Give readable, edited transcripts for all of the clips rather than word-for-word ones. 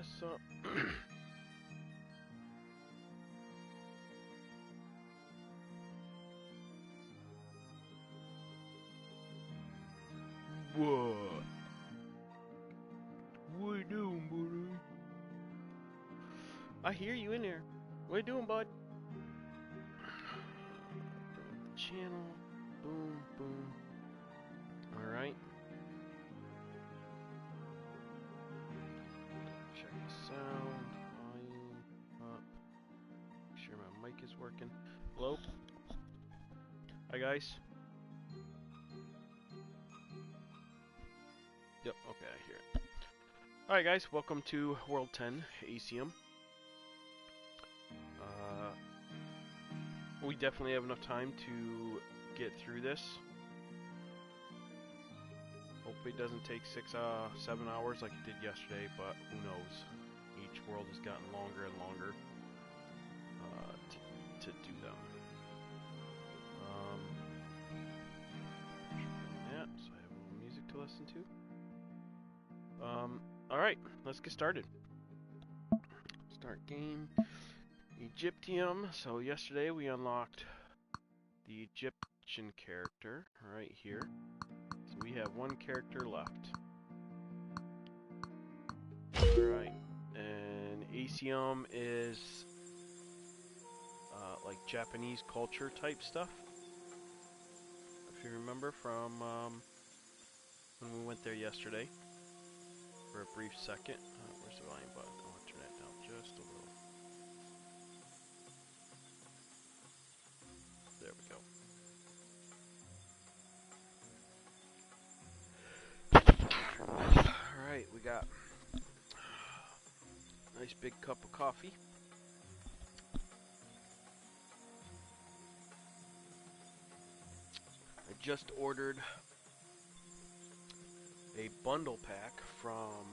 this up. What? What you doing, buddy? I hear you in there. What you doing, bud? Channel. Boom, boom. Alright. Check the sound. Volume up. Make sure my mic is working. Hello? Hi, guys. Yep, okay, I hear it. Alright, guys. Welcome to World 10, Asium. We definitely have enough time to get through this. Hopefully it doesn't take 7 hours like it did yesterday, but who knows. Each world has gotten longer and longer to do them. Yeah, so I have a little music to listen to. Alright, let's get started. Start game. Egyptium. So yesterday we unlocked the Egyptian character right here. So we have one character left. Alright. And Asium is like Japanese culture type stuff. If you remember from when we went there yesterday for a brief second. Where's the volume button? I want to turn that down just a little. There we go. Alright, we got a nice big cup of coffee. I just ordered a bundle pack from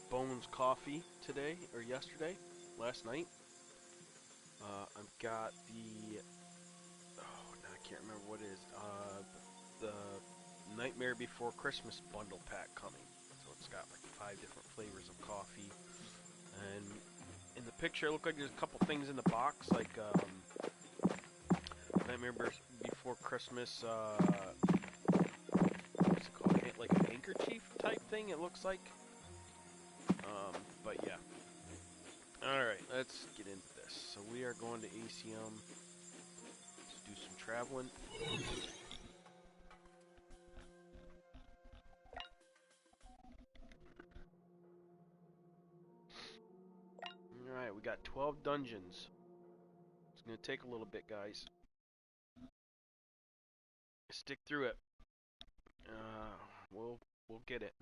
Bones Coffee today, or yesterday, last night. I've got the I can't remember what it is. The Nightmare Before Christmas bundle pack coming. So it's got like 5 different flavors of coffee. And in the picture, it looked like there's a couple things in the box, like Nightmare Before Christmas. What's it called? Like a handkerchief type thing. It looks like. But yeah. All right, let's get into this. So we are going to Asium. Do some traveling. Alright, we got 12 dungeons. It's gonna take a little bit, guys. Stick through it. We'll get it.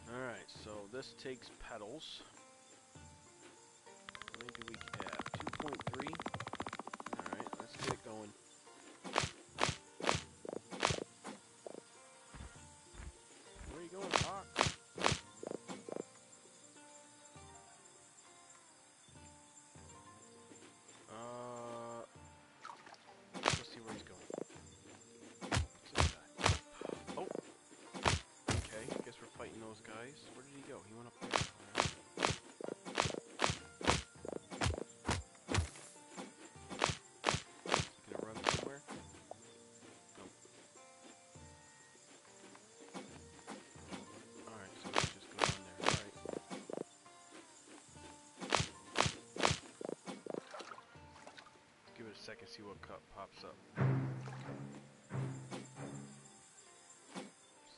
Alright, so this takes pedals. How many do we have? 2.3. Alright, let's get it going. Where are you going, Hawk? Let's see where he's going. What's this guy? Oh! Okay, I guess we're fighting those guys. Where did he go? He went up there. Gonna run somewhere? Nope. Alright, so let's just go in there. Alright. Give it a second, see what cup pops up.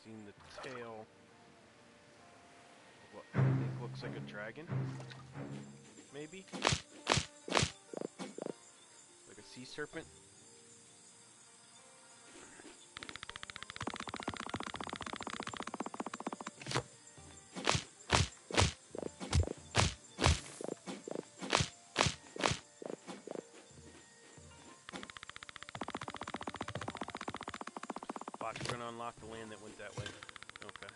Seen the tail. What I think looks like a dragon? Maybe? Like a sea serpent? watch. We're gonna unlock the land that went that way. Okay.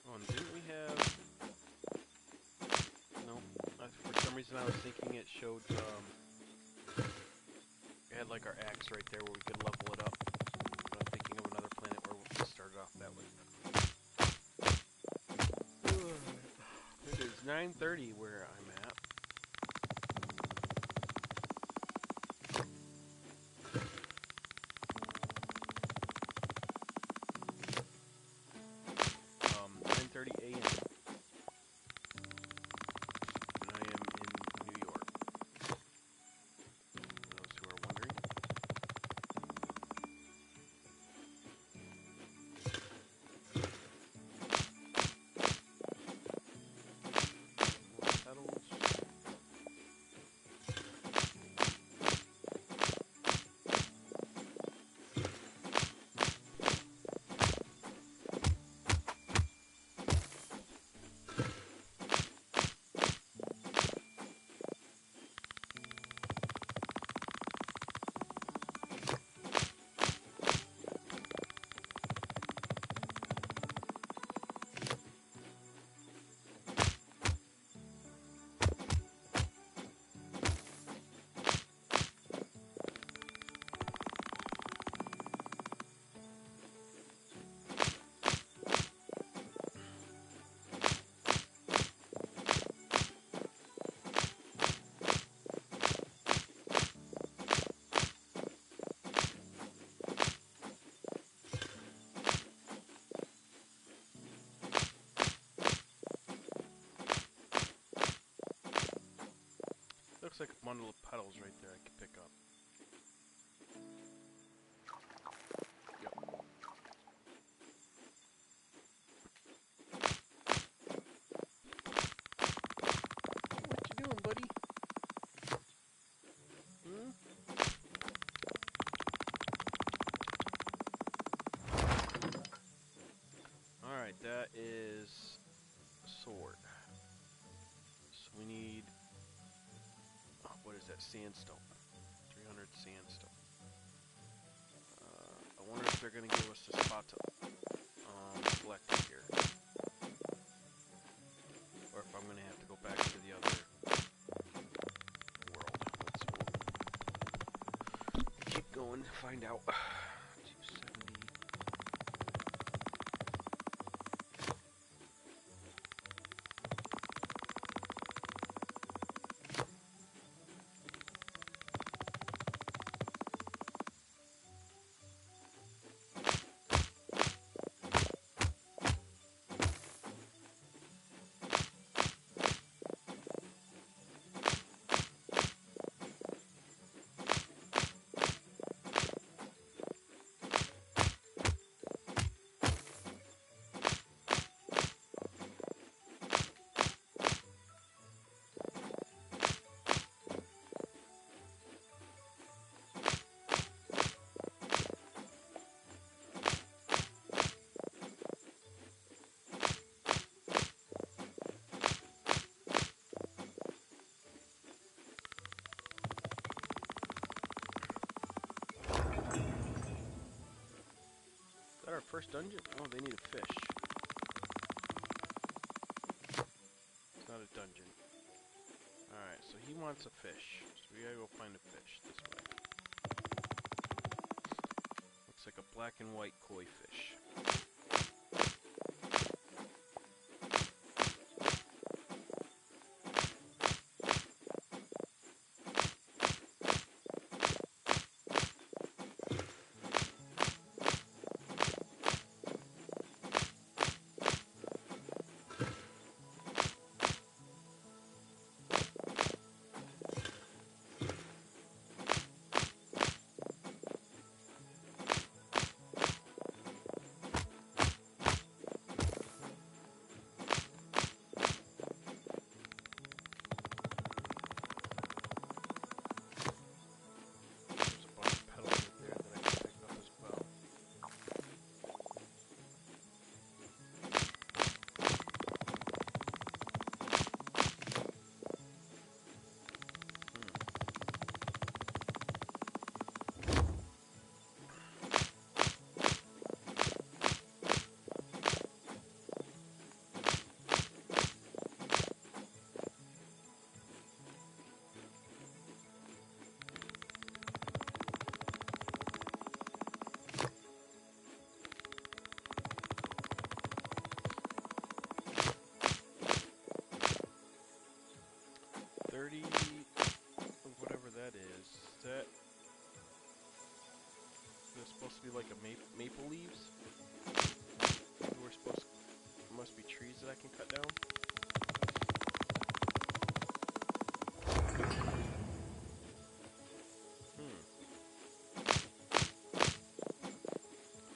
Oh, and didn't we have... No. For some reason I was thinking it showed, it had like our axe right there where we could level it up. But I'm thinking of another planet where we started off that way. It is 9:30 where I'm at. Looks like a bundle of petals right there I could pick up. Yep. What you doing, buddy? Hmm? Alright, that is a sword. So we need... Oh, what is that? Sandstone. 300 sandstone. I wonder if they're going to give us a spot to collect it here. Or if I'm going to have to go back to the other world. Let's keep going to find out. 270. Is that our first dungeon? Oh, they need a fish. It's not a dungeon. Alright, so he wants a fish. So we gotta go find a fish this way. Looks like a black and white koi fish. was supposed to be like a maple leaves. We're supposed to, must be trees that I can cut down.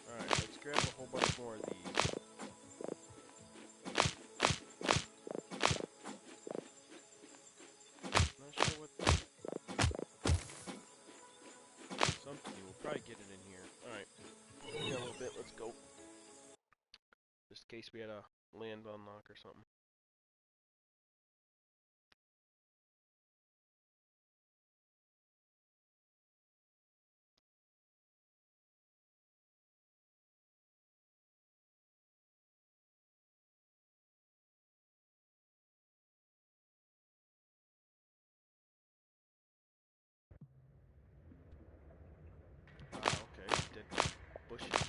Alright, let's grab a whole bunch more of these. Not sure what something, we'll probably get it in here. Alright, we got a little bit, let's go. Just in case we had a land unlock or something. Okay, dead bushes.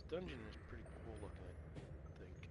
Dungeon is pretty cool looking, I think.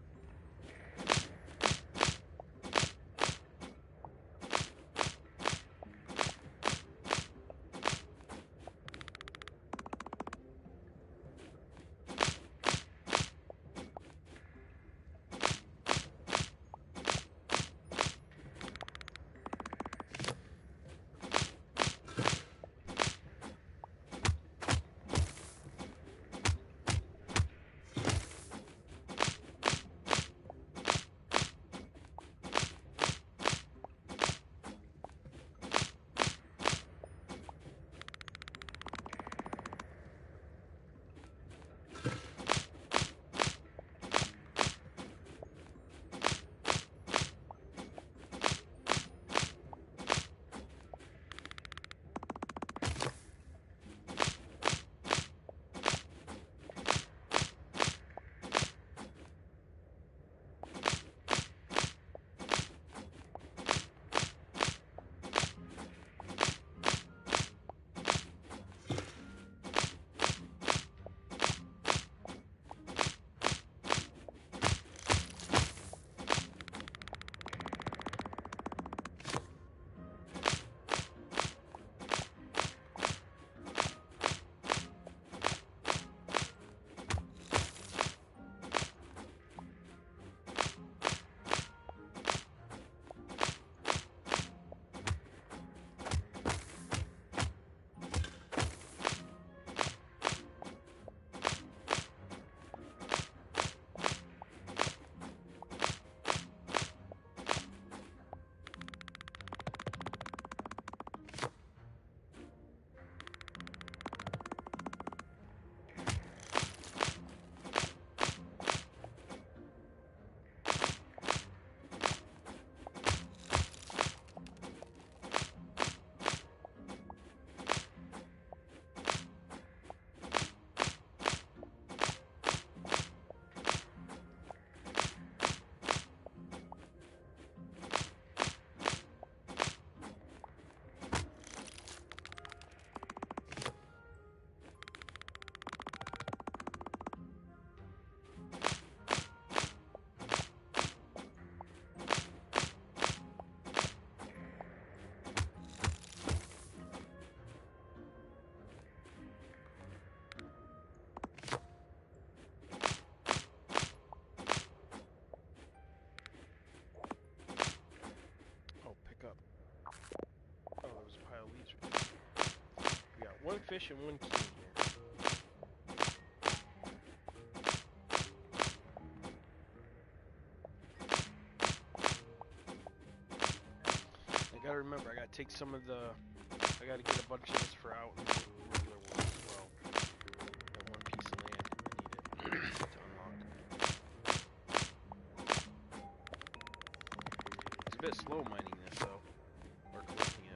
One fish and one key here. gotta remember, I gotta take some of the... I gotta get a bunch of this for out and regular ones as well. That one piece of land, I need it to unlock. It's a bit slow mining this though, or collecting it.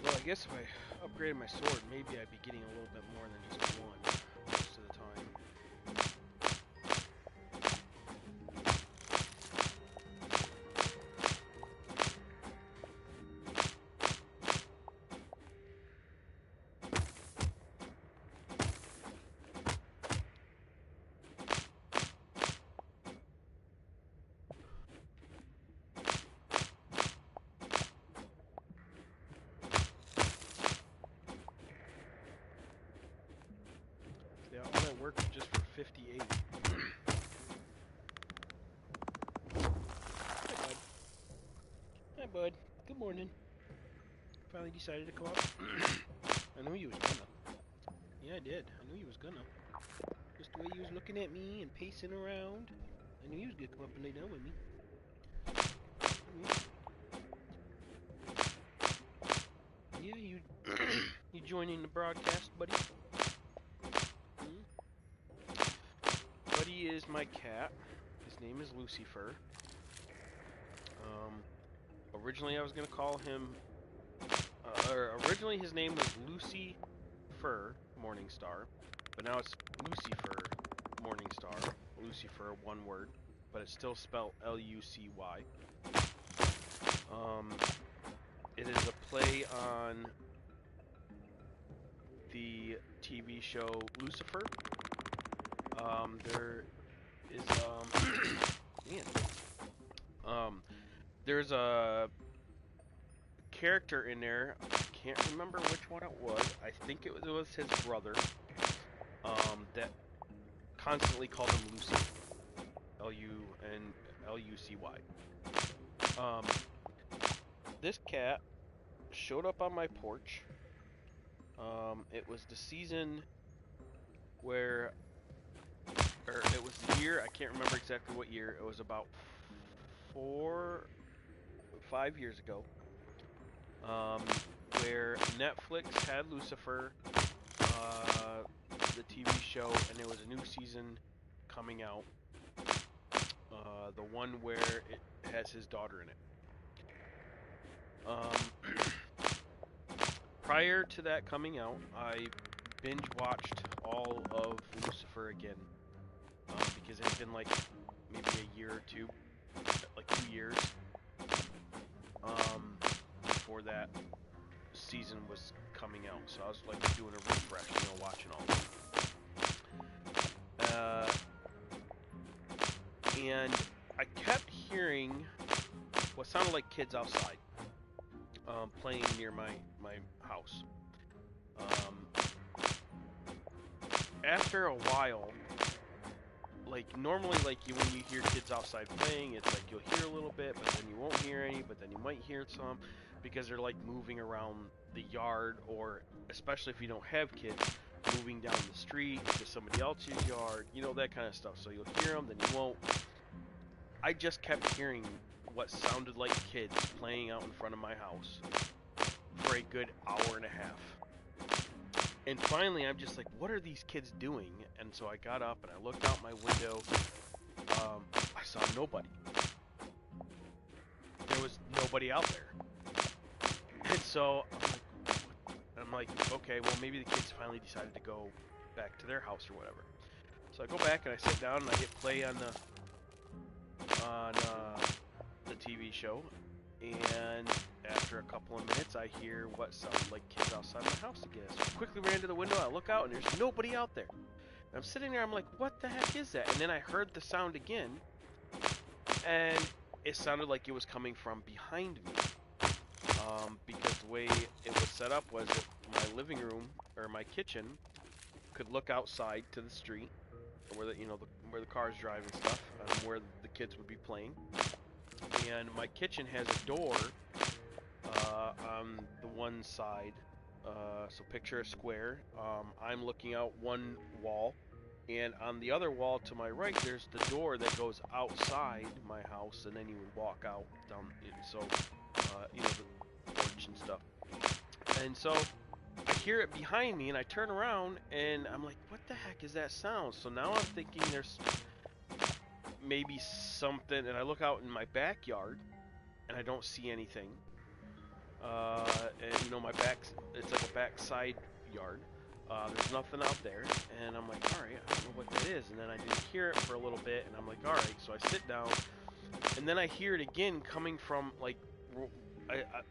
I guess if I upgraded my sword, maybe I'd be getting a little bit more than just one most of the time. Yeah, all that work just for 58. Hi, bud. Hi, bud. Good morning. Finally decided to come up. I knew you was gonna. Yeah, I did. I knew you was gonna. Just the way you was looking at me and pacing around. I knew you was gonna come up and lay down with me. Yeah, you you joining the broadcast, buddy? Buddy is my cat. His name is Lucifer. Originally I was gonna call him, originally his name was Lucifer Morningstar, but now it's Lucifer Morningstar. Lucifer, one word, but it's still spelled L-U-C-Y. It is a play on the TV show Lucifer. There is there's a character in there. I can't remember which one it was. I think it was his brother. That constantly called him Lucy. L-U-C-Y. This cat showed up on my porch. It was the season where, or it was the year, I can't remember exactly what year, it was about 5 years ago, where Netflix had Lucifer, the TV show, and there was a new season coming out, the one where it has his daughter in it. Prior to that coming out, I binge watched all of Lucifer again, because it had been like maybe a year or two, like 2 years, before that season was coming out. So I was like doing a refresh, watching all of it. And I kept hearing what sounded like kids outside, playing near my house. After a while, like normally, like when you hear kids outside playing, it's like you'll hear a little bit, but then you won't hear any, but then you might hear some, because they're like moving around the yard, or especially if you don't have kids, moving down the street to somebody else's yard, that kind of stuff. So you'll hear them, then you won't. I just kept hearing what sounded like kids playing out in front of my house for a good hour and a half. And finally, I'm just like, what are these kids doing? And so I got up and I looked out my window. I saw nobody. There was nobody out there. And so I'm like, okay, well, maybe the kids finally decided to go back to their house or whatever. So I go back and I sit down and I hit play on the TV show, and after a couple of minutes I hear what sounded like kids outside my house again. So I quickly ran to the window, I look out and there's nobody out there. And I'm sitting there, I'm like, what the heck is that? And then I heard the sound again, and it sounded like it was coming from behind me. Because the way it was set up was that my living room or my kitchen could look outside to the street, where where the cars drive and stuff, where the kids would be playing. And my kitchen has a door on the one side. So picture a square. I'm looking out one wall, and on the other wall to my right, there's the door that goes outside my house, and then you would walk out down. So the porch and stuff. And so I hear it behind me, and I turn around, and I'm like, what the heck is that sound? So now I'm thinking there's maybe something, and I look out in my backyard, and I don't see anything. And my it's like a backside yard. There's nothing out there, and I'm like, alright, I don't know what that is. And then I didn't hear it for a little bit, and I'm like, alright, so I sit down, and then I hear it again coming from, like,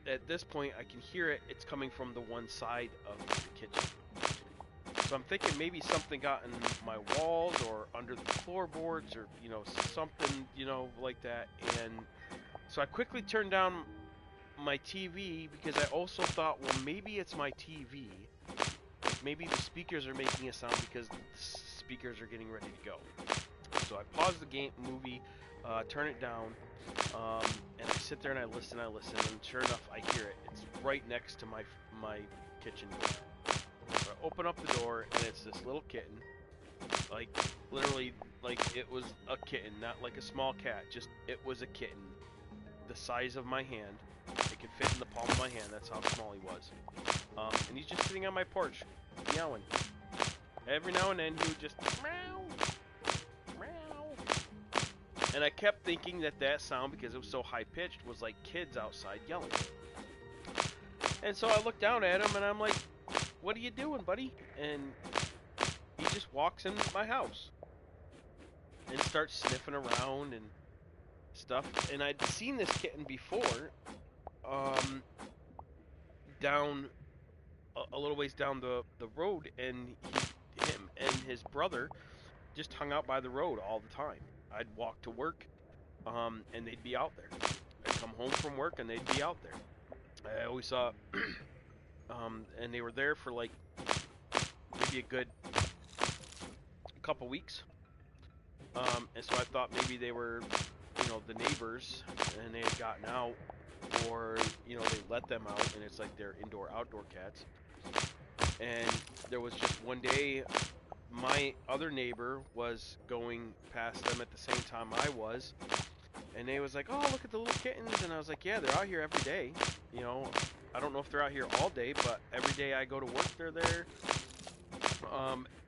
at this point, I can hear it. It's coming from the one side of the kitchen. So I'm thinking maybe something got in my walls or under the floorboards or, something, like that. And so I quickly turned down my TV because I also thought, well, maybe it's my TV. Maybe the speakers are making a sound because the speakers are getting ready to go. So I pause the movie, turn it down, and I sit there and I listen, and sure enough, I hear it. It's right next to my kitchen door. So I open up the door, and it's this little kitten, like, literally, like, it was a kitten, not like a small cat, just, it was a kitten, the size of my hand. It could fit in the palm of my hand, that's how small he was. And he's just sitting on my porch, meowing. Every now and then, he would just, meow. And I kept thinking that sound, because it was so high-pitched, was like kids outside yelling. And so I looked down at him, and I'm like, what are you doing, buddy? And he just walks in my house and starts sniffing around and stuff. And I'd seen this kitten before, down a little ways down the road, and him and his brother just hung out by the road all the time. I'd walk to work, and they'd be out there. I'd come home from work, and they'd be out there. I always saw, and they were there for like maybe a good couple weeks. And so I thought maybe they were, the neighbors, and they had gotten out, or, they let them out, and it's like they're indoor-outdoor cats. And there was just one day, my other neighbor was going past them at the same time I was, and they was like, oh, look at the little kittens, and I was like, yeah, they're out here every day, I don't know if they're out here all day, but every day I go to work, they're there,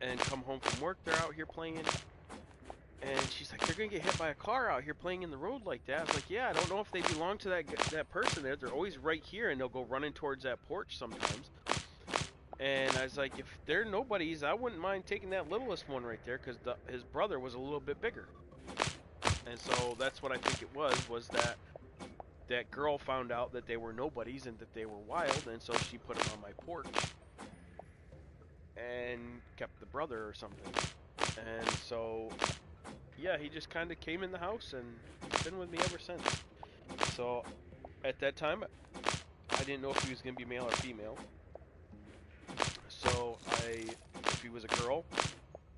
and come home from work, they're out here playing, and she's like, they're gonna get hit by a car out here playing in the road like that. I was like, yeah, I don't know if they belong to that person there, they're always right here, and they'll go running towards that porch sometimes. And I was like, if they're nobodies, I wouldn't mind taking that littlest one right there, because his brother was a little bit bigger. And so that's what I think it was that girl found out that they were nobodies and that they were wild, and so she put them on my porch and kept the brother or something. And so, yeah, he just kind of came in the house and he's been with me ever since. So at that time, I didn't know if he was going to be male or female. So if he was a girl,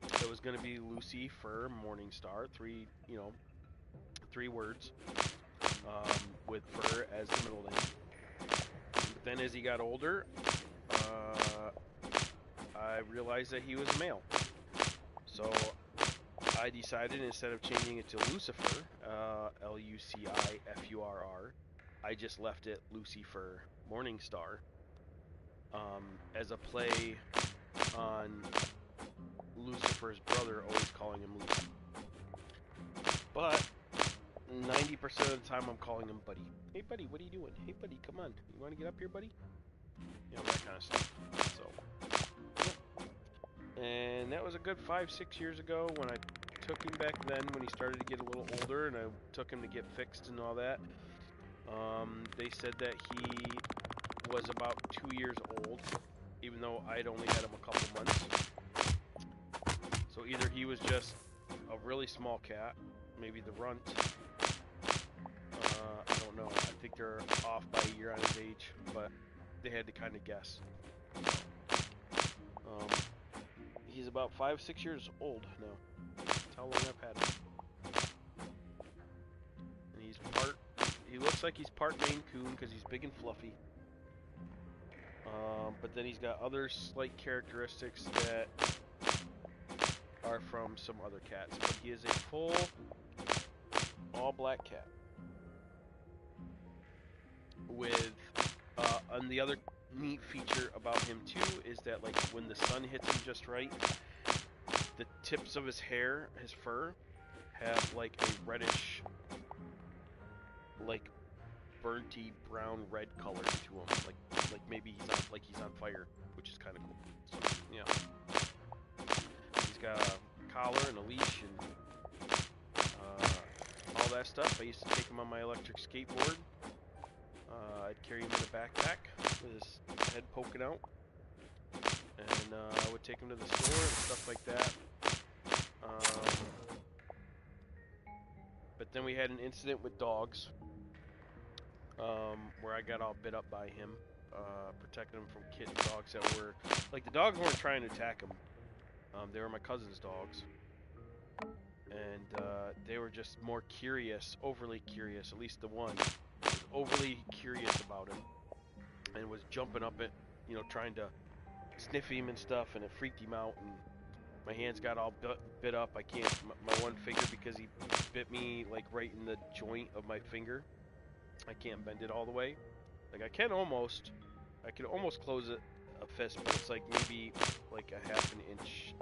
it was going to be Lucy Fur Morningstar, three words, with Fur as the middle name. But then as he got older, I realized that he was a male. So I decided instead of changing it to Lucifer, Lucifurr, I just left it Lucifer Morningstar, as a play on Lucifer's brother always calling him Lucy. But 90% of the time I'm calling him Buddy. Hey Buddy, what are you doing? Hey Buddy, come on. You want to get up here, Buddy? You know, that kind of stuff. So, yeah. And that was a good 5-6 years ago when I took him back then, when he started to get a little older, and I took him to get fixed and all that. They said that he was about 2 years old, even though I'd only had him a couple months. So either he was just a really small cat, maybe the runt. I don't know. I think they're off by a year on his age, but they had to kind of guess. He's about 5-6 years old now. That's how long I've had him. And he looks like he's part Maine Coon because he's big and fluffy. But then he's got other slight characteristics that are from some other cats. But he is a full all-black cat. With, and the other neat feature about him too is that, like, when the sun hits him just right, the tips of his hair, his fur, have like a reddish, like burnty brown red color to him, like maybe he's on fire, which is kind of cool. So, yeah, he's got a collar and a leash and all that stuff. I used to take him on my electric skateboard. I'd carry him in a backpack with his head poking out, and I would take him to the store and stuff like that. But then we had an incident with dogs, where I got all bit up by him, protecting him from dogs that were, like, the dogs weren't trying to attack him. They were my cousin's dogs, and they were just more curious, overly curious. At least the one was overly curious about him, and was jumping up at, trying to sniff him and stuff, and it freaked him out, and my hands got all bit up. I can't, my one finger, because he bit me like right in the joint of my finger, I can't bend it all the way. Like, I can almost close it a fist, but it's like maybe like a half an inch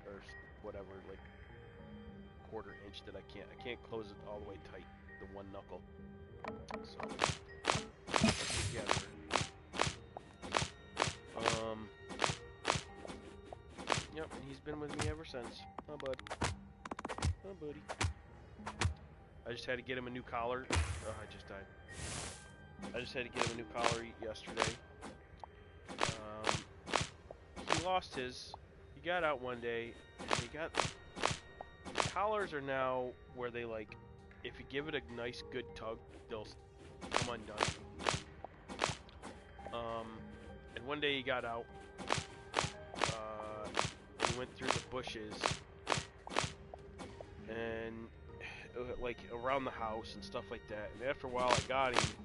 or whatever, like quarter inch that I can't close it all the way tight, the one knuckle. So together. Yep, and he's been with me ever since. Oh, bud. Oh, buddy. I just had to get him a new collar. Oh, I just died. I just had to get him a new collar yesterday. He lost his. He got out one day, and the collars are now where they, like, if you give it a nice good tug, they'll come undone. And one day he got out. He went through the bushes and like around the house and stuff like that. And after a while, I got him.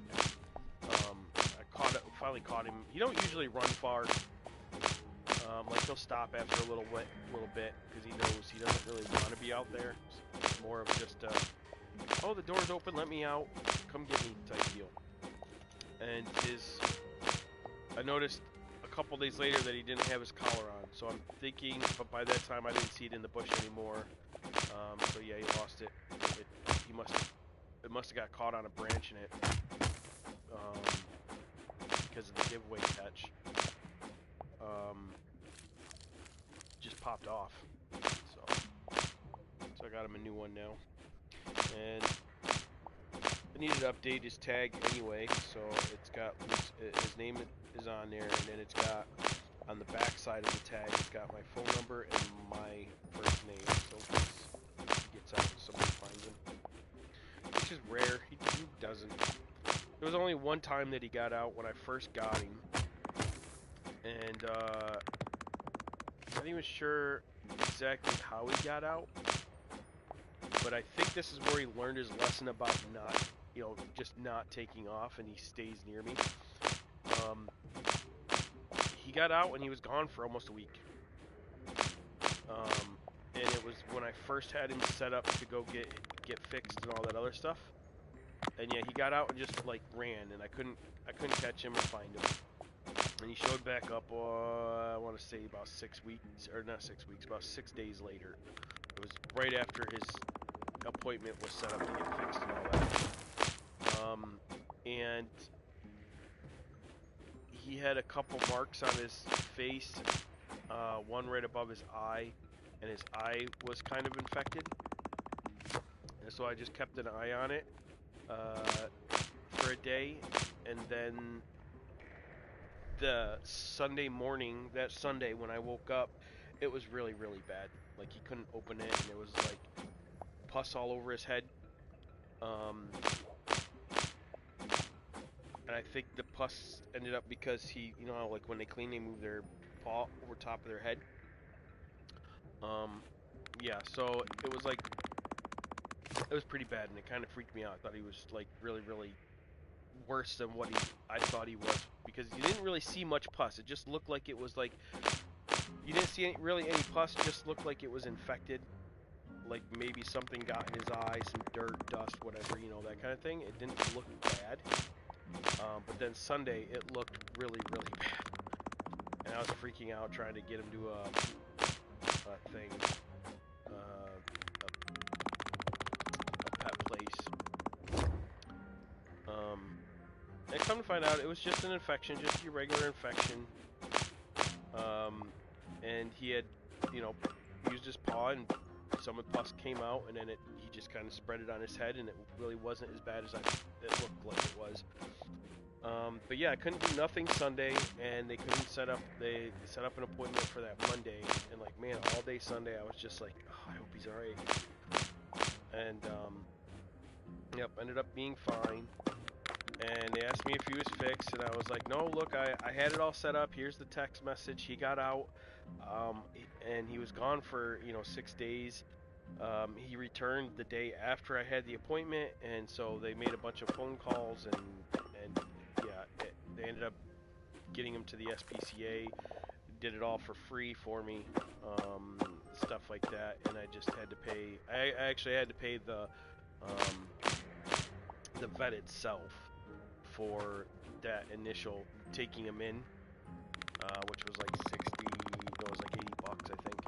I finally caught him. He don't usually run far. Like, he'll stop after a little bit because he knows he doesn't really want to be out there. It's more of just oh, the door's open, let me out, come get me type deal. And I noticed a couple days later that he didn't have his collar on, so I'm thinking, but by that time I didn't see it in the bush anymore. So yeah, he lost it. It must have got caught on a branch in it, because of the giveaway catch. Just popped off. So I got him a new one now, and I needed to update his tag anyway, so it's got his name is on there, and then it's got on the back side of the tag, it's got my phone number and my first name, so in case he gets out and somebody finds him, which is rare. He doesn't. There was only one time that he got out when I first got him, and I'm not even sure exactly how he got out, but I think this is where he learned his lesson about not, just not taking off, and he stays near me. He got out and he was gone for almost a week. and it was when I first had him set up to go get fixed and all that other stuff. And yeah, he got out and just like ran, and I couldn't catch him or find him. And he showed back up, I want to say about 6 weeks, or not 6 weeks, about 6 days later. It was right after his appointment was set up to get fixed and all that. And he had a couple marks on his face, one right above his eye, and his eye was kind of infected. And so I just kept an eye on it for a day, and then the Sunday morning, that Sunday when I woke up, it was really, really bad. Like, he couldn't open it, and it was like pus all over his head. And I think the pus ended up because he, you know how like when they clean, they move their paw over top of their head. Yeah, so it was like, it was pretty bad, and it kind of freaked me out. I thought he was like really, really worse than what I thought he was, because you didn't really see much pus. It just looked like it was like, you didn't see really any pus, just looked like it was infected. Like maybe something got in his eye, some dirt, dust, whatever, you know, that kind of thing. It didn't look bad. But then Sunday, it looked really, really bad. And I was freaking out trying to get him to a thing, a pet place. And come to find out, it was just an infection, just your regular infection. And he had, you know, used his paw, and some of the pus came out, and then he just kind of spread it on his head, and it really wasn't as bad as it looked like it was. But yeah, I couldn't do nothing Sunday, and they couldn't set up an appointment for that Monday, and like, man, all day Sunday I was just like, oh, I hope he's alright. And yep, ended up being fine. And they asked me if he was fixed, and I was like, no, look, I had it all set up. Here's the text message. He got out, and he was gone for, you know, 6 days. He returned the day after I had the appointment, and so they made a bunch of phone calls, and yeah, they ended up getting him to the SPCA, did it all for free for me, stuff like that, and I just had to pay, I actually had to pay the vet itself for that initial taking him in, which was like 60, no, it was like 80 bucks, I think.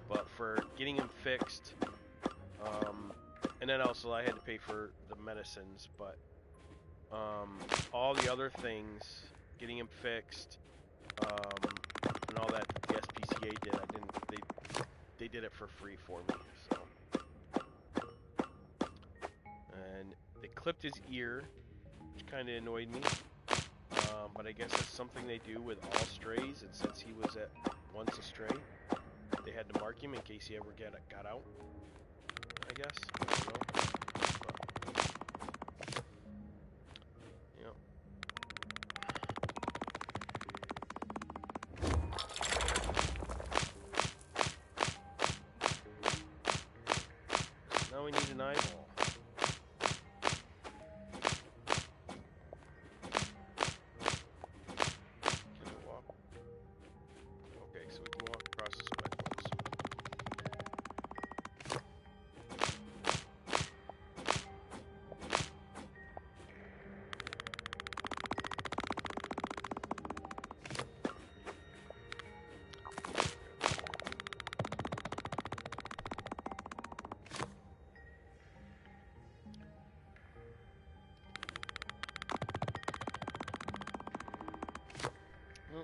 But for getting him fixed, and then also I had to pay for the medicines, but all the other things, getting him fixed, and all that the SPCA did, they did it for free for me, so. And they clipped his ear, which kind of annoyed me, but I guess that's something they do with all strays, and since he was at once a stray, they had to mark him in case he ever got out, I guess. I don't know. But, yeah. Now we need an eyeball.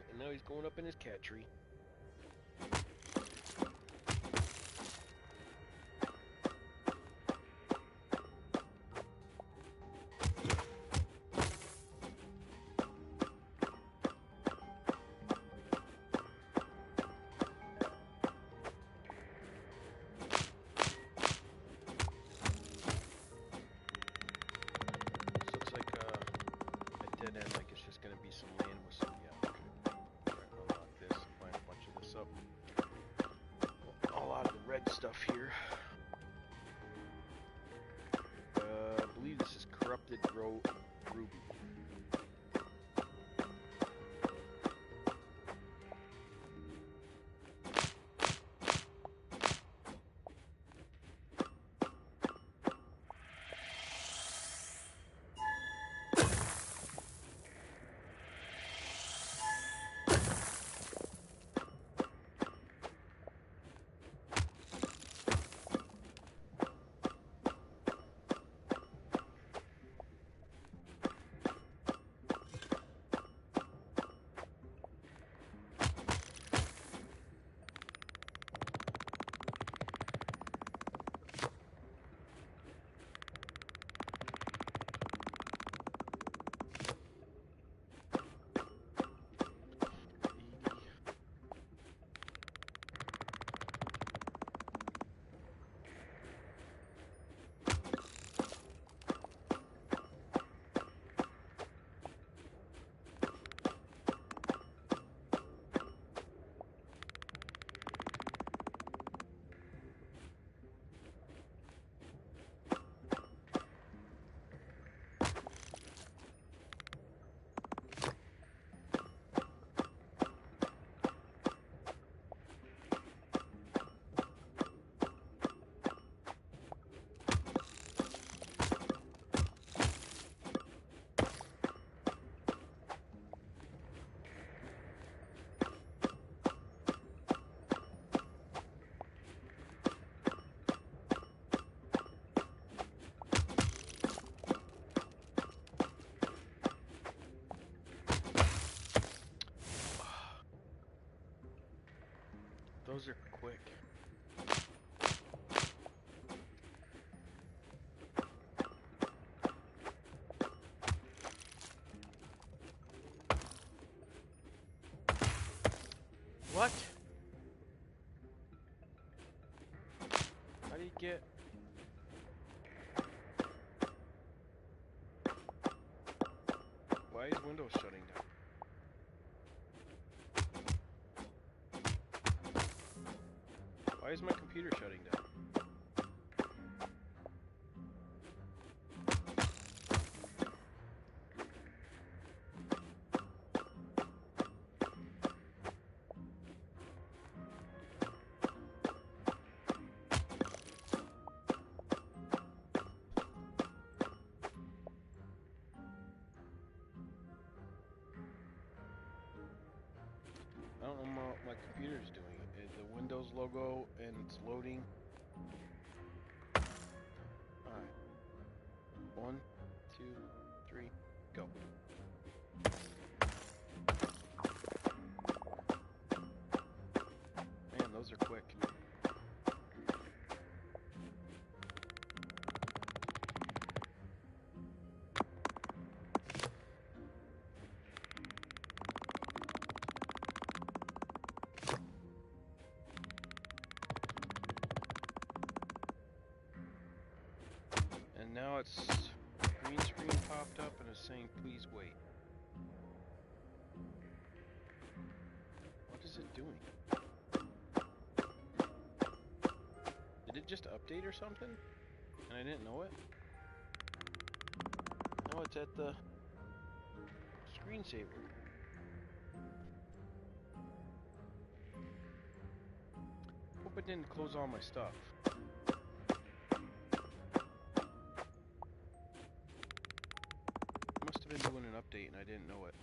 And now he's going up in his cat tree. Looks like a dead end, like it's just going to be some land with some, yeah, okay. Unlock this, find a bunch of this up. All out of the red stuff here. I believe this is corrupted ruby. those are quick. What? How do you get... Why is Windows shutting down? Why is my computer shutting down? I don't know what my computer's doing. The Windows logo and it's loading. Alright. 1, 2, 3, go. Man, those are quick. And now it's green screen popped up and it's saying please wait. What is it doing? Did it just update or something? And I didn't know it? Now it's at the screensaver. Hope it didn't close all my stuff. Must have been doing an update and I didn't know it.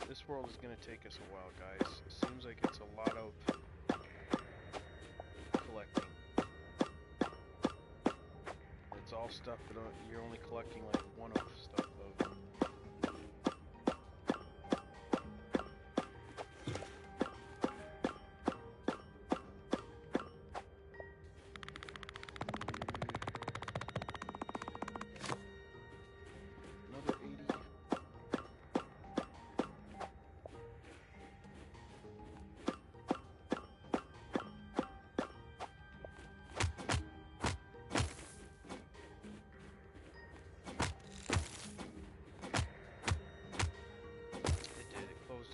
This world is going to take us a while, guys. It seems like it's a lot of collecting. It's all stuff that you're only collecting like one of stuff of. Another 80.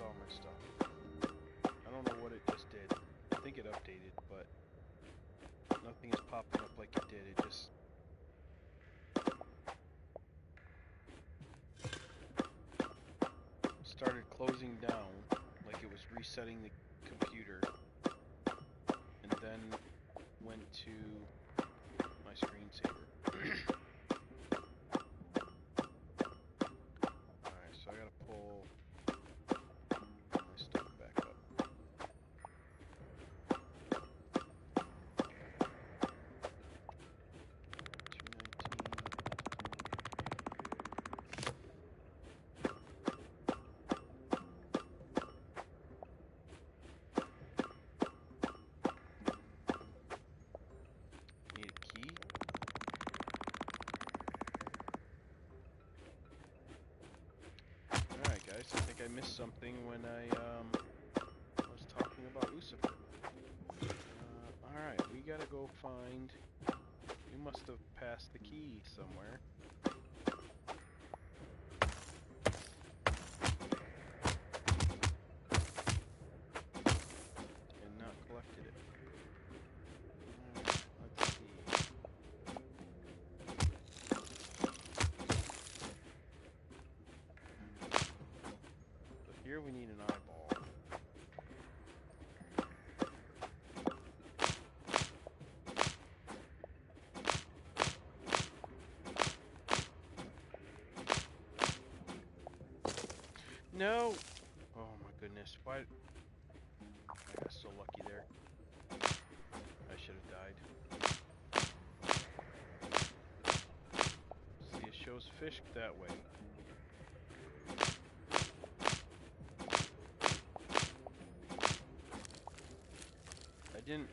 All my stuff. I don't know what it just did. I think it updated, but nothing is popping up like it did. It just started closing down, like it was resetting the computer, and then went to my screensaver. Alright, so I gotta pull I missed something when I was talking about Lucifer. Alright, we gotta go find... We must have passed the key somewhere. And not collected it. Let's see. So here we need an eyeball. No! Oh my goodness, why... I got so lucky there. I should have died. See, it shows fish that way. I didn't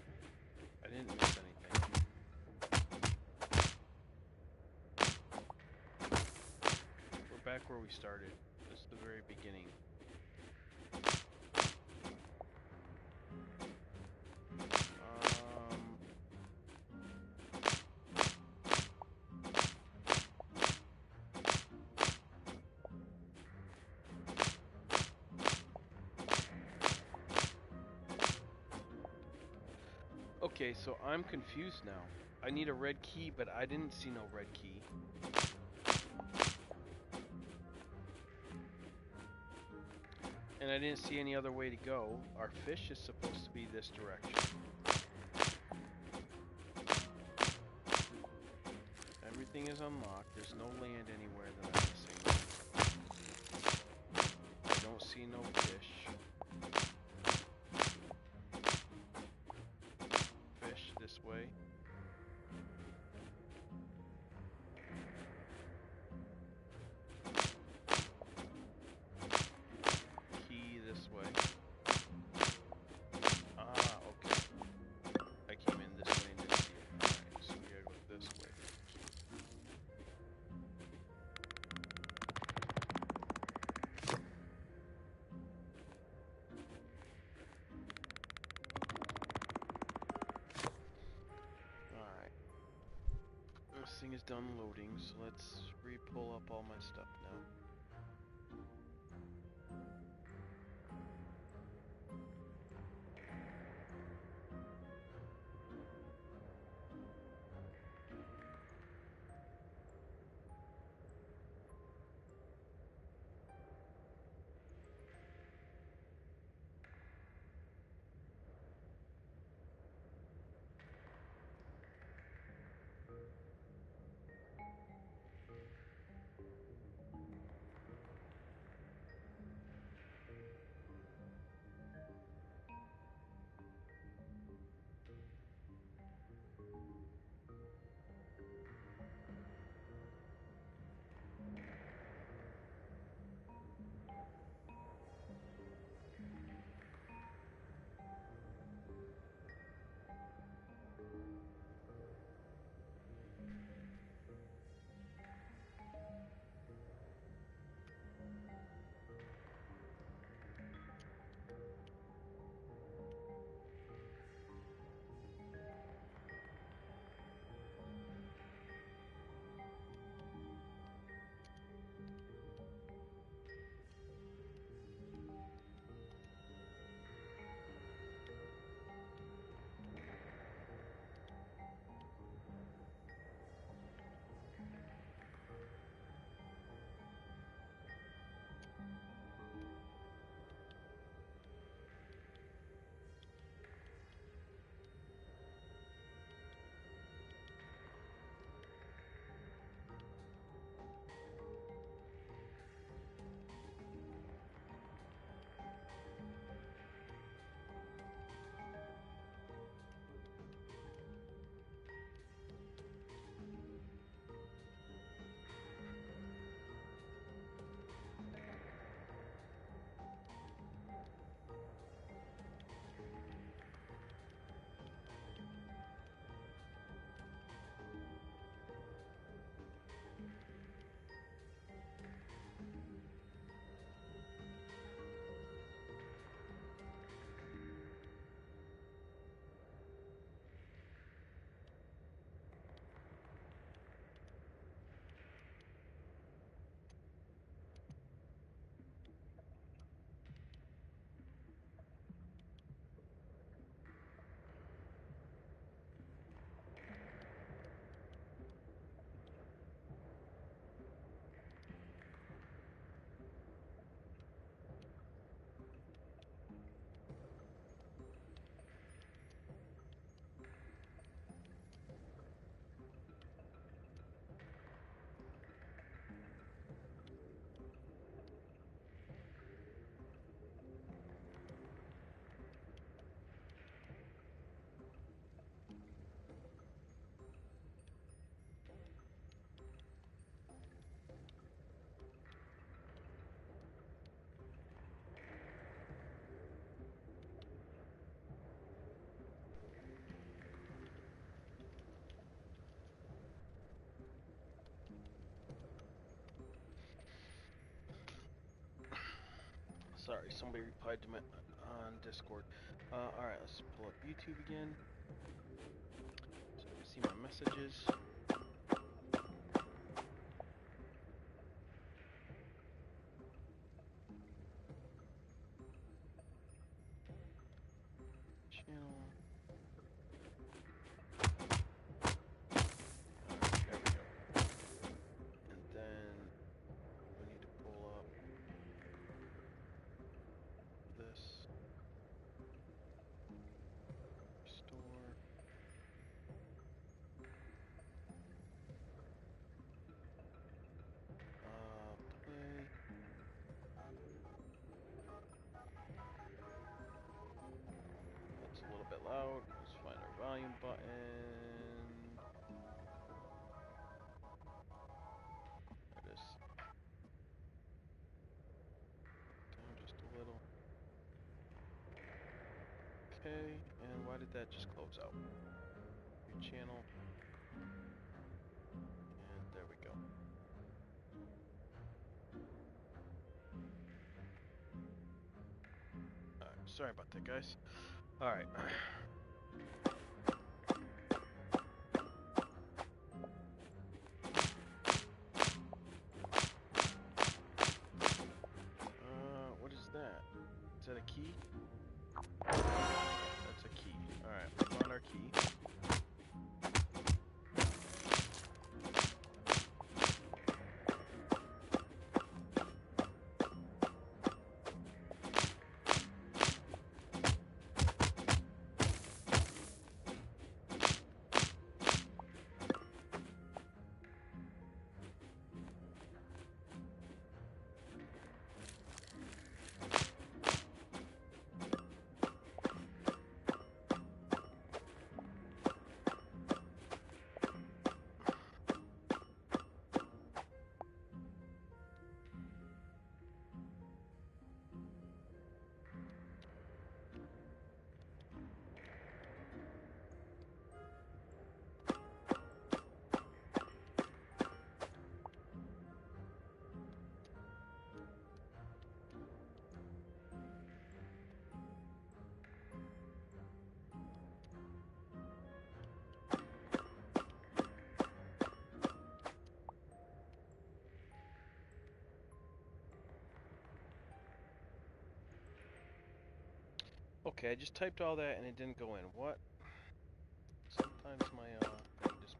miss anything. We're back where we started. This is the very beginning. Okay, so I'm confused now. I need a red key, but I didn't see no red key. And I didn't see any other way to go. Our fish is supposed to be this direction. Everything is unlocked. There's no land anywhere that I'm missing. I don't see no fish. Fish this way. Key this way. Ah, okay. I came in this way and didn't see it. Alright, so we gotta go this way. Alright. This thing is done loading, so let's re-pull up all my stuff now. Sorry, somebody replied to me on Discord. Alright, let's pull up YouTube again. So I can see my messages. Channel. There we go. And then we need to pull up this. Store. Play. That's a little bit loud. Let's find our volume button. There it is. Down just a little. Okay, and why did that just close out? Your channel. And there we go. Alright, sorry about that, guys. Alright. What is that? Is that a key? That's a key. Alright, we found our key. Okay, I just typed all that and it didn't go in. What? Sometimes my thing just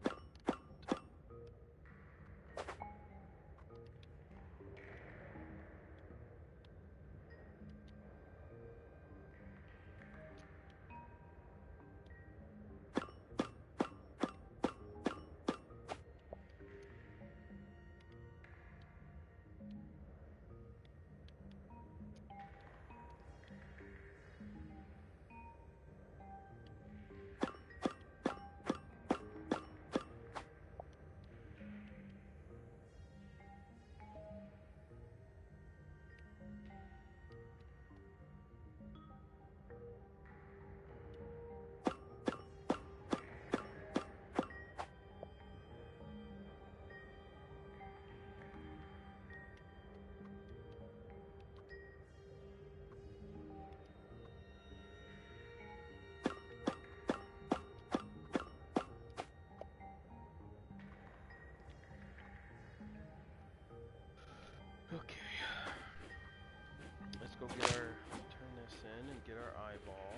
okay. Let's go get our, turn this in and get our eyeball.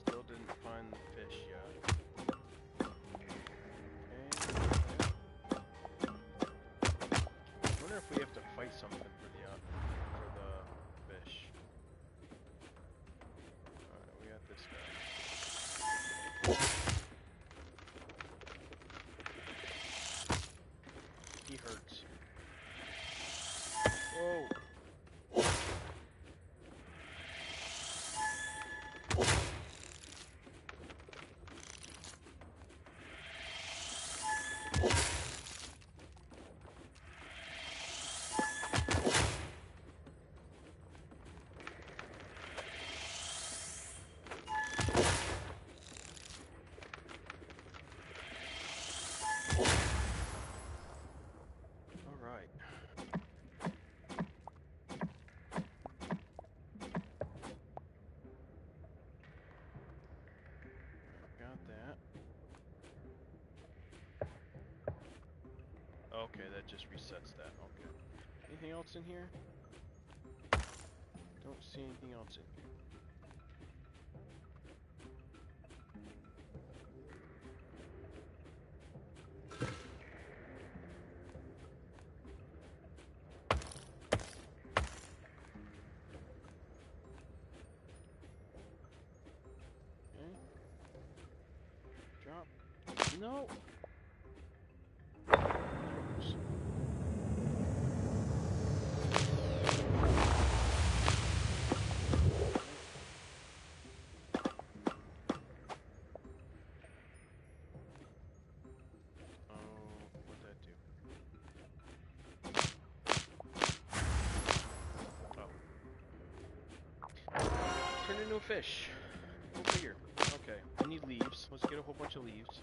Still didn't find the fish yet. Okay. I wonder if we have to fight something for the fish. Alright, we got this guy. He hurts. Whoa! Okay, that just resets that. Okay. Anything else in here? Don't see anything else in here. Drop. No! What'd that do? Oh. Turn into a fish. Go figure. Okay, I need leaves. Let's get a whole bunch of leaves.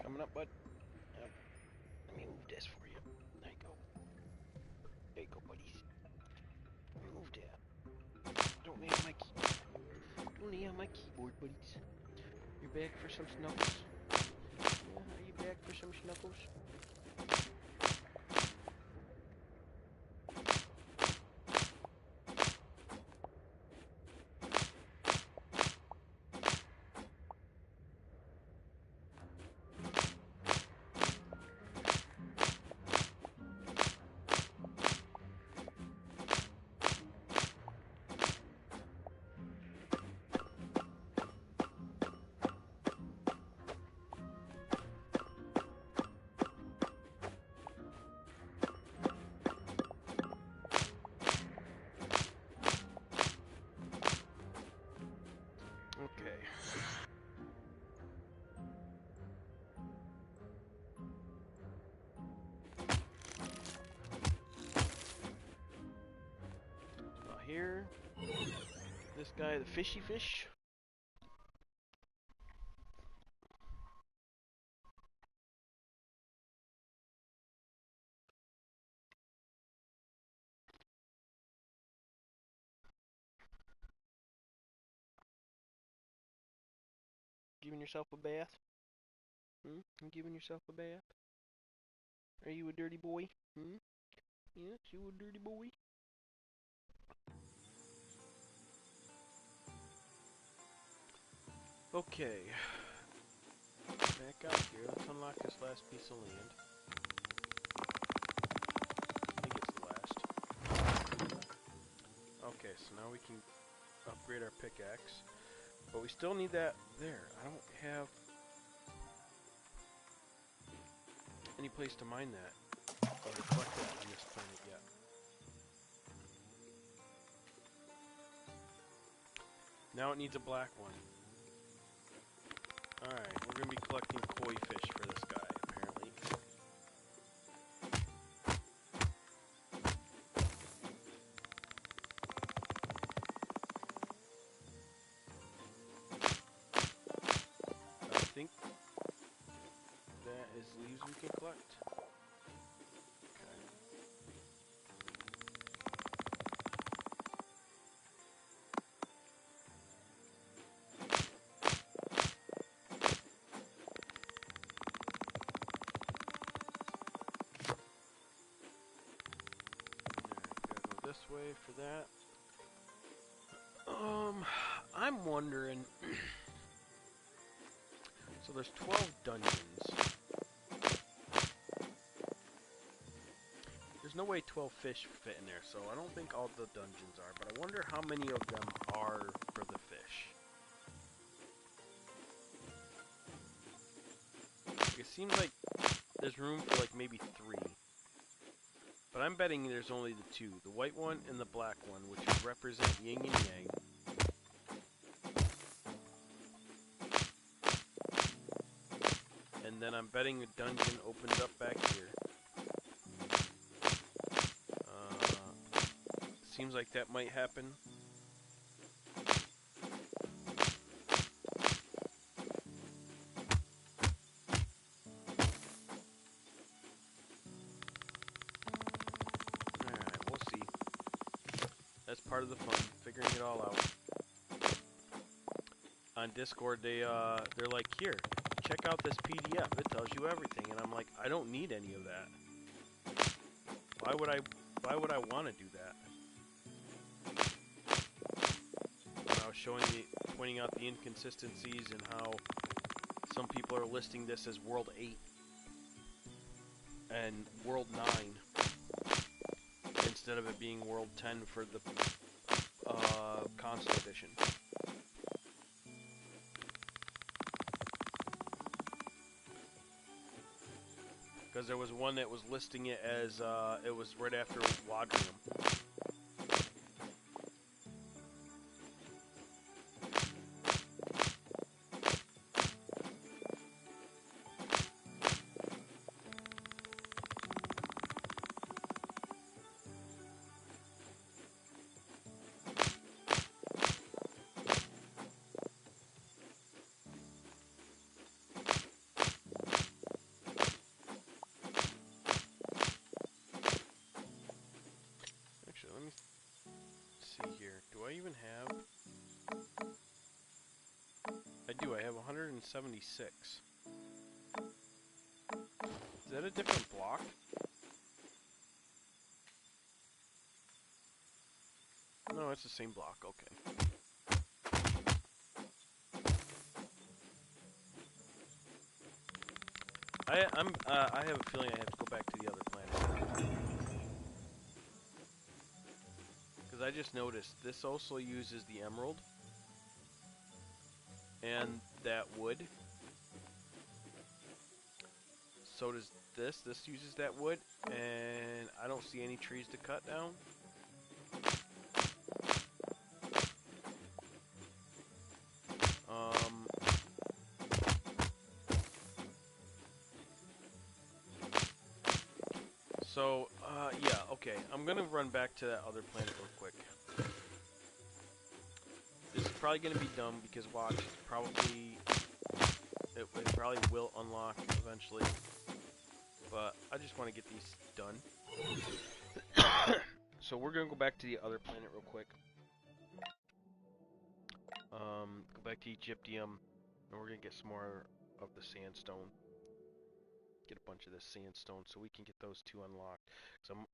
Coming up, bud. Let me move this for you. There you go. There you go, buddies. Move that. Don't lay on my keyboard. Don't lay on my keyboard, buddies. You back for some snuggles? Yeah, are you back for some snuggles? Okay. About here. This guy, the fishy fish. Giving yourself a bath? Hmm? You giving yourself a bath? Are you a dirty boy? Hmm? Yes, you a dirty boy? Okay. Back out here. Let's unlock this last piece of land. I think it's the last. Okay, so now we can upgrade our pickaxe. But we still need that there. I don't have any place to mine that or to collect that on this planet yet. Now it needs a black one. Alright, we're going to be collecting koi fish for this guy, apparently. I think that is leaves we can collect. This way for that. I'm wondering. So there's 12 dungeons. There's no way 12 fish fit in there, so I don't think all the dungeons are. But I wonder how many of them are for the fish. It seems like there's room for like maybe 3. But I'm betting there's only the 2. The white one and the black one, which represent yin and yang. And then I'm betting a dungeon opens up back here. Seems like that might happen. part of the fun, figuring it all out. On Discord, they're like, here, check out this PDF. It tells you everything, and I'm like, I don't need any of that. Why would I want to do that? When I was pointing out the inconsistencies and how some people are listing this as World 8 and World 9 instead of it being World 10 for the console edition. Because there was one that was listing it as, it was right after Wadrium. I even have? I do, I have 176. Is that a different block? No, it's the same block, okay. I have a feeling I have to go back to the other planet. Because I just noticed, this also uses the emerald. And that wood. So does this. This uses that wood. And I don't see any trees to cut down. So, yeah, okay. I'm gonna run back to that other planet real quick. This is probably gonna be dumb because watch, it probably will unlock eventually. But I just want to get these done. So we're gonna go back to the other planet real quick. Go back to Egyptium, and we're gonna get some more of the sandstone. Get a bunch of this sandstone so we can get those two unlocked. So I'm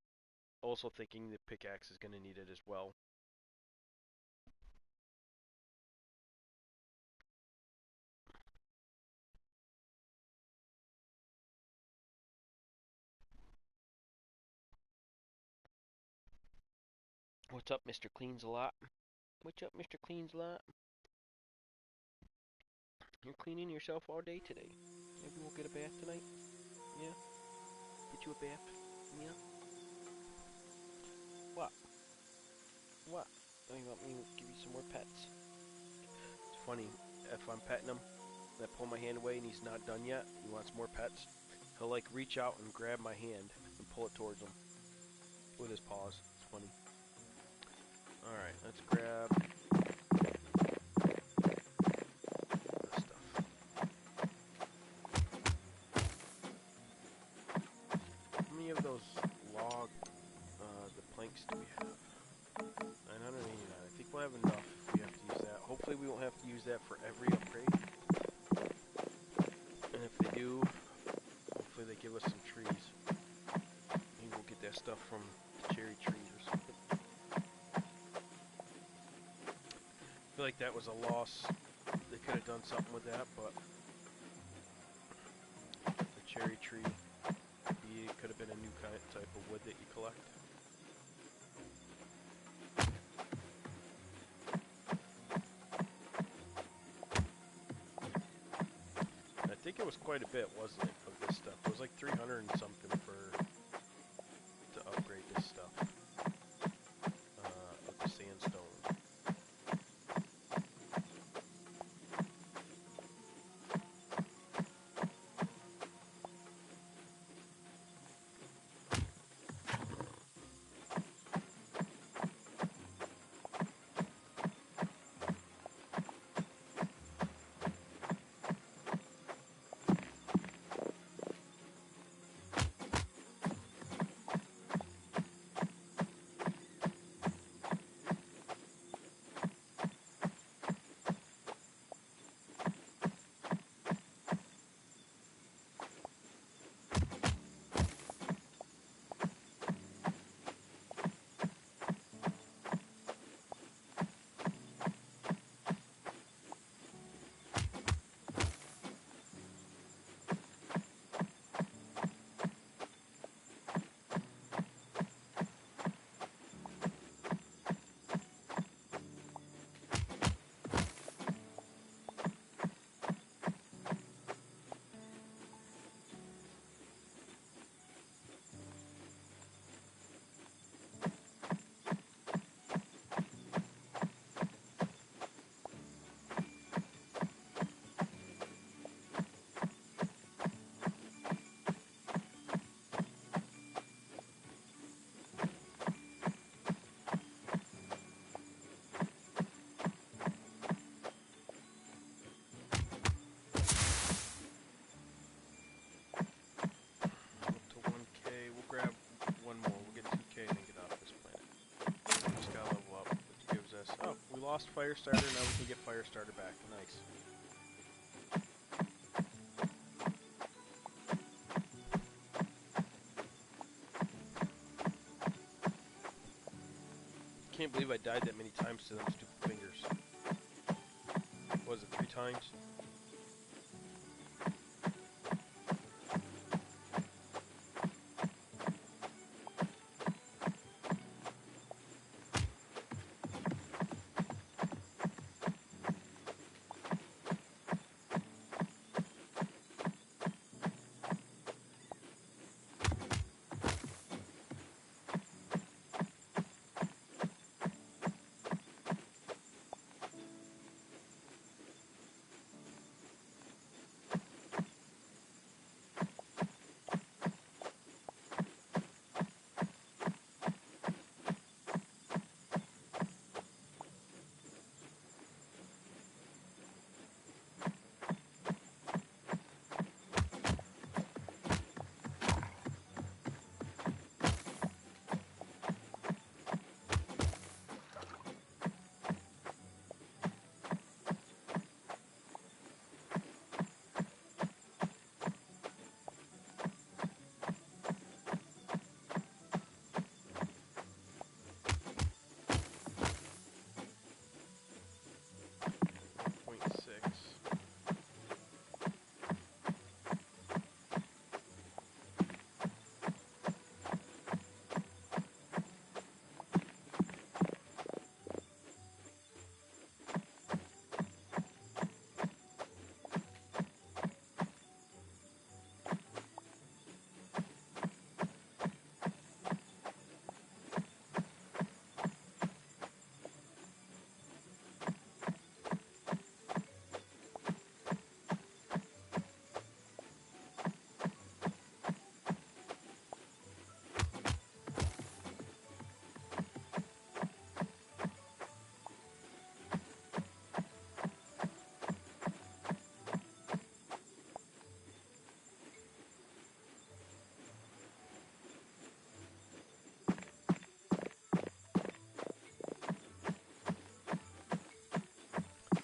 also thinking the pickaxe is going to need it as well. What's up, Mr. Cleans a Lot? What's up, Mr. Cleans a Lot? You're cleaning yourself all day today. Maybe we'll get a bath tonight? Yeah? Get you a bath? Yeah? What? What? Oh, you want me to give you some more pets? It's funny, if I'm petting him, and I pull my hand away and he's not done yet, he wants more pets, he'll like reach out and grab my hand and pull it towards him with his paws. It's funny. Alright, let's grab this stuff. How many of those log, the planks do we have? 989. I think we'll have enough if we have to use that. Hopefully we won't have to use that for every upgrade. And if they do, hopefully they give us some trees. Maybe we'll get that stuff from the cherry trees or something. I feel like that was a loss. They could have done something with that, but the cherry tree could have been a new type of wood that you collect. I think it was quite a bit, wasn't it, of this stuff? It was like 300 and something to upgrade this stuff. Of the sandstone. lost fire starter, now we can get fire starter back. Nice. Can't believe I died that many times to them stupid fingers. What was it, 3 times?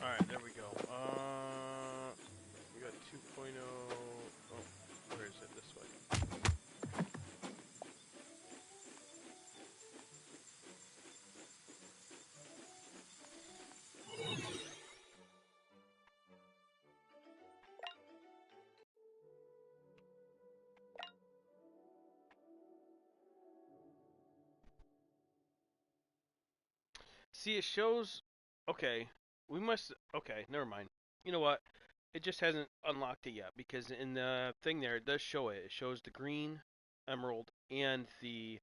Alright, there we go. We got 2.0. Oh, where is it? This way. See, it shows. Okay, we must. Okay, never mind. You know what? It just hasn't unlocked it yet because in the thing there, it does show it. It shows the green emerald and the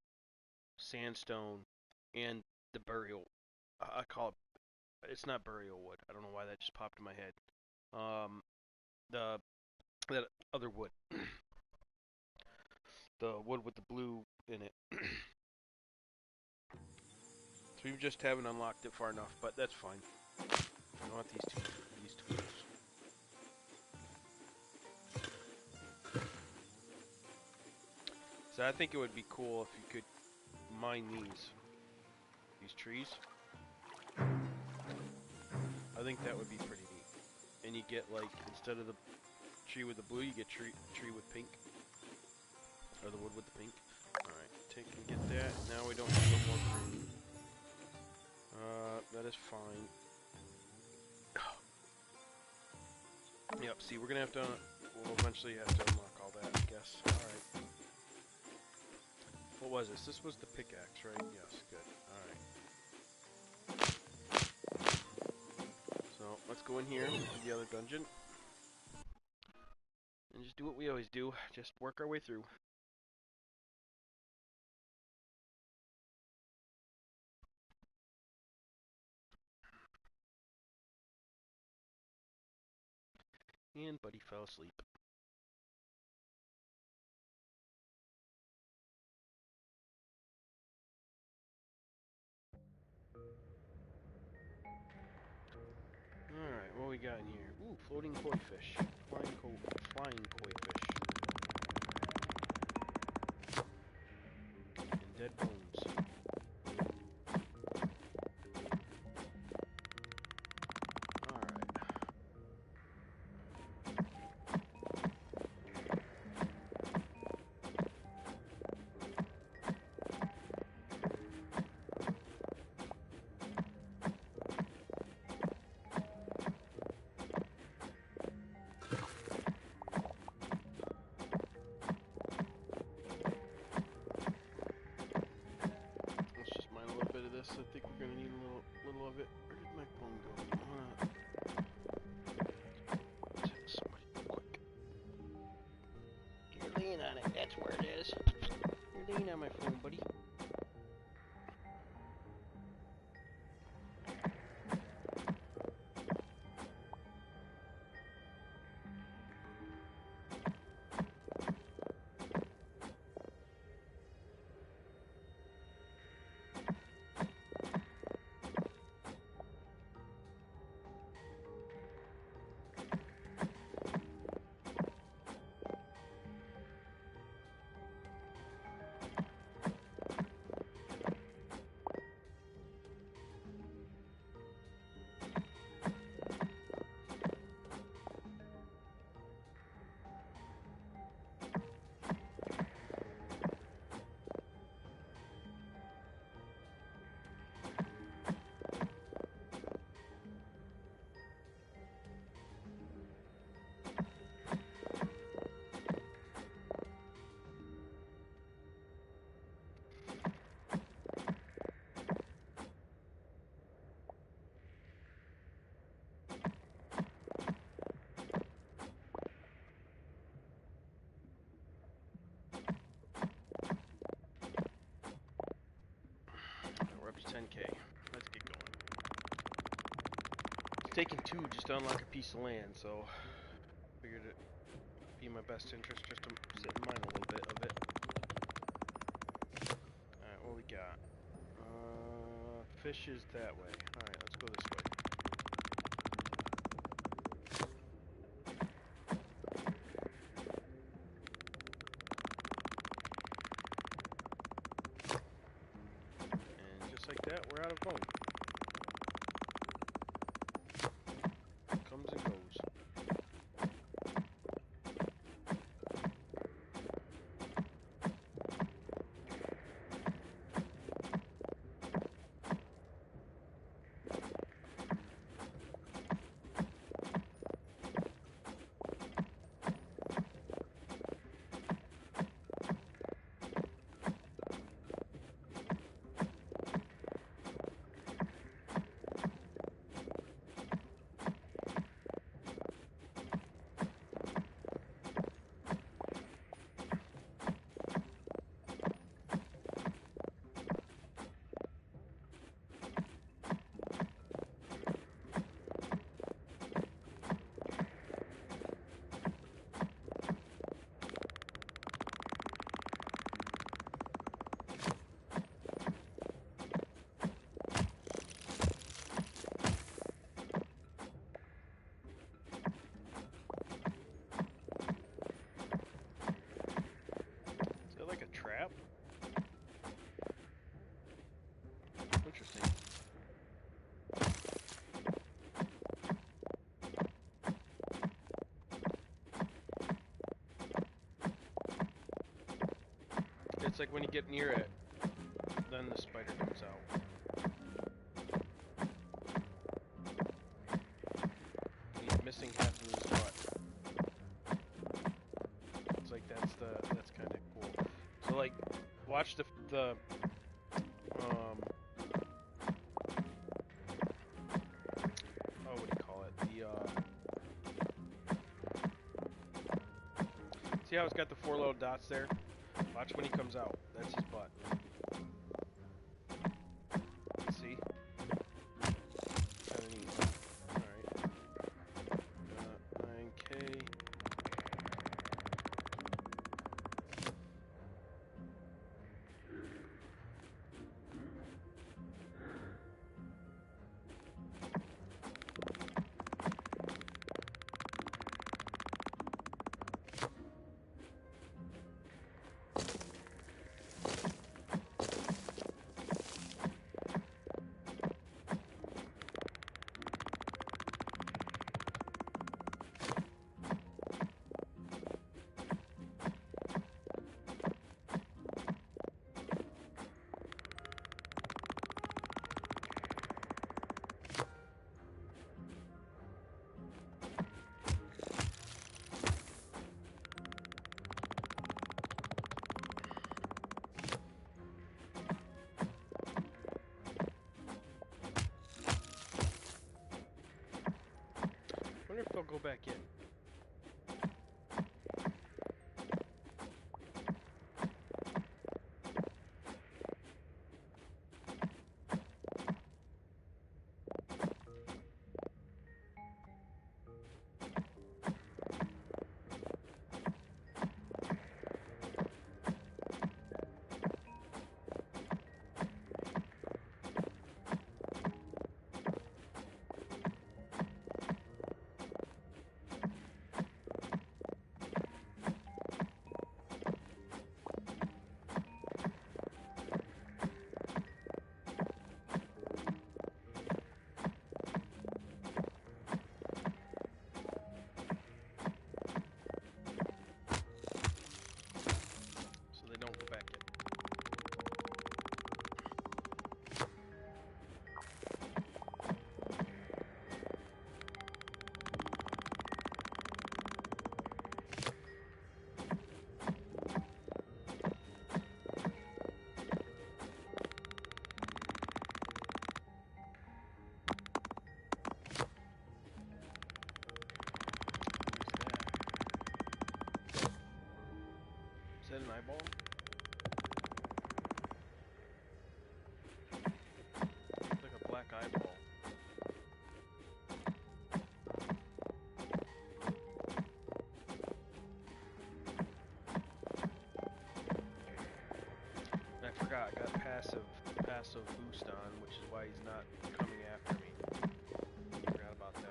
sandstone and the burial. I call it. It's not burial wood. I don't know why that just popped in my head. Um, the that other wood, the wood with the blue in it. So we just haven't unlocked it far enough, but that's fine. I want these tools. So I think it would be cool if you could mine these trees. I think that would be pretty neat. And you get like, instead of the tree with the blue, you get tree with pink. Or the wood with the pink. Alright, take and get that. Now we don't need no more green. That is fine. Yep, see, we're gonna have to, we'll eventually have to unlock all that, I guess. Alright. What was this? This was the pickaxe, right? Yes, good. Alright. So, let's go in here to the other dungeon. And just do what we always do. Just work our way through. And Buddy fell asleep. Alright, what we got in here? Ooh, floating koi fish. Flying koi fish. And dead bones. of it. Where did my phone go? I'm gonna text somebody real quick. You're leaning on it. That's where it is. You're leaning on my phone, buddy. We're up to 10K. Let's get going. It's taking 2 just to unlock a piece of land, so figured it'd be in my best interest just to sit in mine a little bit of it. Alright, what we got? Fish is that way. Alright, let's go this way. And just like that, we're out of bone. Comes and goes. Trap? Interesting. It's like when you get near it, then the spider comes out. He's missing half of his butt. It's like that's kind of cool. So like, watch the oh, what do you call it? See how it's got the 4 little dots there? Watch when he comes out. That's his butt. See? Kinda neat. Alright. 9K. go back in. Is that an eyeball? Looks like a black eyeball. And I forgot, I got passive boost on, which is why he's not coming after me. Forgot about that.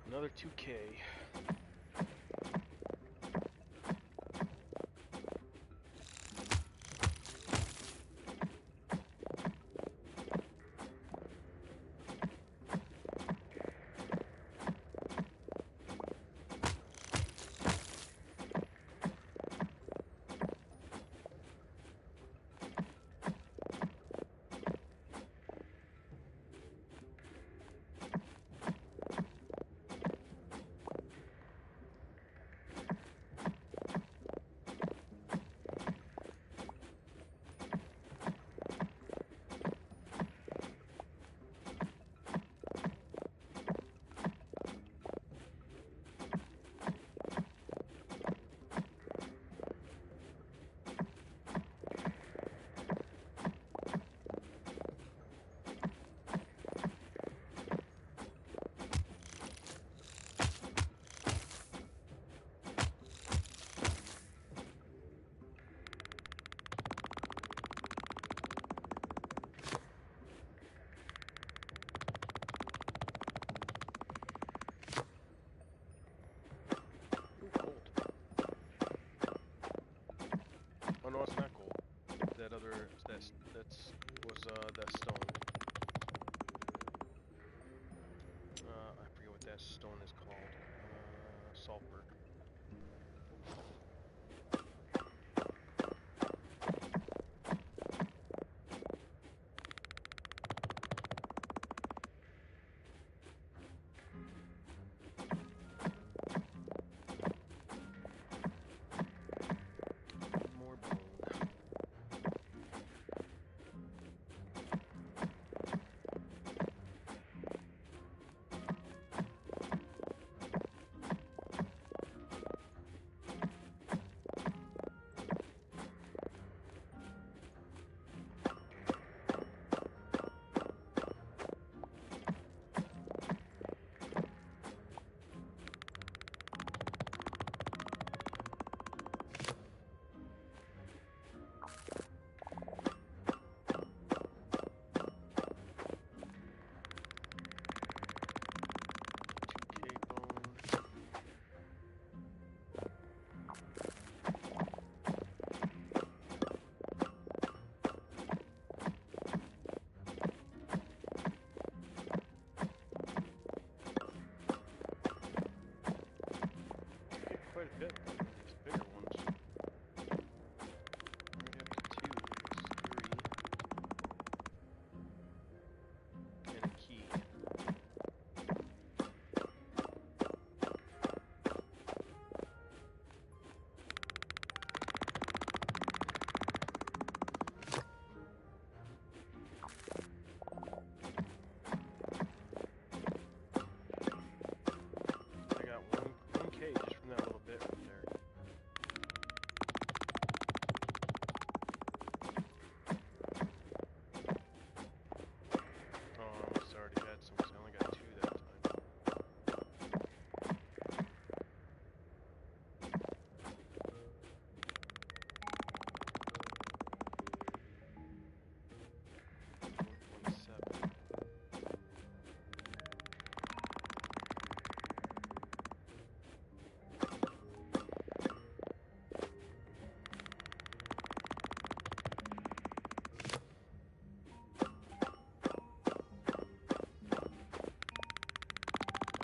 Another 2K. Oh no, it's not gold. That other, that stone. I forget what that stone is called. Sulfur. More bone. a bit, but these bigger ones. Already up to 2, that's 3. And a key. I got 1K just from that little bit right there. Oh, I must have already had some, 'cause I only got 2 that time. $1.7.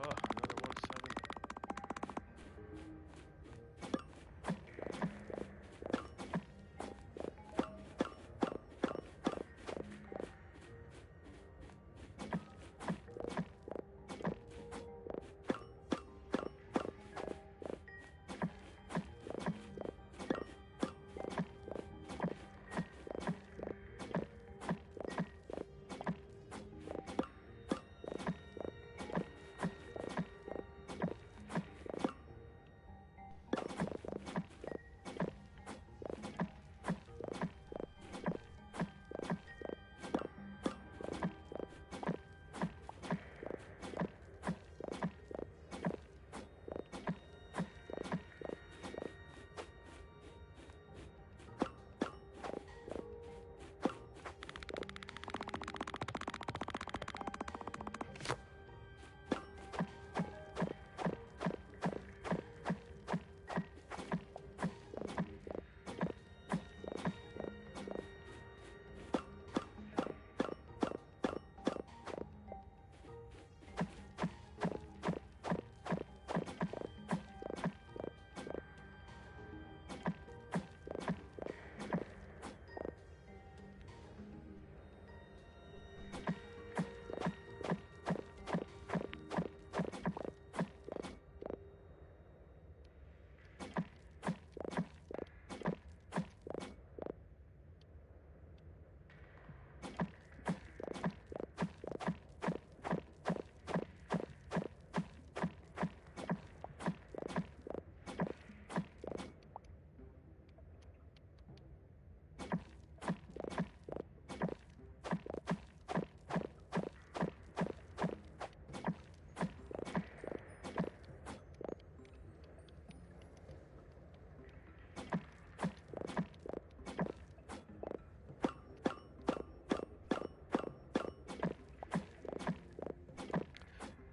Oh, another 1.7.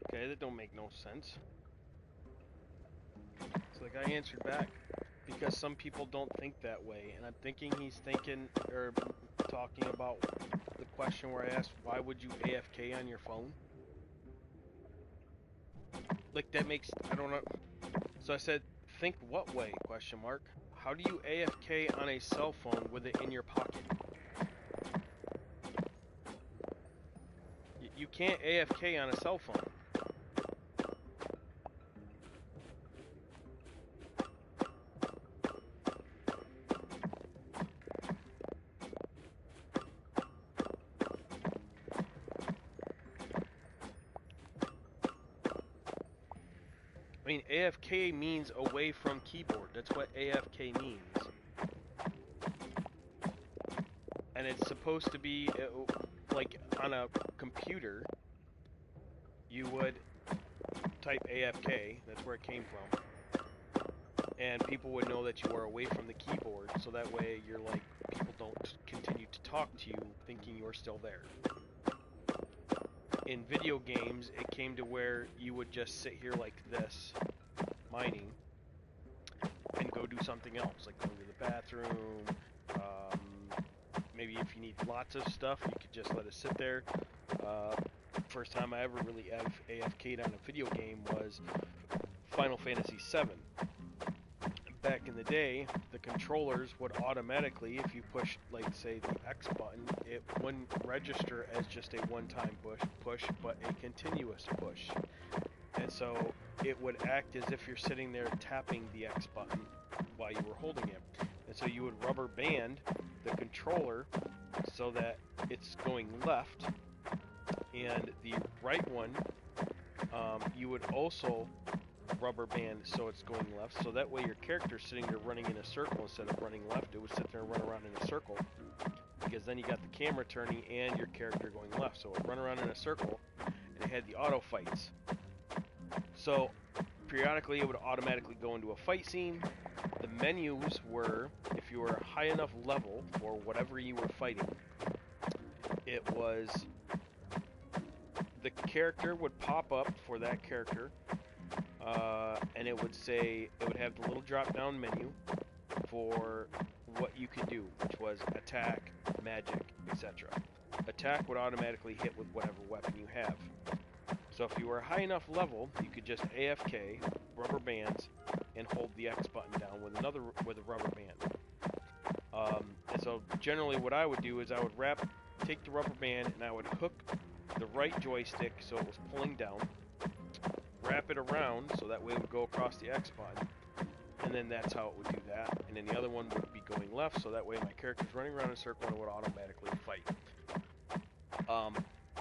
Okay, that don't make no sense. It's like I answered back because some people don't think that way, and I'm thinking he's thinking or talking about the question where I asked, why would you AFK on your phone? Like that makes, I don't know. So I said, think what way? Question mark. How do you AFK on a cell phone with it in your pocket? You can't AFK on a cell phone. I mean, AFK means away from keyboard. That's what AFK means. And it's supposed to be, like, on a computer, you would type AFK, that's where it came from, and people would know that you are away from the keyboard, so that way you're like, people don't continue to talk to you thinking you're still there. In video games, it came to where you would just sit here like this, mining, and go do something else, like go to the bathroom. Maybe if you need lots of stuff, you could just let it sit there. First time I ever really AFK'd on a video game was Final Fantasy VII. back in the day, the controllers would automatically, if you push, like, say, the X button, it wouldn't register as just a one-time push, but a continuous push. And so it would act as if you're sitting there tapping the X button while you were holding it. And so you would rubber band the controller so that it's going left, and the right one, you would also rubber band so it's going left, so that way your character's sitting there running in a circle instead of running left. It would sit there and run around in a circle, because then you got the camera turning and your character going left, so it would run around in a circle, and it had the auto fights. So periodically it would automatically go into a fight scene. The menus were, if you were a high enough level for whatever you were fighting, it was the character would pop up for that character, and it would say, it would have the little drop down menu for what you could do, which was attack, magic, etc. Attack would automatically hit with whatever weapon you have. So if you were a high enough level, you could just AFK, rubber bands, and hold the X button down with a rubber band. And so generally what I would do is I would take the rubber band, and I would hook the right joystick so it was pulling down, wrap it around so that way it would go across the X button, and then that's how it would do that. And then the other one would be going left, so that way my character's running around in a circle and it would automatically fight.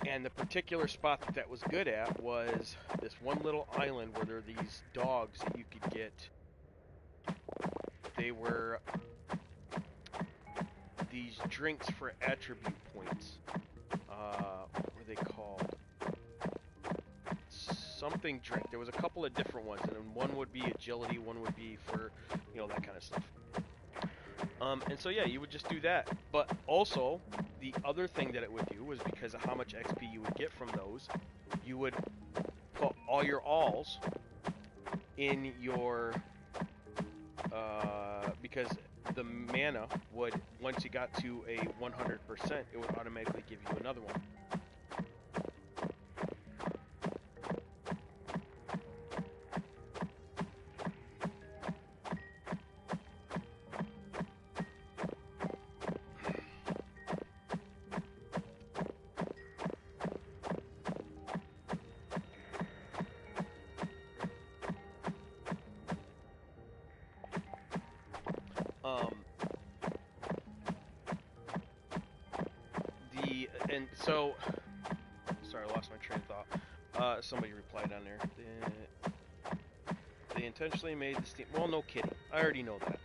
And the particular spot that was good at was this one little island where there are these dogs that you could get. They were these drinks for attribute points. What were they called? Something drink. There was a couple of different ones, and then one would be agility, one would be for, you know, that kind of stuff. And so yeah, you would just do that. But also, the other thing that it would do was, because of how much XP you would get from those, you would put all your alls in your, because the mana would, once you got to a 100%, it would automatically give you another one. And so, sorry, I lost my train of thought. Somebody replied on there. They intentionally made the Steam. Well, no kidding. I already know that.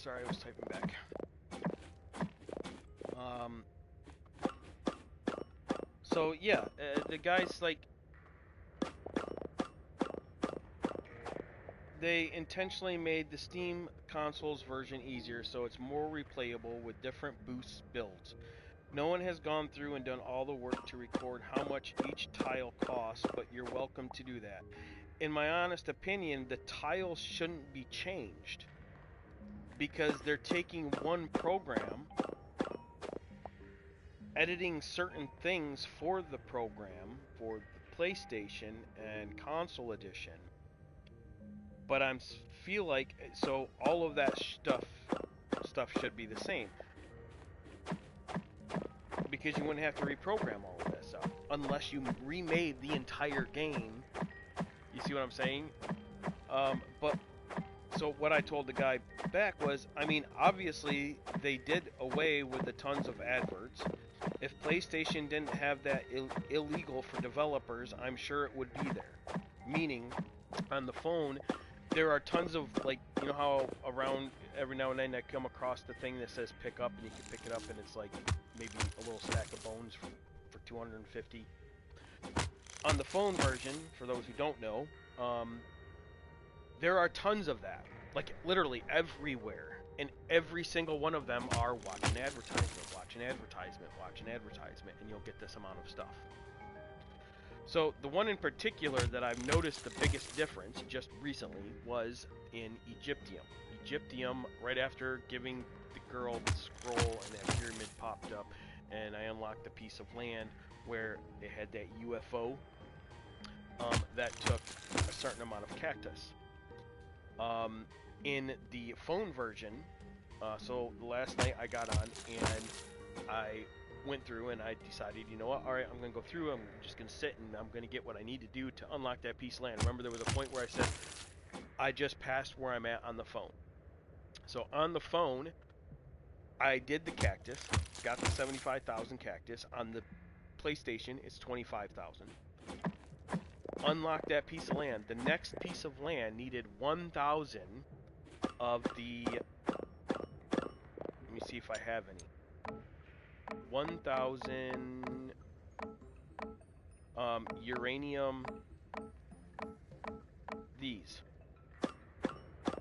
Sorry, I was typing back. So yeah, the guys like they intentionally made the Steam consoles version easier so it's more replayable with different boost builds. No one has gone through and done all the work to record how much each tile costs, but you're welcome to do that. In my honest opinion, the tiles shouldn't be changed because they're taking one program, editing certain things for the program for the PlayStation and console edition. But I feel like so all of that stuff should be the same because you wouldn't have to reprogram all of that stuff unless you remade the entire game. You see what I'm saying? But so what I told the guy back was, I mean, obviously they did away with the tons of adverts. If PlayStation didn't have that illegal for developers, I'm sure it would be there. Meaning, on the phone, there are tons of, like, you know how around every now and then I come across the thing that says pick up, and you can pick it up and it's like maybe a little stack of bones for 250. On the phone version, for those who don't know, there are tons of that, like literally everywhere, and every single one of them are watch an advertisement, watch an advertisement, watch an advertisement, and you'll get this amount of stuff. So the one in particular that I've noticed the biggest difference just recently was in Egyptium. Egyptium, right after giving the girl the scroll and that pyramid popped up, and I unlocked a piece of land where it had that UFO that took a certain amount of cactus. In the phone version, so the last night I got on and I went through and I decided, you know what, alright, I'm going to go through, I'm just going to sit and I'm going to get what I need to do to unlock that piece of land. Remember, there was a point where I said, I just passed where I'm at on the phone. So on the phone, I did the cactus, got the 75,000 cactus. On the PlayStation, it's 25,000. Unlocked that piece of land. The next piece of land needed 1,000 of the... Let me see if I have any. 1,000 uranium. These.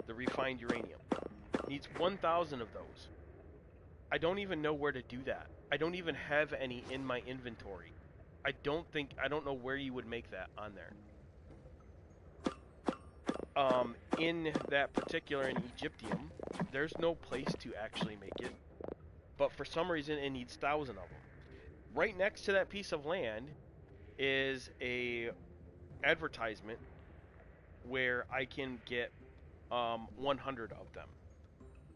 The refined uranium. Needs 1,000 of those. I don't even know where to do that. I don't even have any in my inventory. I don't know where you would make that on there. In that particular, in Egyptium, there's no place to actually make it. But for some reason, it needs 1,000 of them. Right next to that piece of land is a advertisement where I can get 100 of them.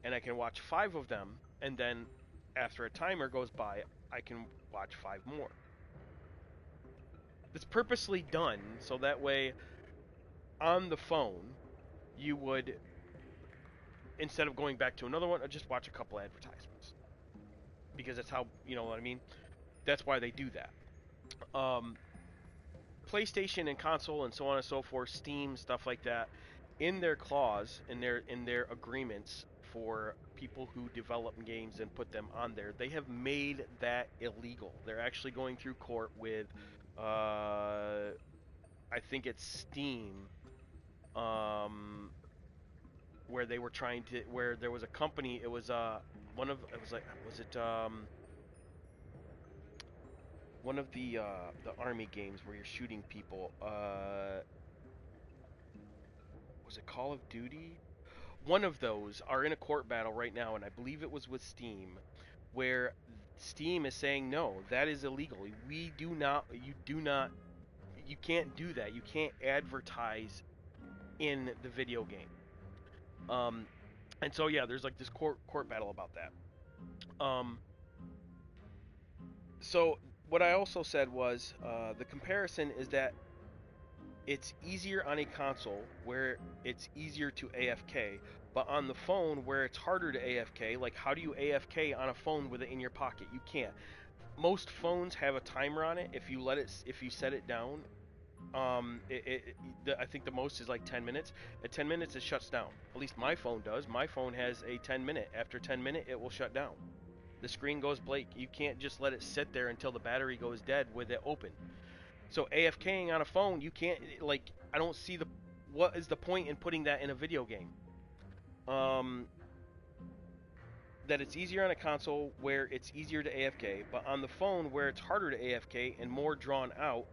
And I can watch 5 of them, and then after a timer goes by, I can watch 5 more. It's purposely done so that way on the phone you would, instead of going back to another one, just watch a couple advertisements. Because that's how, you know what I mean? That's why they do that. PlayStation and console and so on and so forth, Steam, stuff like that, in their clause, in their agreements for people who develop games and put them on there, they have made that illegal. They're actually going through court with, I think it's Steam, where they were trying to, where there was a company, it was one of, it was like, was it one of the army games where you're shooting people, was it Call of Duty? One of those are in a court battle right now, and I believe it was with Steam, where Steam is saying, no, that is illegal. You can't do that. You can't advertise in the video game. And so yeah, there's like this court battle about that. So what I also said was, the comparison is that it's easier on a console where it's easier to AFK, but on the phone where it's harder to AFK. Like, how do you AFK on a phone with it in your pocket? You can't. Most phones have a timer on it. If you set it down, I think the most is like 10 minutes. At 10 minutes, it shuts down. At least my phone does. My phone has a 10-minute. After 10 minute, it will shut down. The screen goes blank. You can't just let it sit there until the battery goes dead with it open. So AFKing on a phone, you can't, like, I don't see what is the point in putting that in a video game? That it's easier on a console where it's easier to AFK, but on the phone where it's harder to AFK and more drawn out.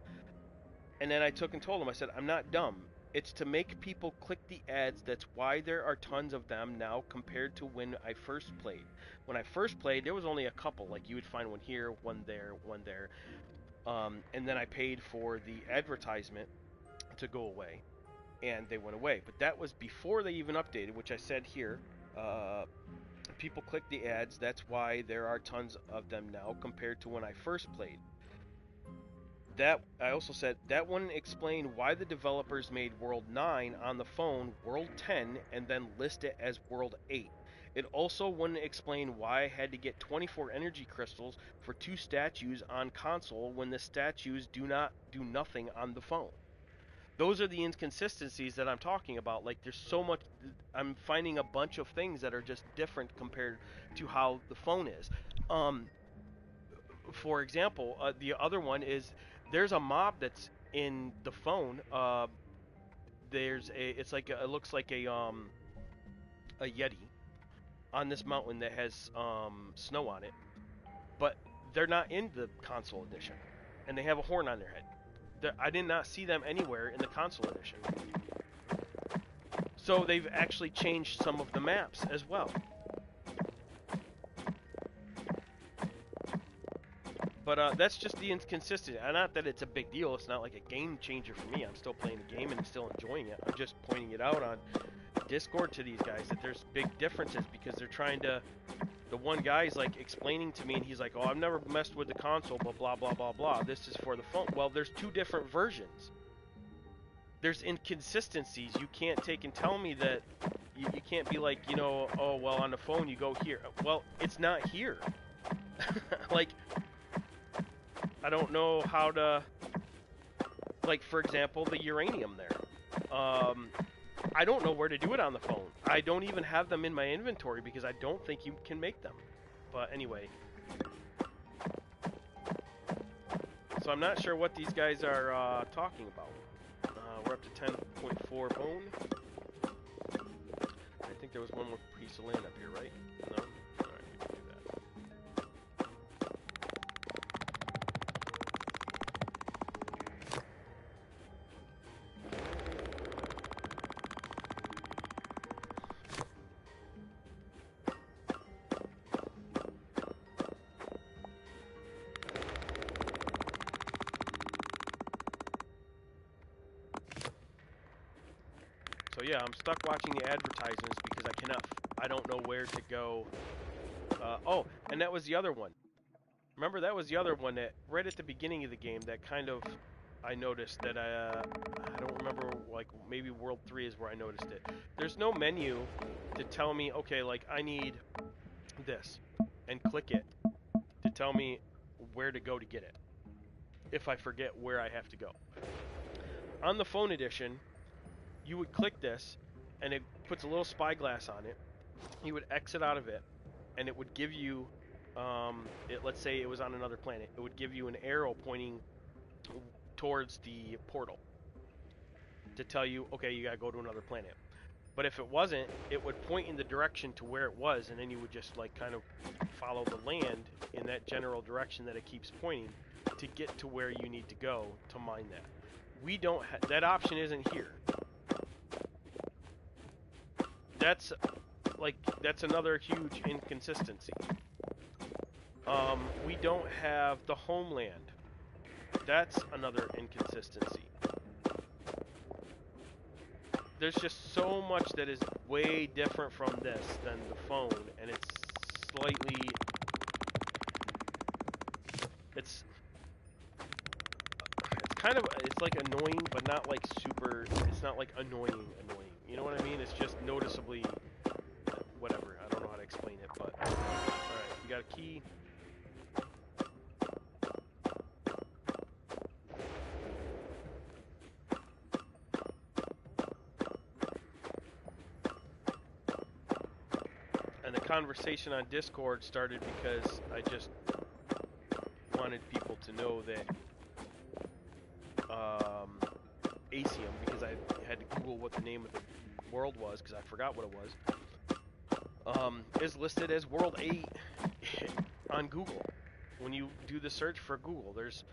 And then I took and told him, I said, I'm not dumb. It's to make people click the ads. That's why there are tons of them now compared to when I first played. When I first played, there was only a couple. Like, you would find one here, one there, one there. And then I paid for the advertisement to go away, and they went away. But that was before they even updated, which I said here. People click the ads. That's why there are tons of them now compared to when I first played. That I also said that wouldn't explain why the developers made World 9 on the phone World 10 and then list it as World 8. It also wouldn't explain why I had to get 24 energy crystals for 2 statues on console when the statues do nothing on the phone. Those are the inconsistencies that I'm talking about. Like, there's so much. I'm finding a bunch of things that are just different compared to how the phone is. For example, the other one is there's a mob that's in the phone. It looks like a yeti on this mountain that has snow on it, but they're not in the console edition, and they have a horn on their head. I did not see them anywhere in the console edition. So they've actually changed some of the maps as well. But that's just the inconsistency. Not that it's a big deal. It's not like a game changer for me. I'm still playing the game and still enjoying it. I'm just pointing it out on Discord to these guys that there's big differences because they're trying to... The one guy's like explaining to me, and he's like, oh, I've never messed with the console, but blah, blah, blah, blah. This is for the phone. Well, there's 2 different versions. There's inconsistencies. You can't take and tell me that... You can't be like, oh, well, on the phone you go here. Well, it's not here. Like... I don't know how to, like, for example, the uranium there. I don't know where to do it on the phone. I don't even have them in my inventory because I don't think you can make them. But anyway. So I'm not sure what these guys are talking about. We're up to 10.4 bone. I think there was one more piece of land up here, right? No? Alright, we can do that. So yeah, I'm stuck watching the advertisements because I don't know where to go. Oh, and that was the other one. Remember, that was the other one that right at the beginning of the game that kind of I noticed that I don't remember, like maybe World 3 is where I noticed it. There's no menu to tell me, okay, like I need this, and click it to tell me where to go to get it if I forget where I have to go. On the phone edition, you would click this, and it puts a little spyglass on it. You would exit out of it, and it would give you, let's say it was on another planet, it would give you an arrow pointing towards the portal to tell you, okay, you gotta go to another planet. But if it wasn't, it would point in the direction to where it was, and then you would just like kind of follow the land in that general direction that it keeps pointing to get to where you need to go to mine that. We don't that option isn't here. That's another huge inconsistency. We don't have the homeland. That's another inconsistency. There's just so much that is way different from this than the phone, and it's slightly... It's kind of... It's like annoying, but not like super... It's not like annoying. You know what I mean? It's just noticeably... Whatever. I don't know how to explain it, but... Alright, we got a key. conversation on Discord started because I just wanted people to know that Asium, because I had to Google what the name of the world was because I forgot what it was, is listed as World 8 on Google. When you do the search for Google, there's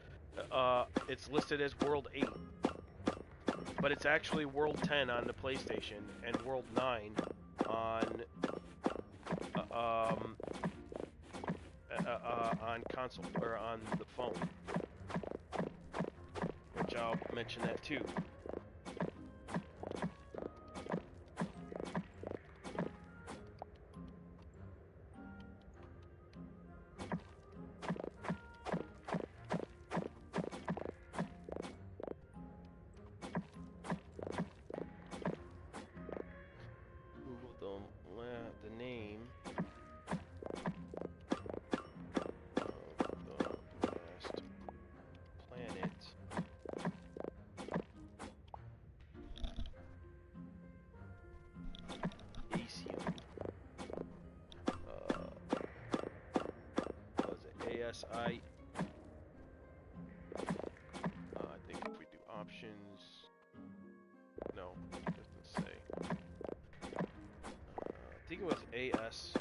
it's listed as World 8, but it's actually World 10 on the PlayStation and World 9 on console or on the phone, which I'll mention that too. I think if we do options, no, it doesn't say. I think it was AS.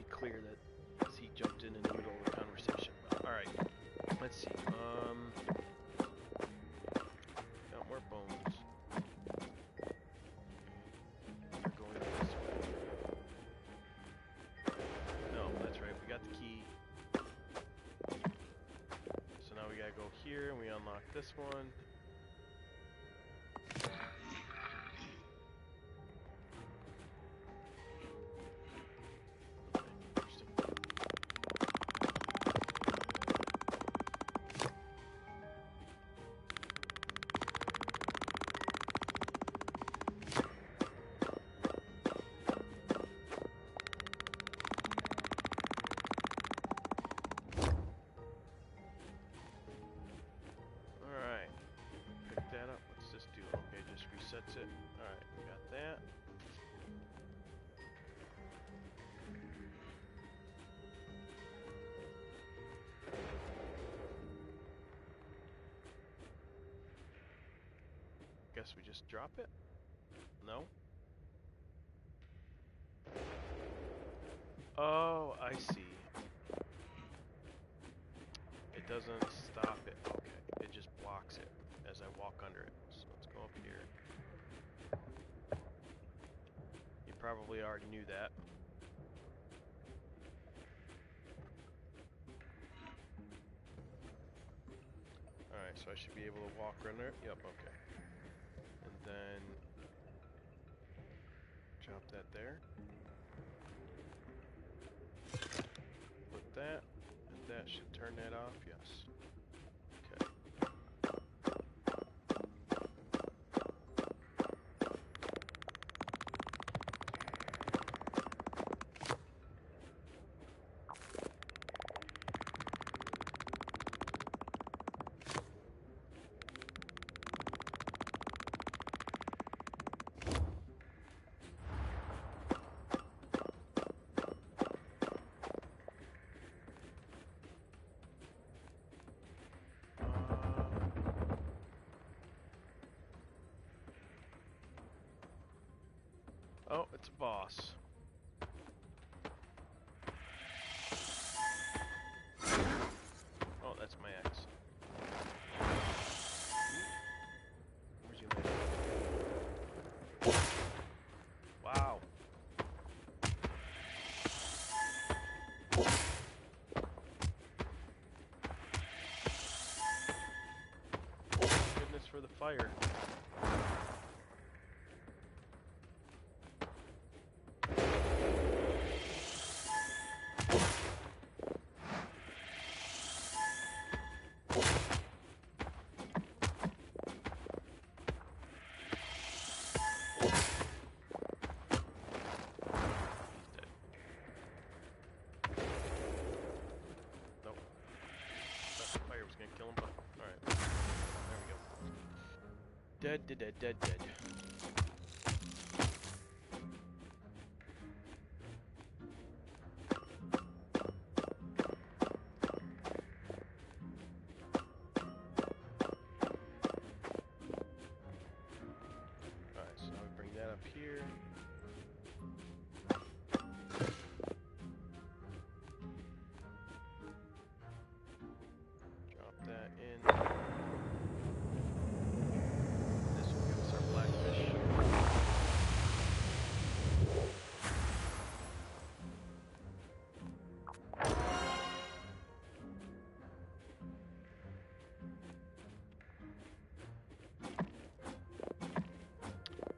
Clear that he jumped in the middle of the conversation. Alright, let's see. Got more bones. We're going this way. No, that's right, we got the key. So now we gotta go here and we unlock this one. Resets it. Alright, we got that. Guess we just drop it? No? Oh, I see. It doesn't stop it. Okay, it just blocks it as I walk under it. So let's go up here. You probably already knew that. Alright, so I should be able to walk under it. Yep, okay. And then drop that there. Put that, and that should turn that off, yes. Okay. It's a boss. Oh, that's my axe. Where's your man? Wow. Goodness for the fire. Kill him, but alright. There we go. Dead, dead, dead, dead, dead. Alright, so now we bring that up here. That in. This will give us our blackfish.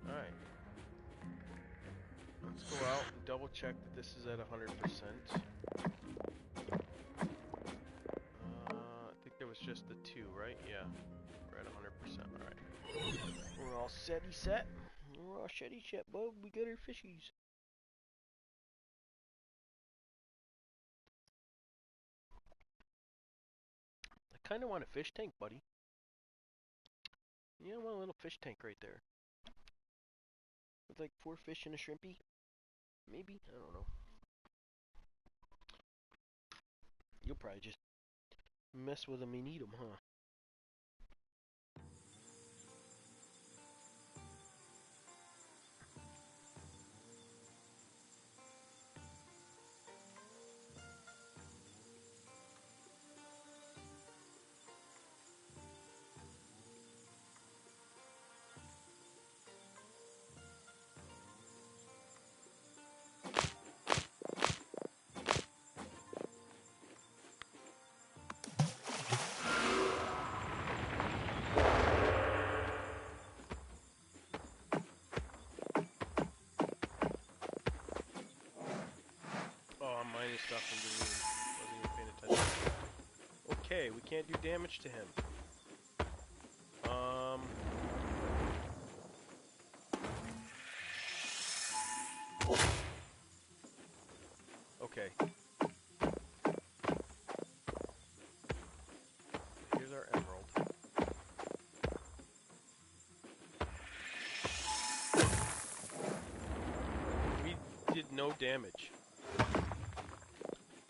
Alright. Let's go out and double check that this is at 100%. There was just the two, right? Yeah. We're at 100%. Alright. We're all setty set. We're all shetty set, bub. We got our fishies. I kind of want a fish tank, buddy. Yeah, I want a little fish tank right there. With like 4 fish and a shrimpy. Maybe? I don't know. You'll probably just mess with them and eat them, huh? Stuff and wasn't even paying attention. Okay, we can't do damage to him. Okay. Here's our emerald. We did no damage.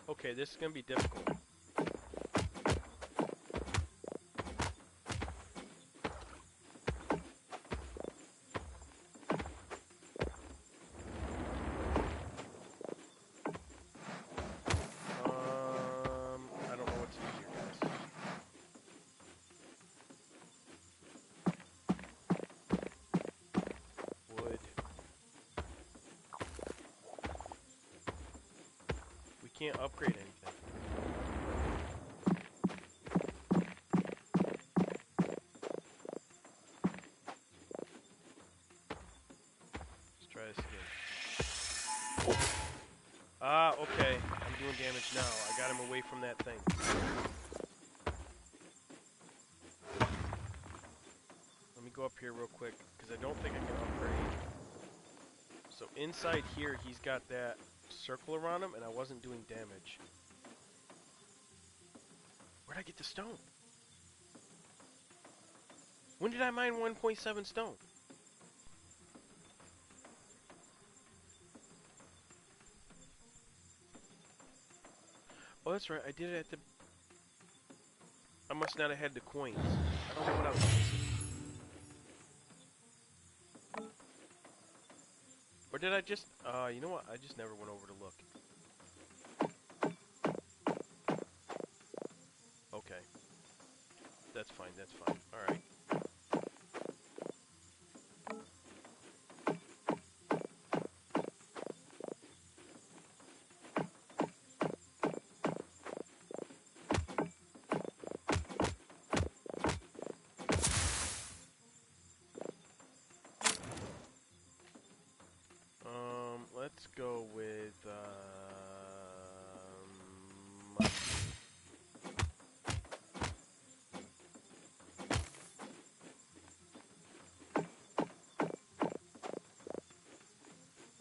Okay, this is gonna be difficult. I don't know what to do here, guys. Wood. We can't upgrade anything. Ah, okay. I'm doing damage now. I got him away from that thing. Let me go up here real quick, because I don't think I can upgrade. So inside here, he's got that circle around him, and I wasn't doing damage. Where'd I get the stone? When did I mine 1.7 stone? Oh, that's right. I did it at the... I must not have had the coins. I don't know what I was using. did I just... you know what? I just never went over to look. Okay. That's fine, that's fine. Alright. Let's go with, what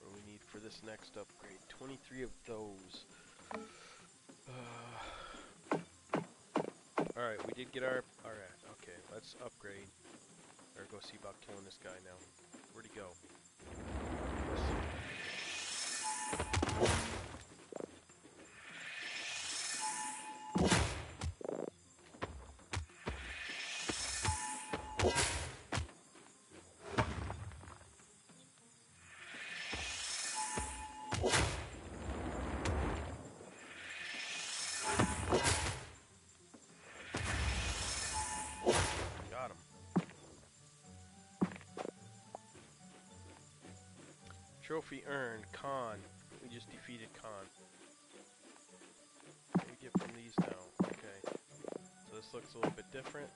do we need for this next upgrade? 23 of those. Alright, we did get our... Alright, okay, let's upgrade. Or go see about killing this guy now. Where'd he go? Got him. Trophy earned. Khan. We just defeated Khan. What do we get from these now? Okay. So this looks a little bit different.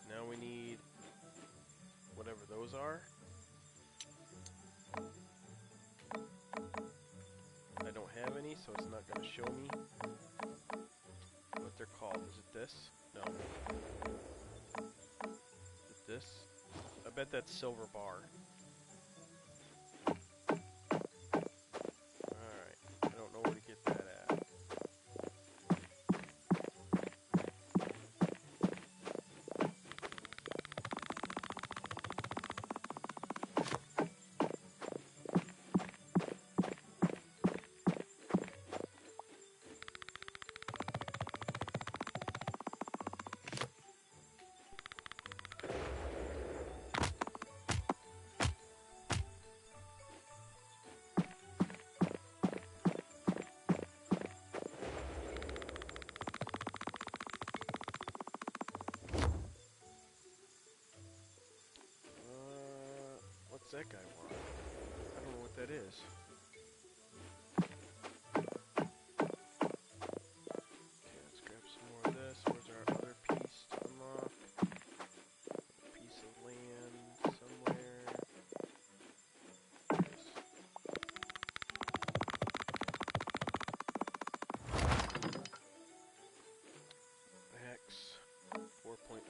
Now we need whatever those are. I don't have any, so it's not going to show me what they're called. Is it this? No. Is it this? I bet that's silver bar. Alright. I don't know where to get that at. What's that guy want? I don't know what that is. Okay, let's grab some more of this. Where's our other piece to unlock? Piece of land somewhere. Yes. Hex 4.1.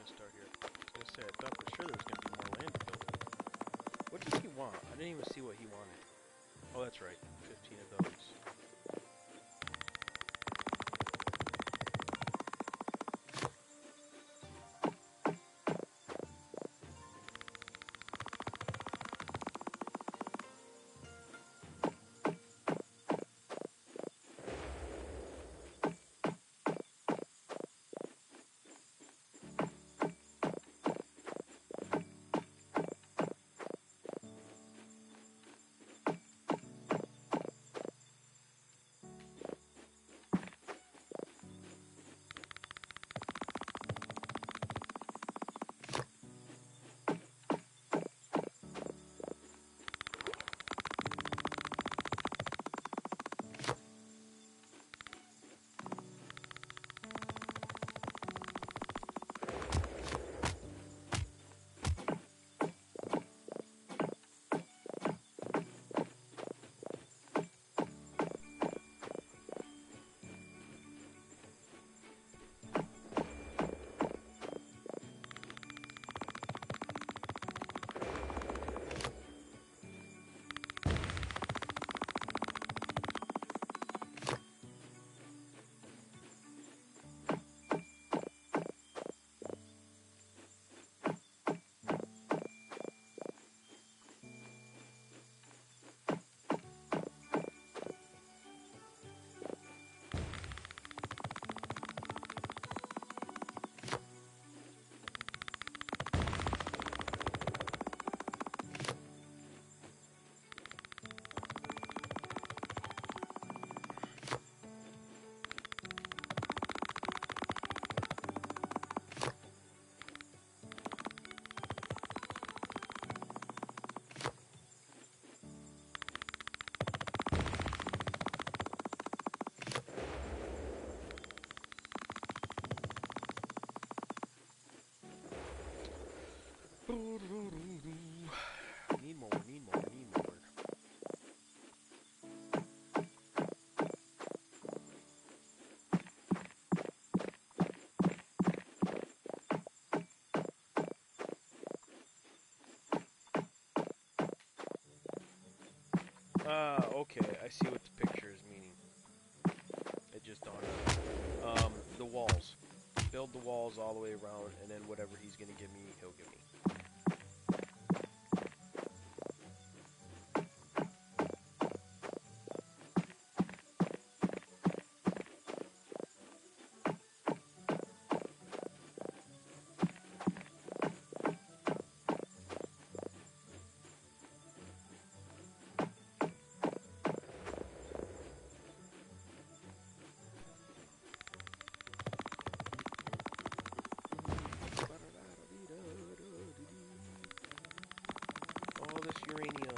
gonna start here. I was gonna say, I thought for sure there was gonna be more land built. What does he want? I didn't even see what he wanted. Oh, that's right. 15 of those. Need more, need more, need more. Okay, I see what the picture is meaning. It just dawned on me. The walls. Build the walls all the way around, and then whatever he's gonna give me, he'll give me. All this uranium.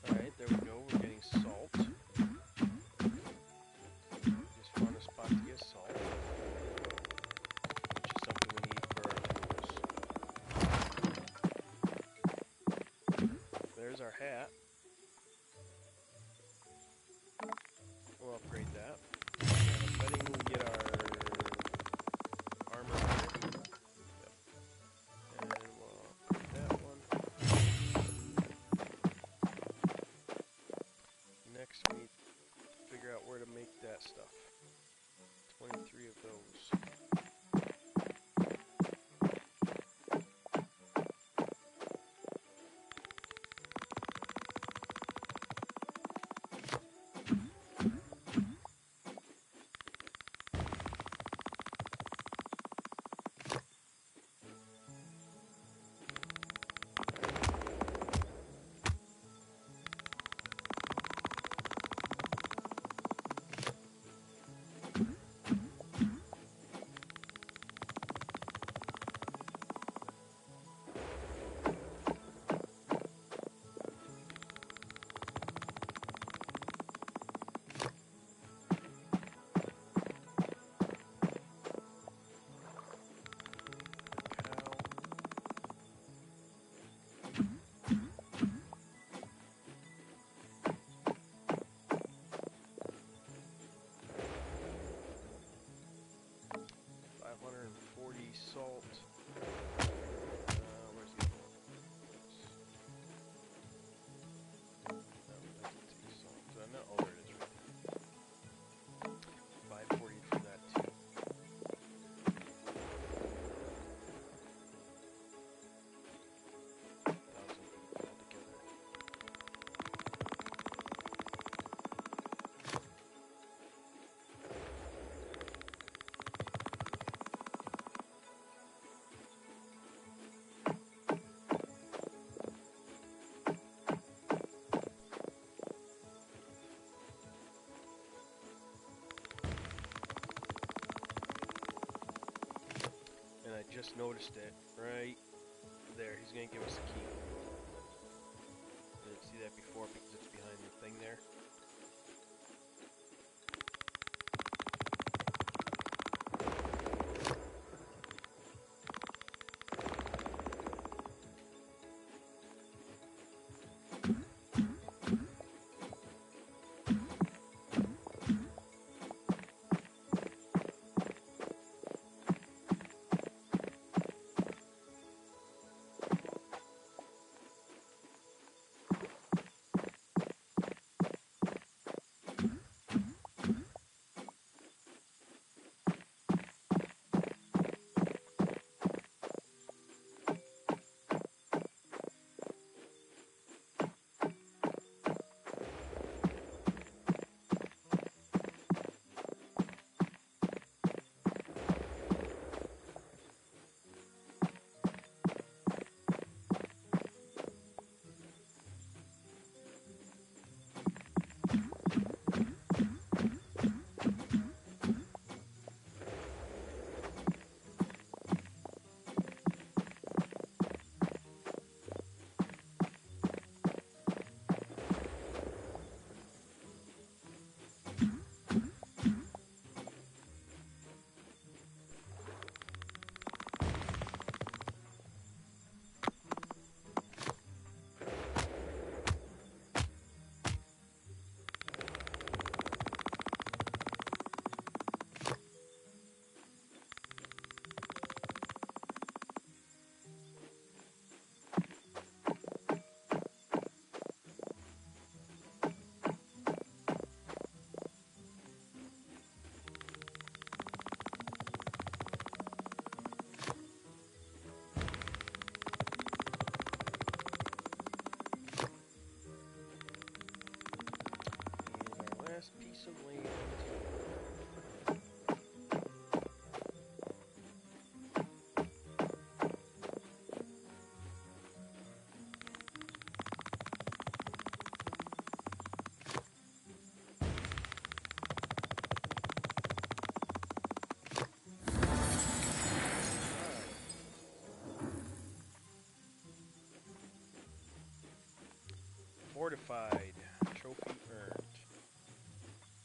Alright, there we go. We're getting salt. Just found a spot to get salt. Which is something we need for our fuels. There's our hat. We'll upgrade that. I'm betting we get our armor here. Yep. And we'll upgrade that one. Next we need to figure out where to make that stuff. 23 of those. just noticed it. Right there. He's going to give us the key. Didn't see that before because it's behind the thing there. Piece of land. Fortified. Trophy earned.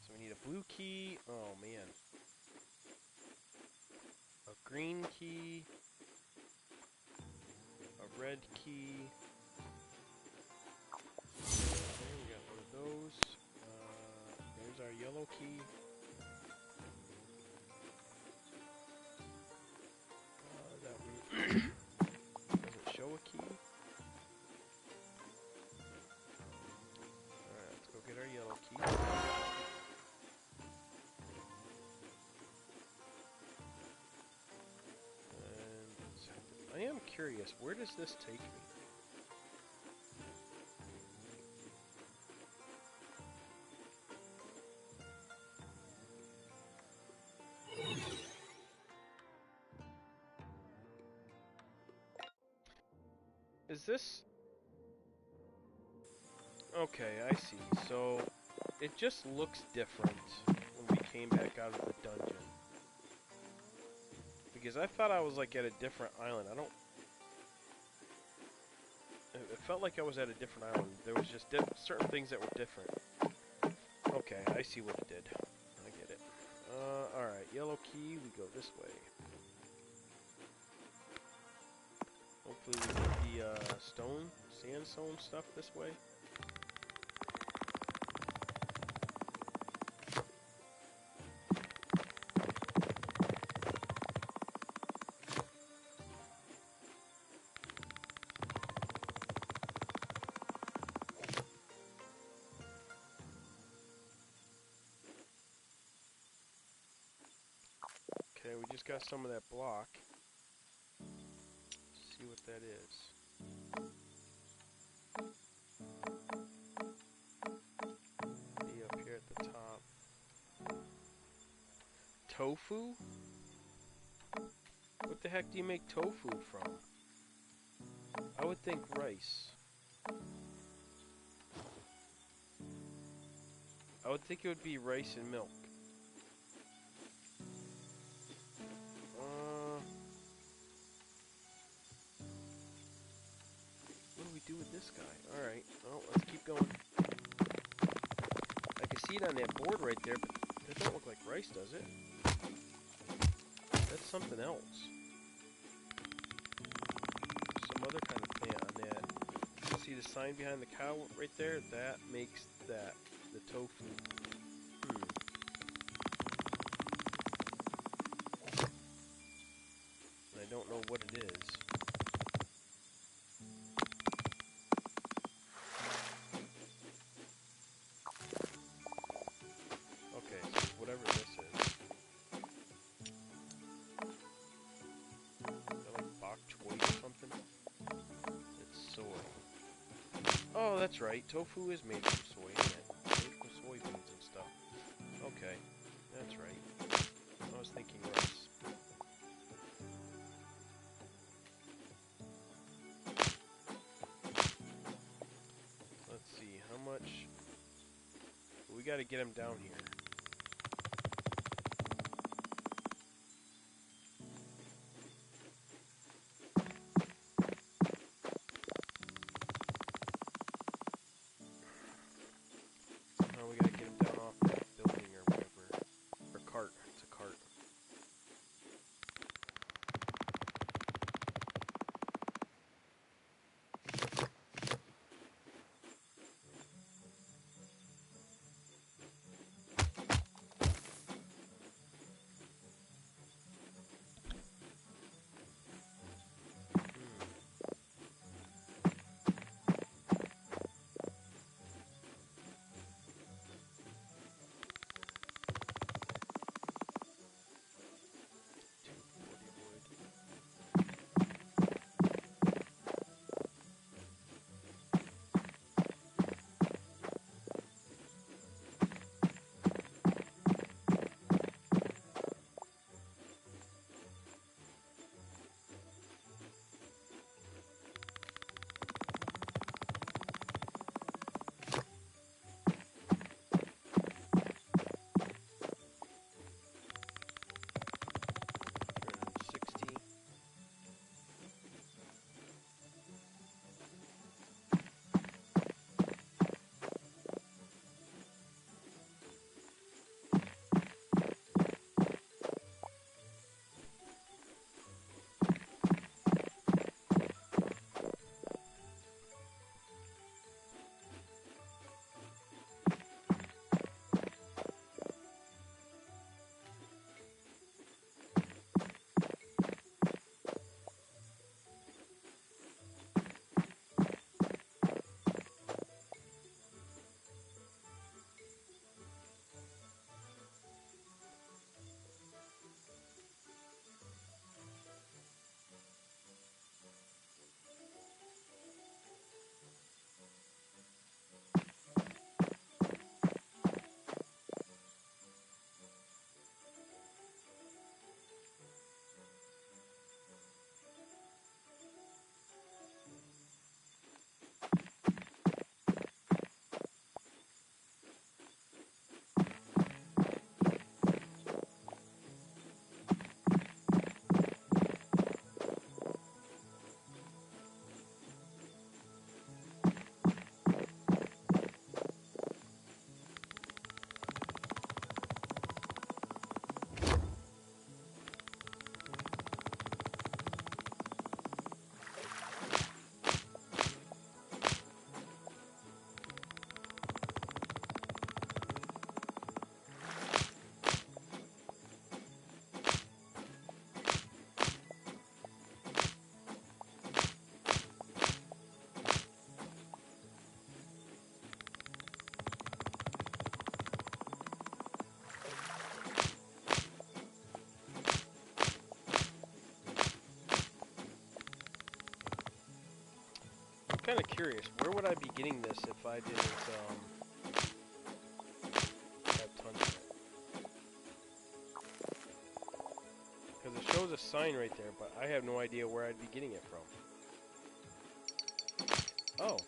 So we need a blue key. Oh man. A green key. A red key. Okay, we got one of those. There's our yellow key. That one doesn't show a key. Alright, let's go get our yellow key. And I am curious, where does this take me? Is this... Okay, I see. So, it just looks different when we came back out of the dungeon. Because I thought I was like at a different island. It felt like I was at a different island. There was just certain things that were different. Okay, I see what it did. I get it. Alright, yellow key, we go this way. Hopefully we get the sandstone stuff this way. Okay, we just got some of that block. Let's see what that is. Be up here at the top. Tofu? What the heck do you make tofu from? I would think rice. I would think it would be rice and milk. do with this guy? Alright, well, let's keep going. I can see it on that board right there, but that don't look like rice, does it? That's something else. Some other kind of plant on that. See the sign behind the cow right there? That makes that the tofu. And I don't know what it is. Okay, so whatever this is. Is that like bok choy or something? It's soy. Oh, that's right. Tofu is made from soy, isn't it? Made from soybeans and stuff. Okay, that's right. I was thinking rice. Let's see, how much... We gotta get him down here. Oh, we gotta get him down off that building or whatever. Or cart. It's a cart. I'm kind of curious, where would I be getting this if I didn't have tons of it? Because it shows a sign right there, but I have no idea where I'd be getting it from. Oh.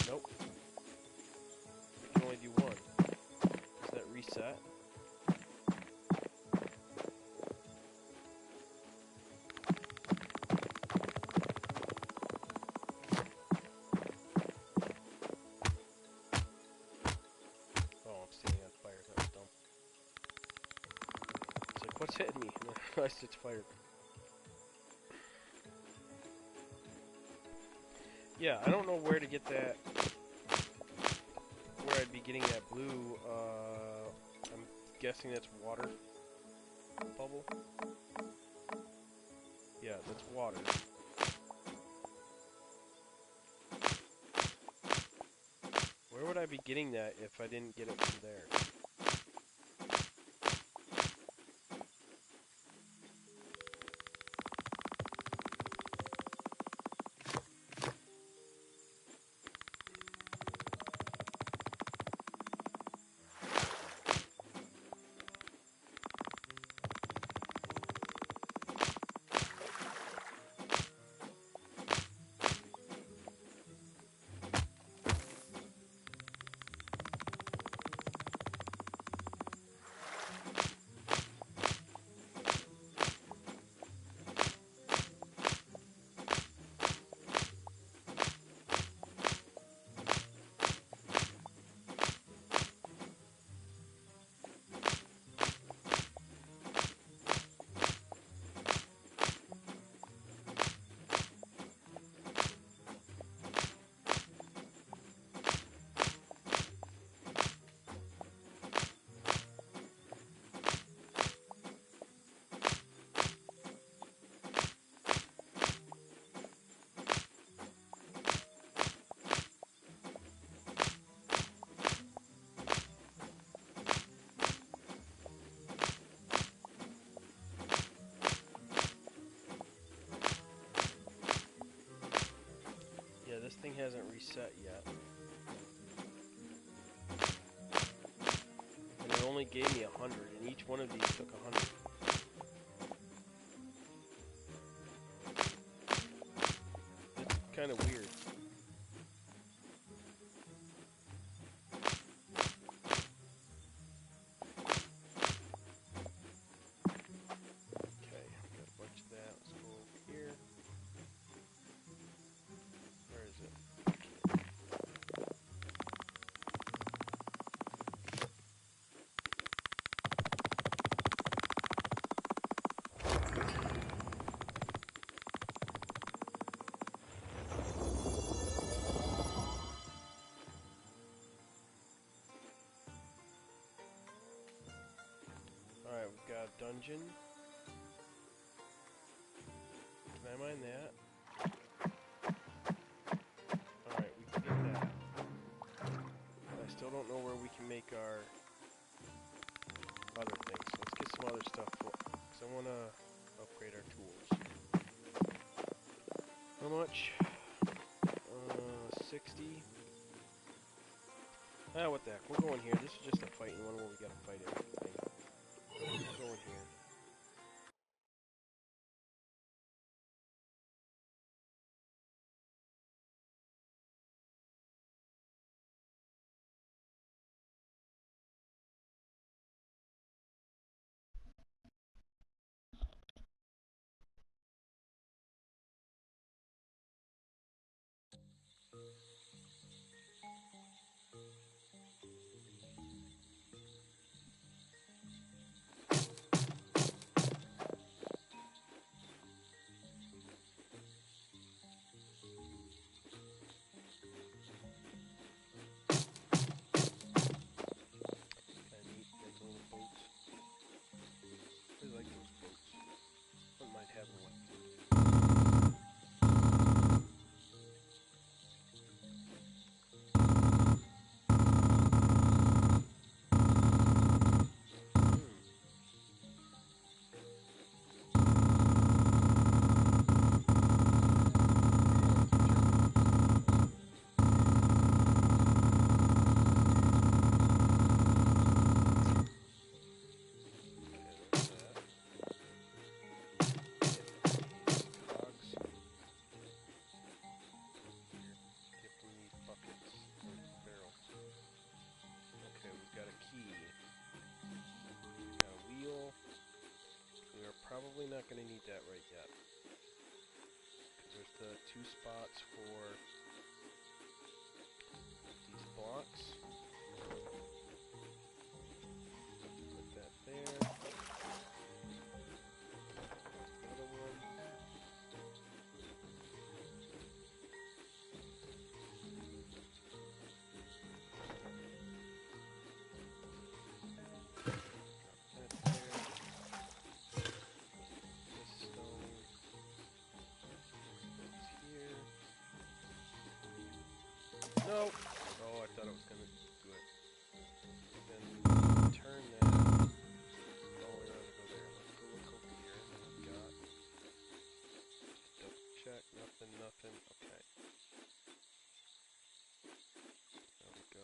Nope. You can only do one. Does that reset? What's hitting me? And then I realized it's fire. Yeah, I don't know where to get that. Where I'd be getting that blue. I'm guessing that's water bubble. Yeah, that's water. Where would I be getting that if I didn't get it from there? This thing hasn't reset yet. And it only gave me 100, and each one of these took 100. It's kind of weird. Okay, got a bunch of that. Let's go over here. Where is it? Alright, we've got a dungeon. Can I mine that? Alright, we can get that. But I still don't know where we can make our other things. So let's get some other stuff because I want to upgrade our tools. How much? 60. Ah, what the heck. We're going here. This is just a fighting one where we gotta fight everything. We're going here. Probably not going to need that right yet. There's the 2 spots for these blocks. Put that there. No! Oh, I thought it was gonna do it. Then turn that. Oh, we gotta go there. Let's go look over here. We got. Double check. Nothing, nothing. Okay. There we go.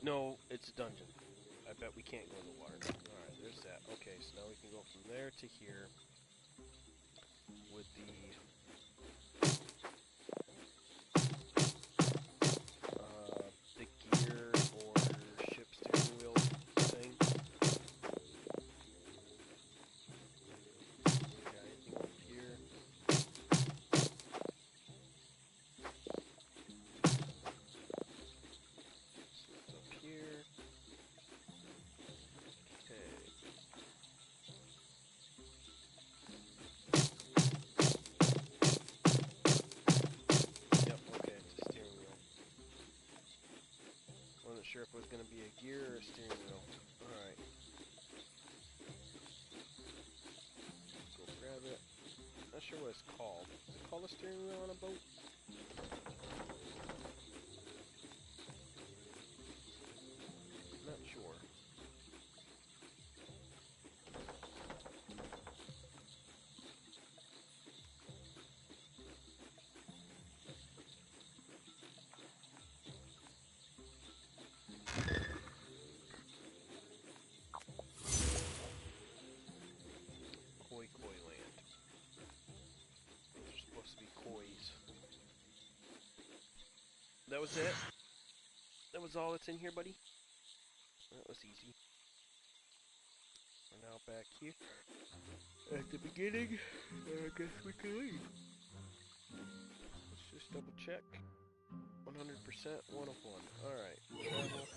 No, it's a dungeon. I bet we can't go in the water. Alright, there's that. Okay, so now we can go from there to here with the gear or ship steering wheel thing. Got anything up here? So it's up here. Okay. Yep, okay, it's a steering wheel. Wasn't sure if it was going to be a gear or a steering wheel. Alright. Go grab it. Not sure what it's called. Is it called a steering wheel on a boat? Not sure. Koi land. Those are supposed to be kois. That was it? That was all that's in here, buddy? That was easy. We're now back here at the beginning, and I guess we can leave. Let's just double check. 100%, 1 of 1. Alright, travel.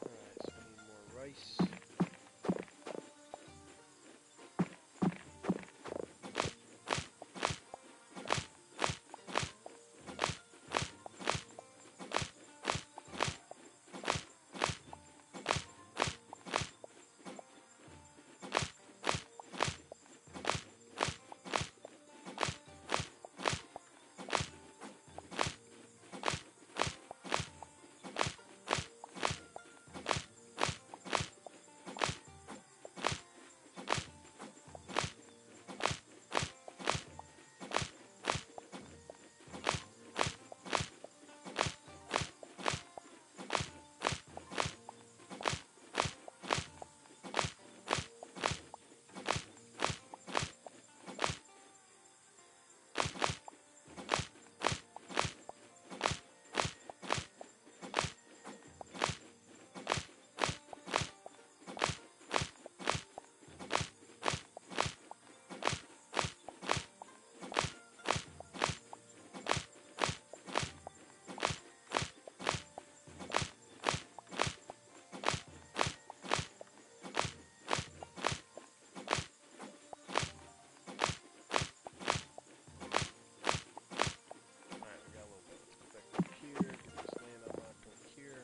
Alright, so we need more rice. Alright, we got a little bit. Let's go back up here, get this land unlocked over here.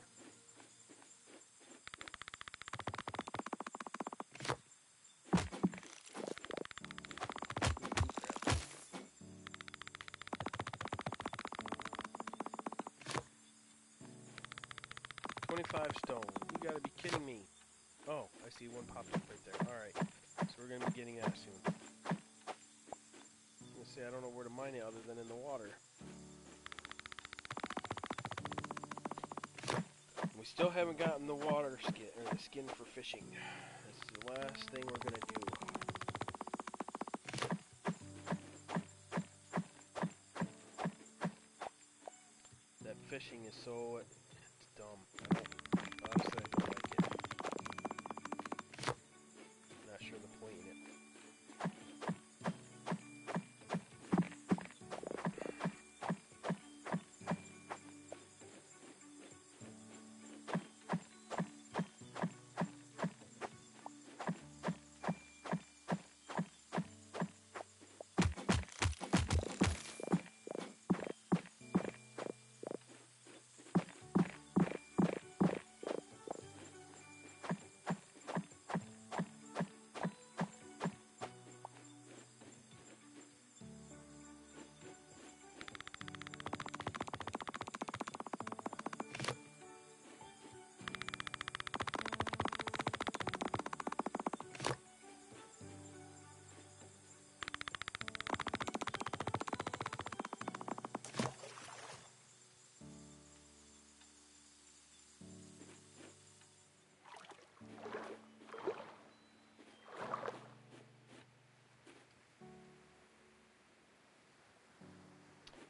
Ooh, 25 stone. You gotta be kidding me. Oh, I see one popped up right there. Alright, so we're gonna be getting that soon. I'm gonna say I don't know where to mine it other than in the water. Still haven't gotten the water skin, or the skin for fishing. That's the last thing we're gonna do. That fishing is so, it's dumb. Honestly, I don't like it. Not sure the point in it.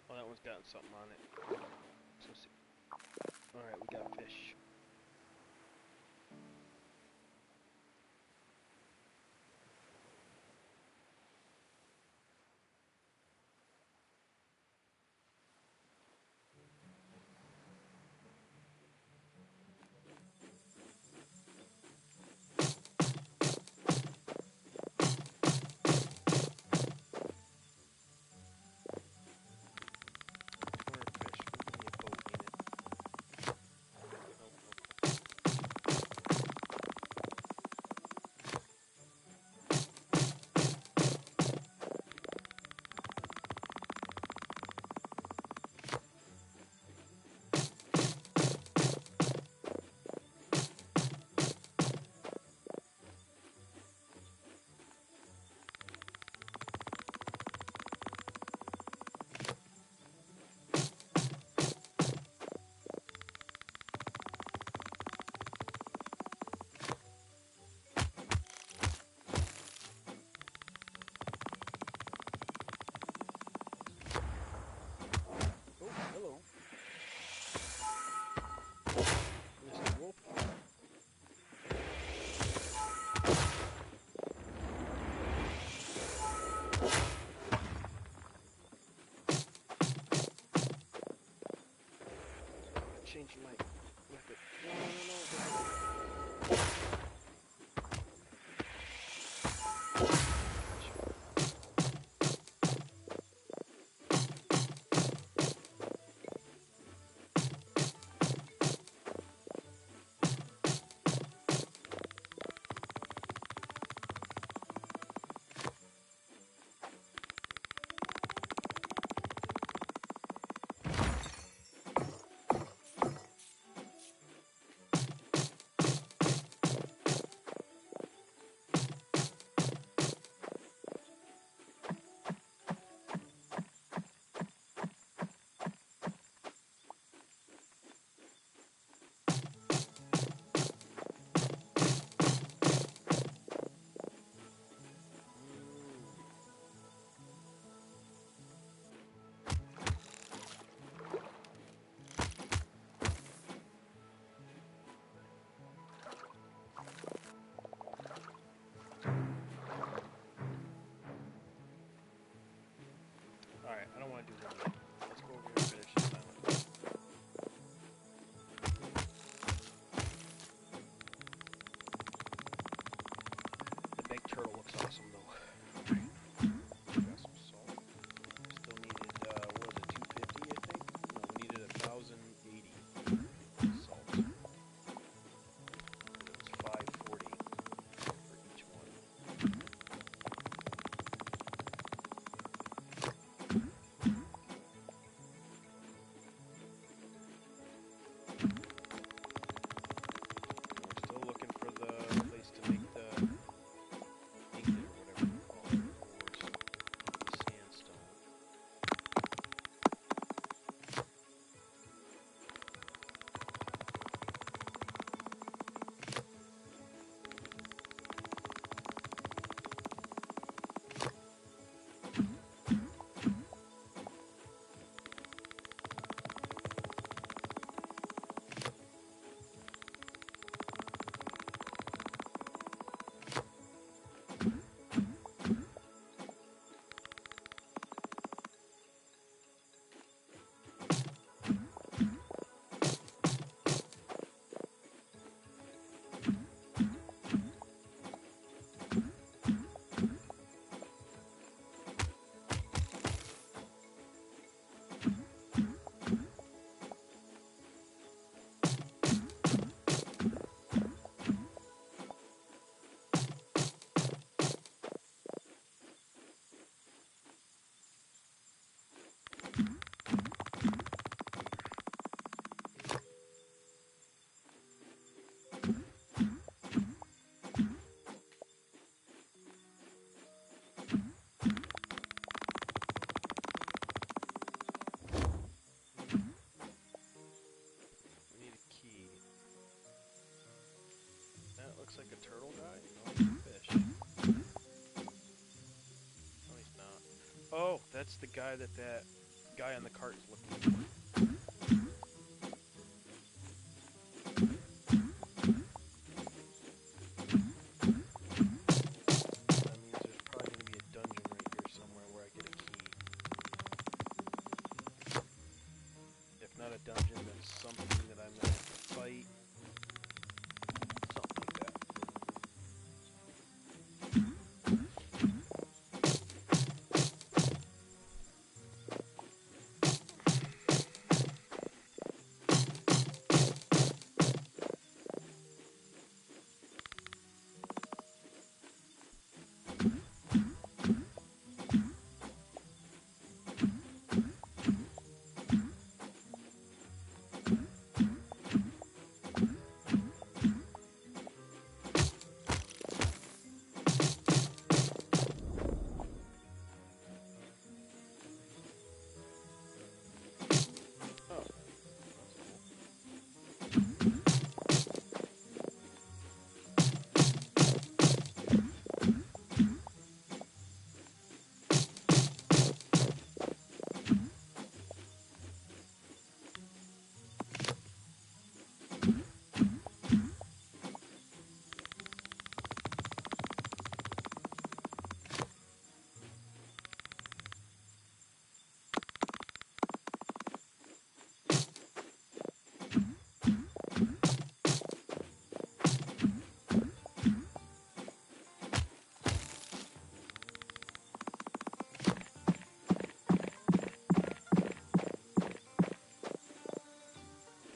Well, that one's got something on it. So see. Alright, we got fish. Change my weapon. No. that's the guy that guy on the cart is looking for. That means there's probably going to be a dungeon right here somewhere where I get a key. If not a dungeon, then something that I'm going to have to fight. Something like that.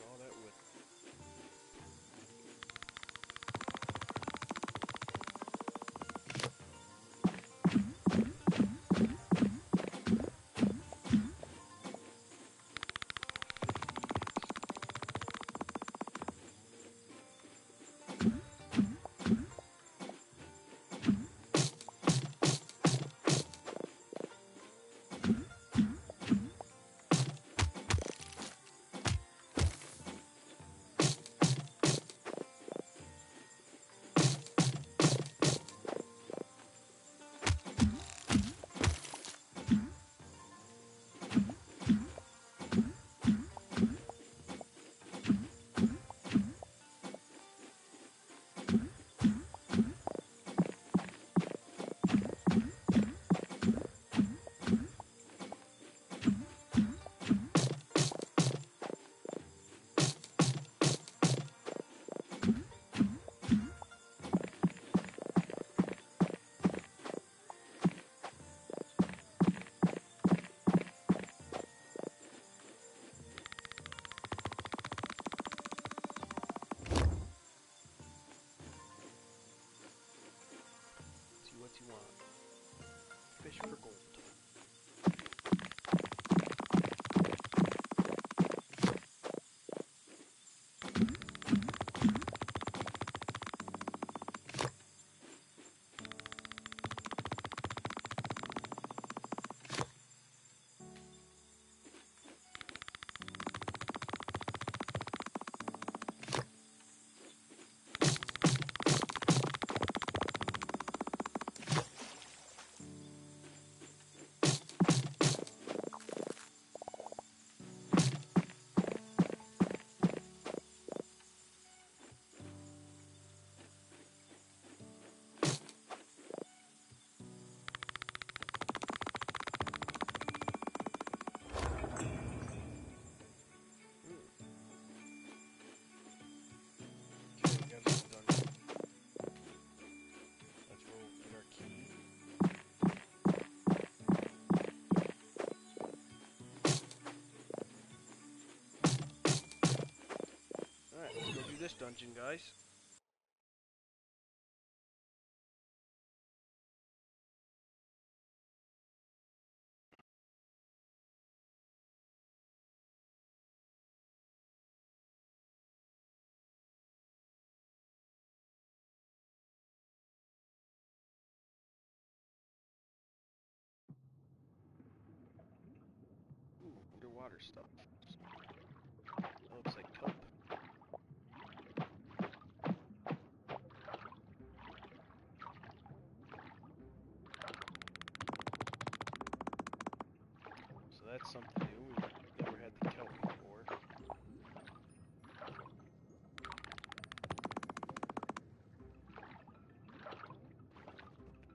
All that wood. See what you want. Fish for gold. This dungeon, guys. Ooh, underwater stuff. That looks like kelp. that's something new. We've never had the kelp before.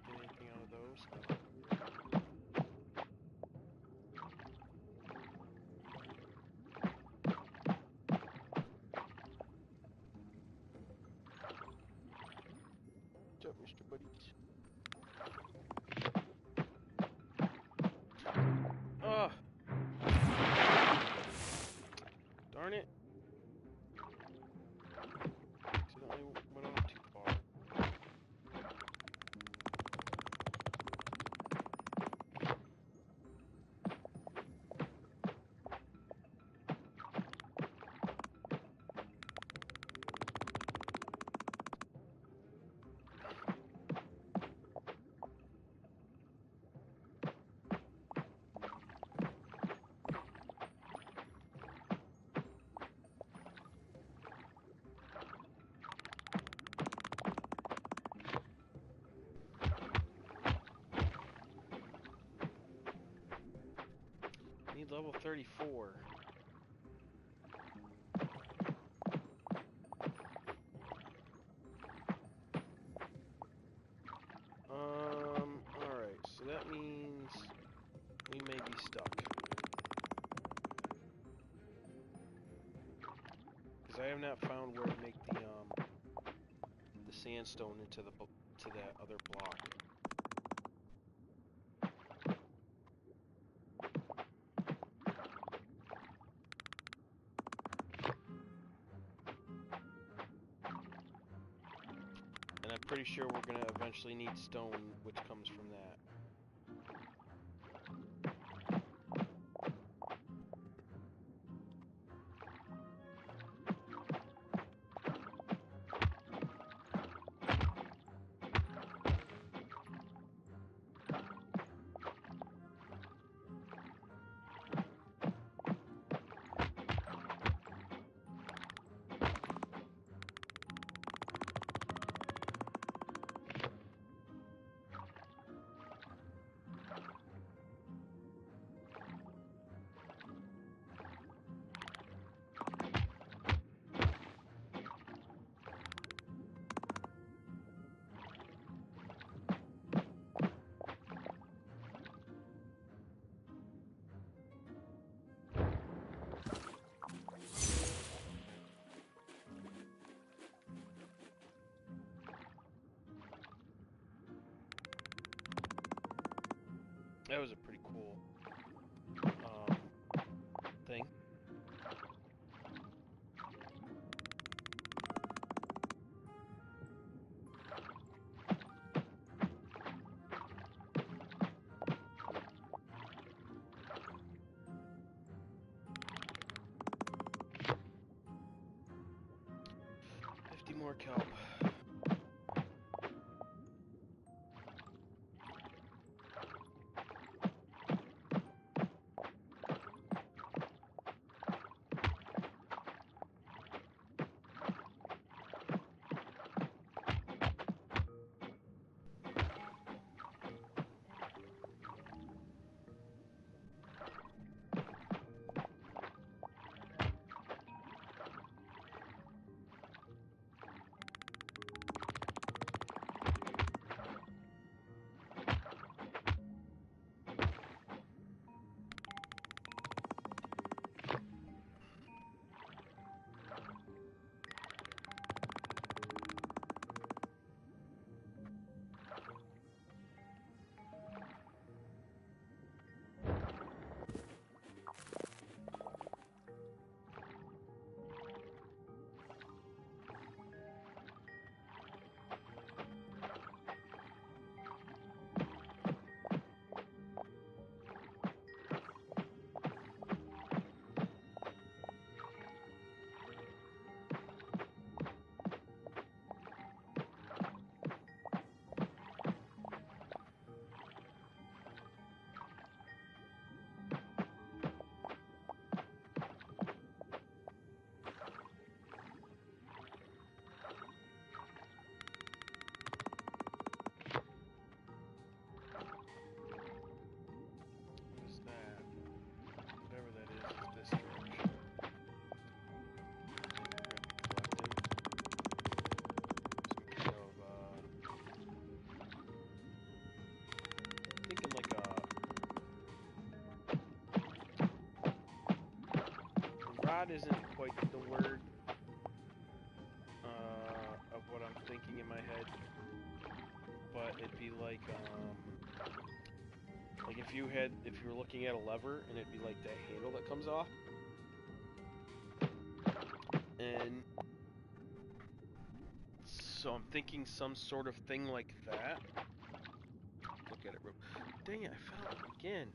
Get anything out of those? No. What's up, Mr. Buddies? Ugh! Darn it! Accidentally went on too far. Need level 34. Alright, so that means we may be stuck. Because I have not found where to make the sandstone into to that other block. And I'm pretty sure we're gonna eventually need stone, which comes from that. That was a pretty cool thing. More kelp. Mod isn't quite the word of what I'm thinking in my head, but it'd be like if you were looking at a lever and it'd be like that handle that comes off, and so I'm thinking some sort of thing like that. Look at it, dang it! I fell again.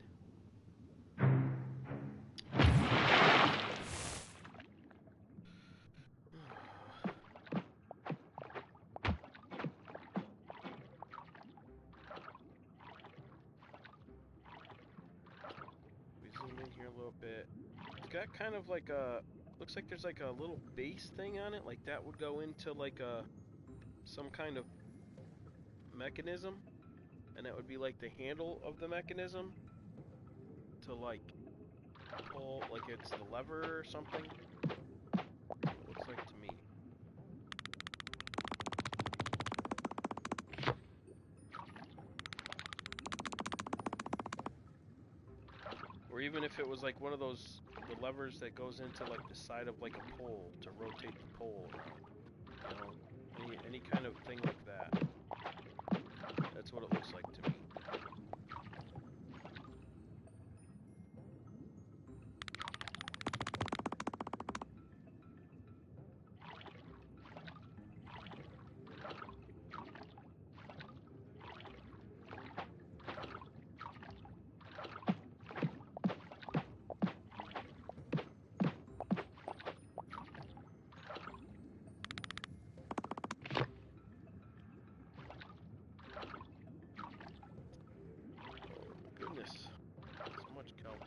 We zoom in here a little bit. It's got kind of like a, looks like there's like a little base thing on it, like that would go into like some kind of mechanism, and that would be like the handle of the mechanism to like pull, like it's the lever or something. That's what it looks like to me. Or even if it was like one of those, the levers that goes into like the side of like a pole to rotate the pole around. You know, any kind of thing like that. That's what it looks like to me. Goodness, so much kelp.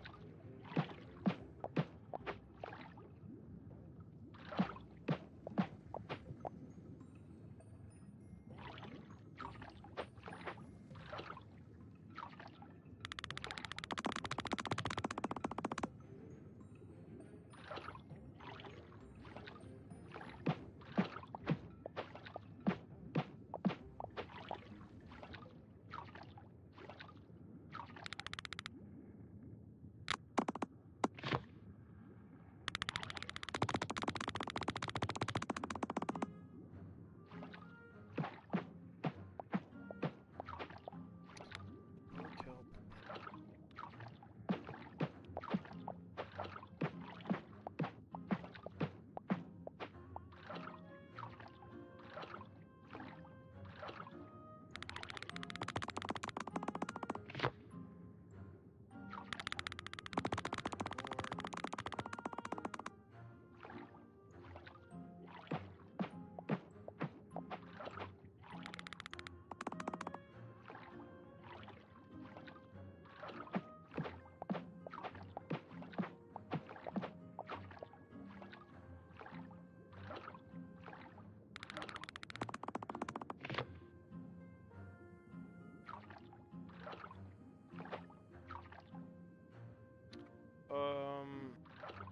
More kelp.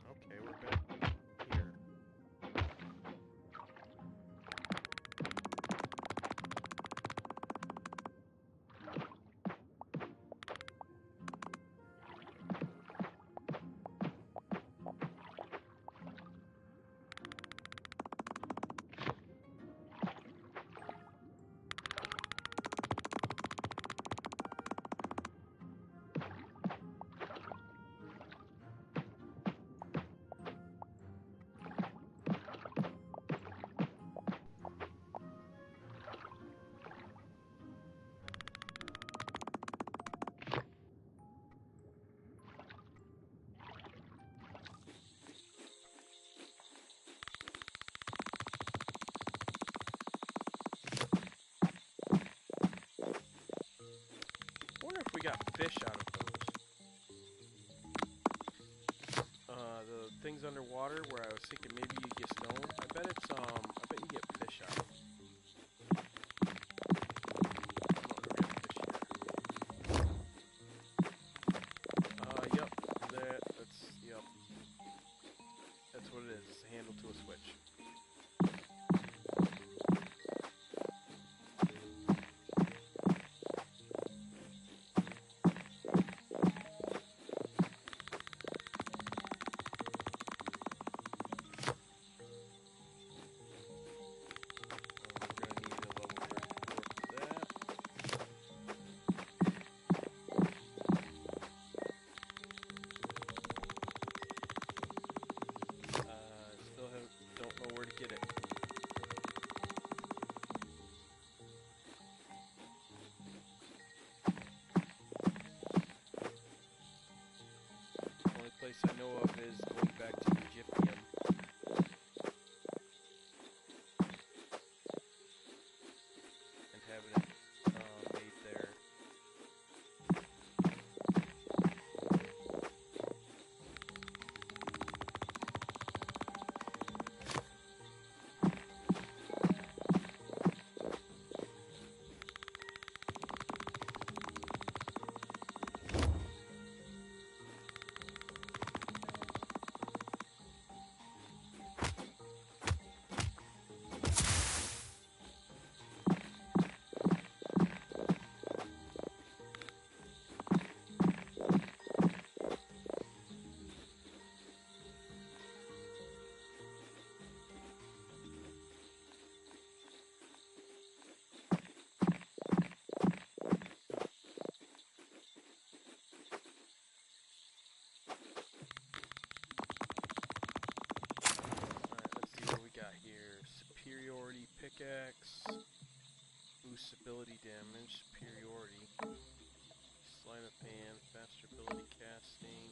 Okay, we're back here. I wonder if we got fish out of those. The things underwater where I was thinking maybe you get stone. I bet it's I bet you get fish out of them. Yep. Yep. That's what it is. It's a handle to a switch. place I know of is going back to Egyptium. And having it made there. Superiority pickaxe, boost ability damage, superiority, sleight of hand, faster ability casting,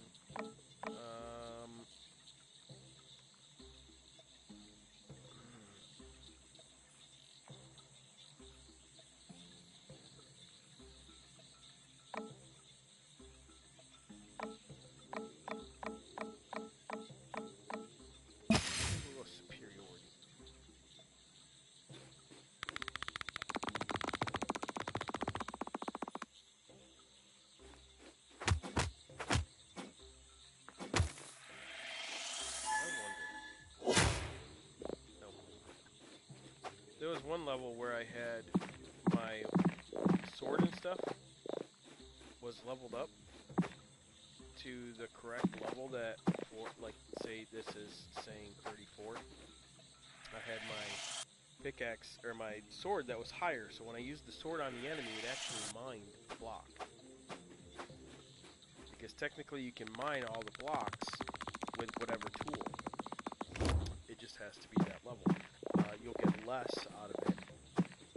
we'll go superiority. There was one level where I had my sword and stuff was leveled up to the correct level that, for, like, say this is saying 34. I had my pickaxe, or my sword that was higher, so when I used the sword on the enemy, it actually mined the block. Because technically you can mine all the blocks with whatever tool. It just has to be that level. You'll get less out of it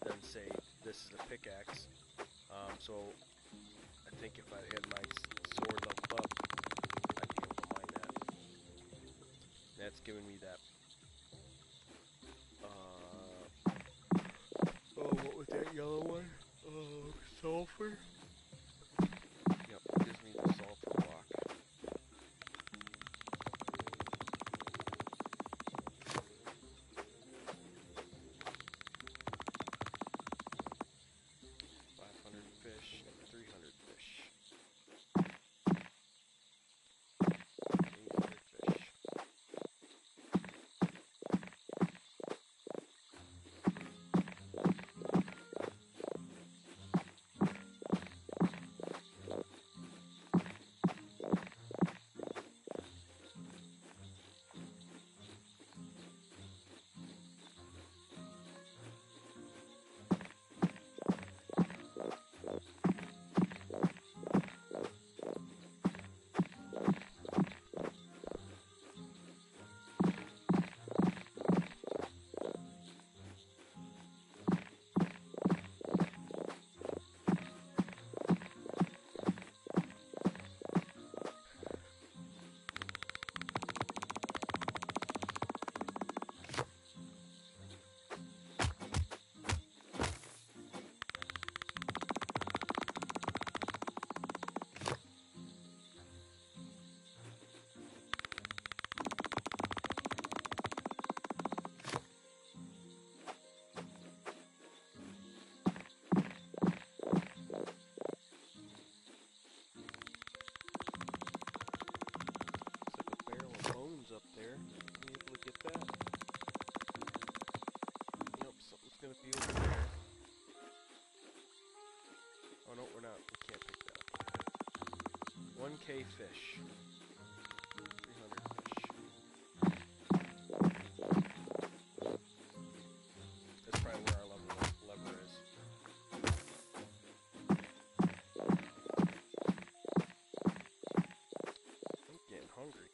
than, say, this is a pickaxe. So I think if I had my sword leveled up, I'd be able to mine that. That's giving me that. Oh, what was that yellow one? Sulfur? Yep, it gives me the sulfur block. Fish, 300 fish. 800 fish. Up there. Be able to get that? Nope, something's gonna be over there. Oh no, we're not. We can't pick that up. 1K fish. 300 fish. That's probably where our lever is. I'm getting hungry.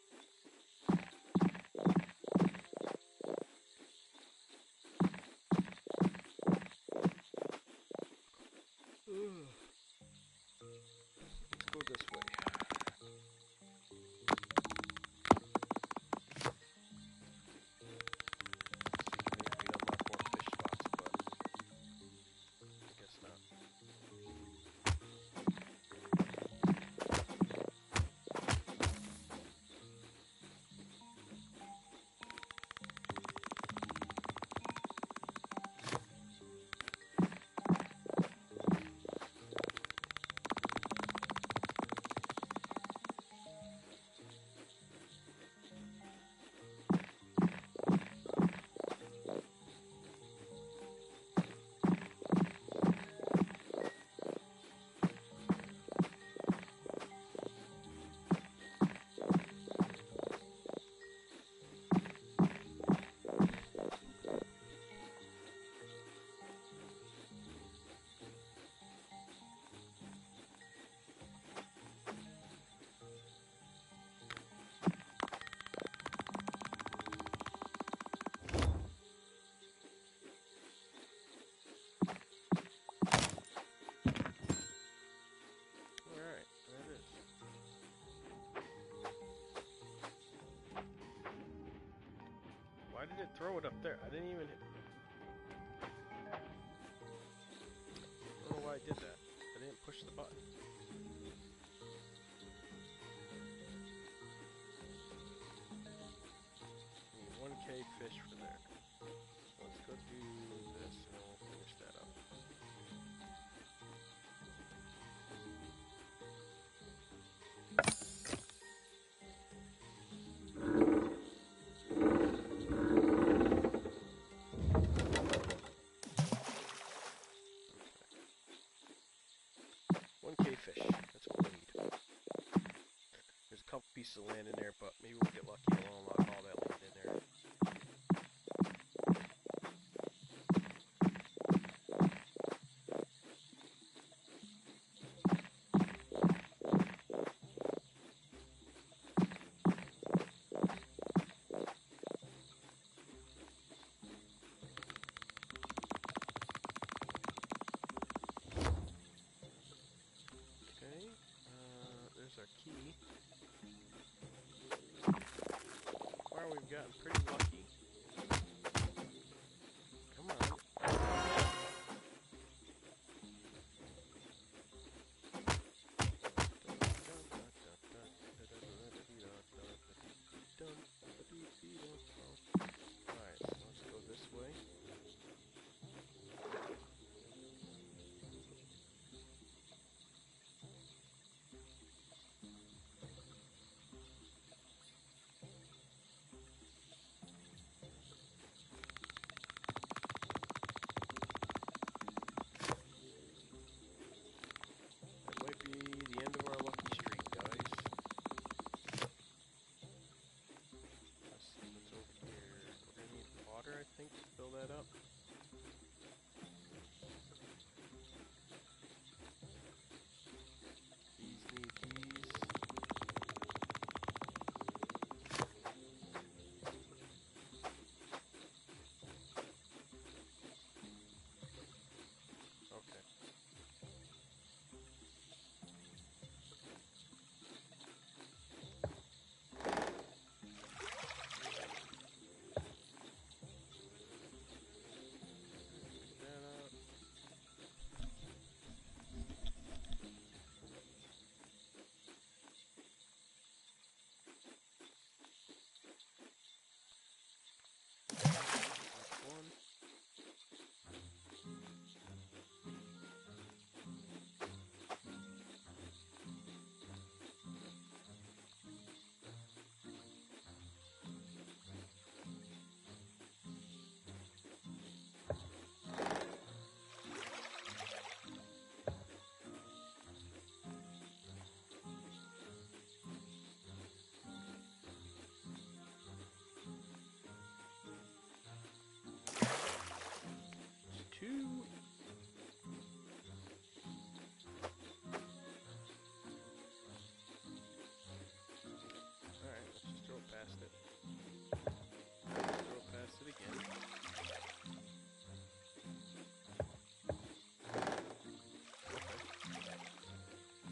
Let's go this way. did it throw it up there? I didn't even hit. I don't know why I did that. I didn't push the button. 1K fish for there. So let's go do this and we'll finish that up. Okay. 1K fish. That's what we need. There's a couple pieces of land in there, but maybe we'll get lucky and we'll unlock all that land in there. There's our key. Far we've gotten pretty lucky. Come on. Alright, so let's go this way. I think to fill that up. These need these. Okay. Two. Alright, let's just throw it past it. Throw it past it again.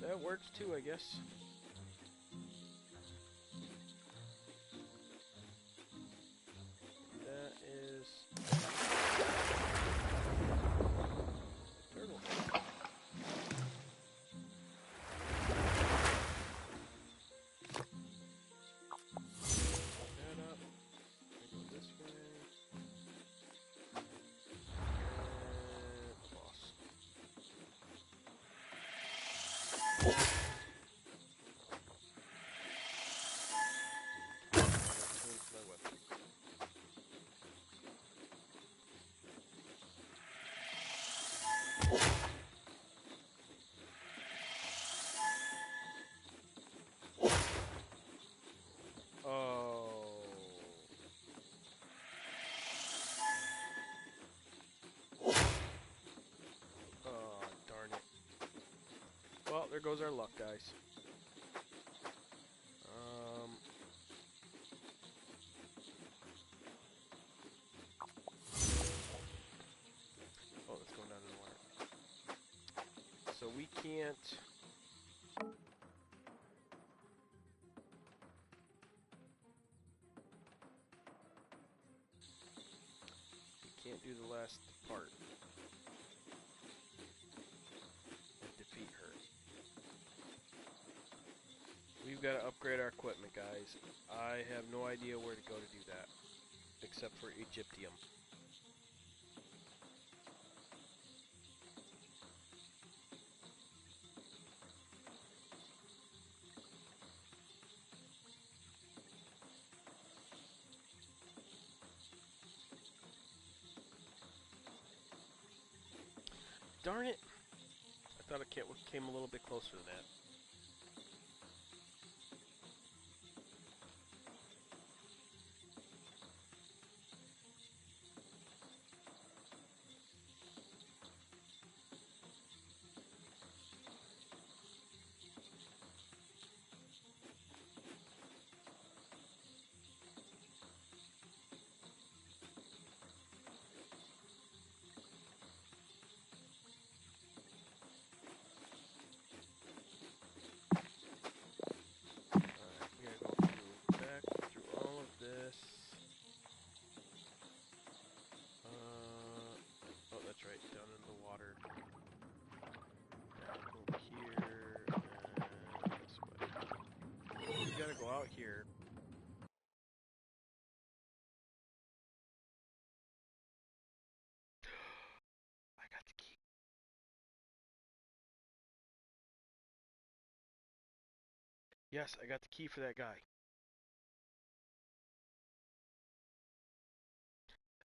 Okay. That works too, I guess. That is... turtle. That up. Go this way. And boss. My weapon. Oh. Oh, darn it. Well, there goes our luck, guys. Oh, that's going down in the water. So we can't... can't do the last part and defeat her. We've got to upgrade our equipment, guys. I have no idea where to go to do that, except for Egyptium. Darn it! I thought it came a little bit closer than that. Down in the water. Down over here, and this way. We gotta go out here. I got the key. Yes, I got the key for that guy.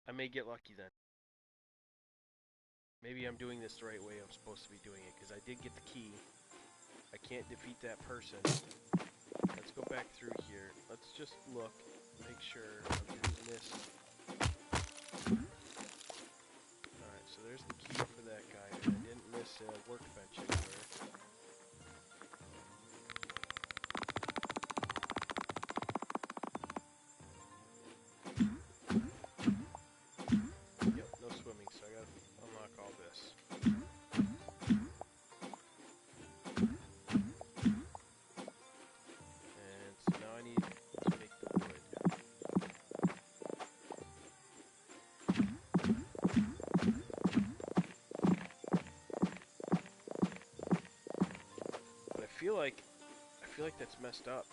I may get lucky then. Maybe I'm doing this the right way I'm supposed to be doing it, because I did get the key. I can't defeat that person. Let's go back through here. Let's just look, make sure I didn't miss. Alright, so there's the key for that guy, and I didn't miss a workbench anywhere. Yep, no swimming, so I gotta unlock all this. And so now I need to make the wood. But I feel like that's messed up.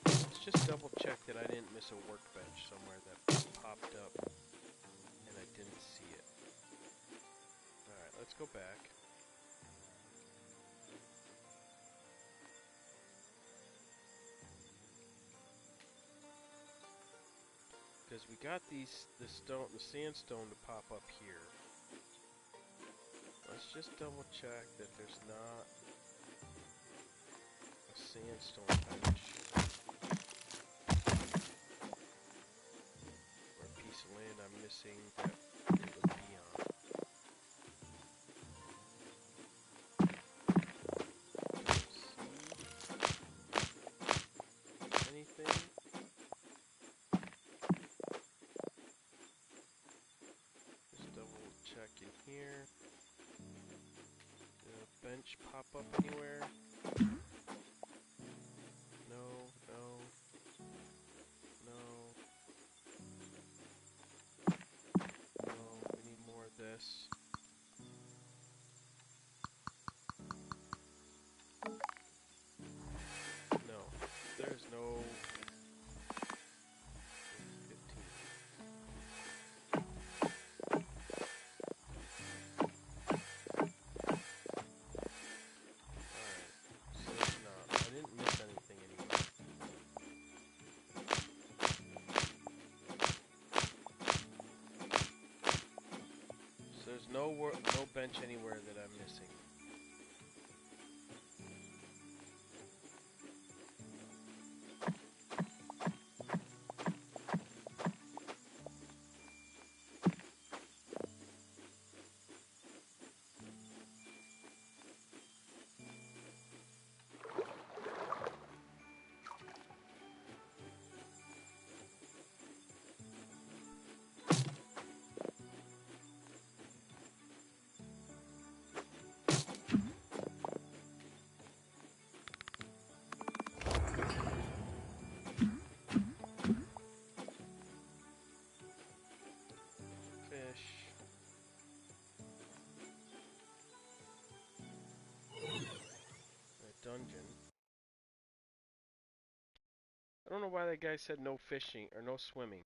Let's just double check that I didn't miss a workbench somewhere that popped up and I didn't see it. Alright, let's go back. Because we got the sandstone to pop up here. Let's just double check that there's not a sandstone bench or a piece of land I'm missing that it would be on. Don't see anything. Just double check in here. Did a bench pop up anywhere? No, no, no, no, we need more of this. No, there's no 15. Alright, so it's not. I didn't miss anything anywhere. So there's no bench anywhere that I'm missing. I don't know why that guy said no fishing or no swimming.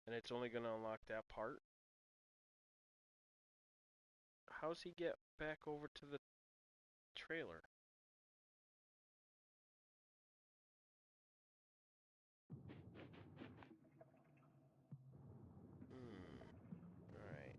And it's only going to unlock that part. How's he get back over to the trailer? Alright.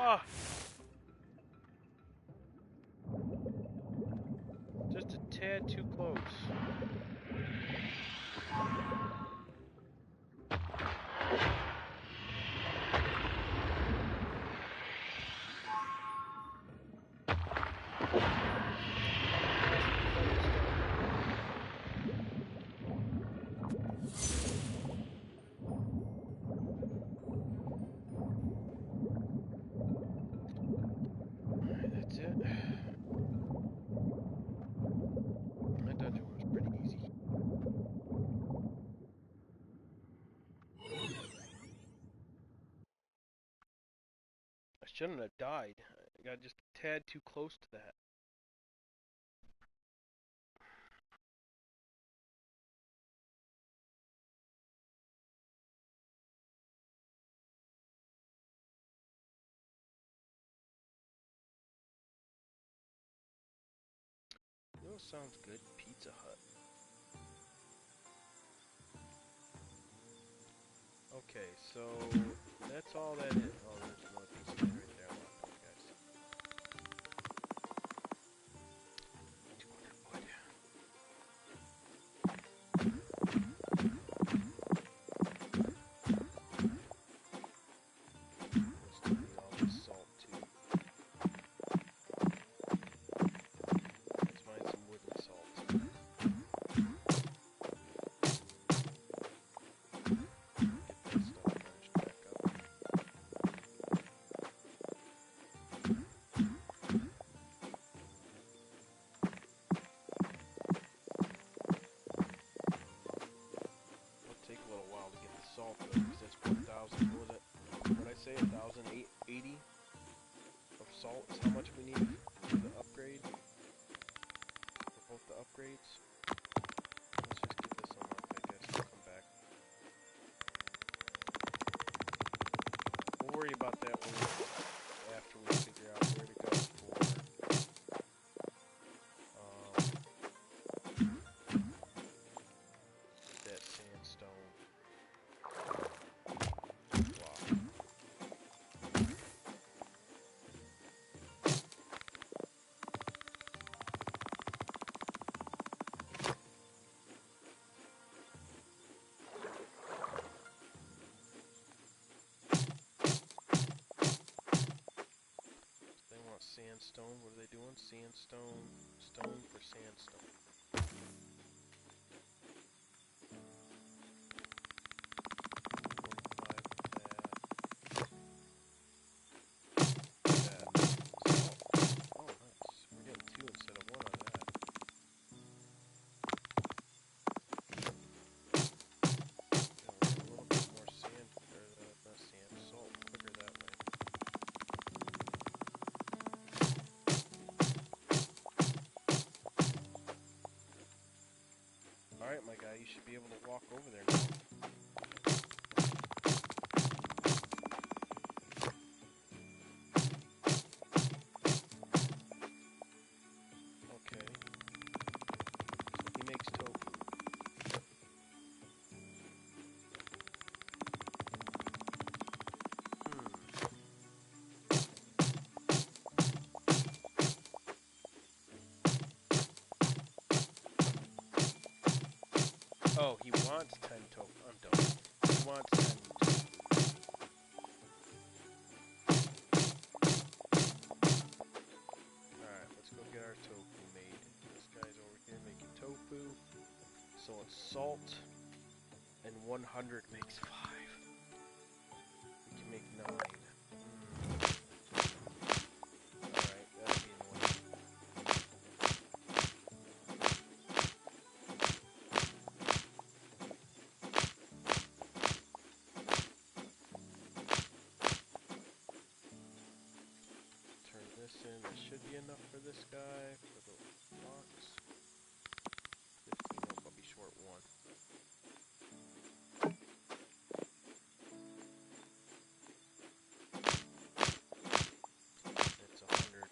Ah! Just a tad too close. That's it. That dungeon was pretty easy. I shouldn't have died. I got just a tad too close to that. You know what sounds good? Pizza Hut. Okay, so that's all that is. Oh, there's another piece of it right there. Look, guys. 200 wood. We'll still need all this salt too. Let's find some wood and salt. Get that stuff finished back up. It'll take a little while to get the salt though, because that's 1,000. What was it? What did I say? 1,080 of salt is how much we need for the upgrade. For both the upgrades. Let's just get this unlocked, I guess. We'll come back. We'll worry about that after we figure out where to go for that sandstone block. They want sandstone. What are they doing? Sandstone, stone for sandstone. my guy. You should be able to walk over there now. Okay. So he makes tofu. Oh, he wants 10 tofu. I'm done. He wants 10 tofu. Alright, let's go get our tofu made. This guy's over here making tofu. So it's salt. And 100 makes 5. We can make 9. Alright, that'll be annoying. Turn this in. That should be enough for this guy. For the box. 15. Nope, I'll be short 1. It's 100.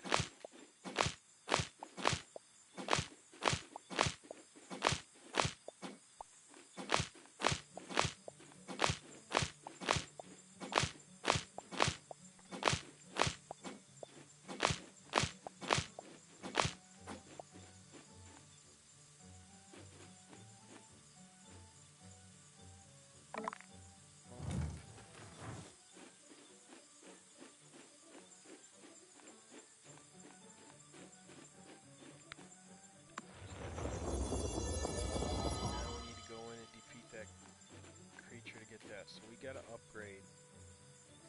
So we gotta upgrade.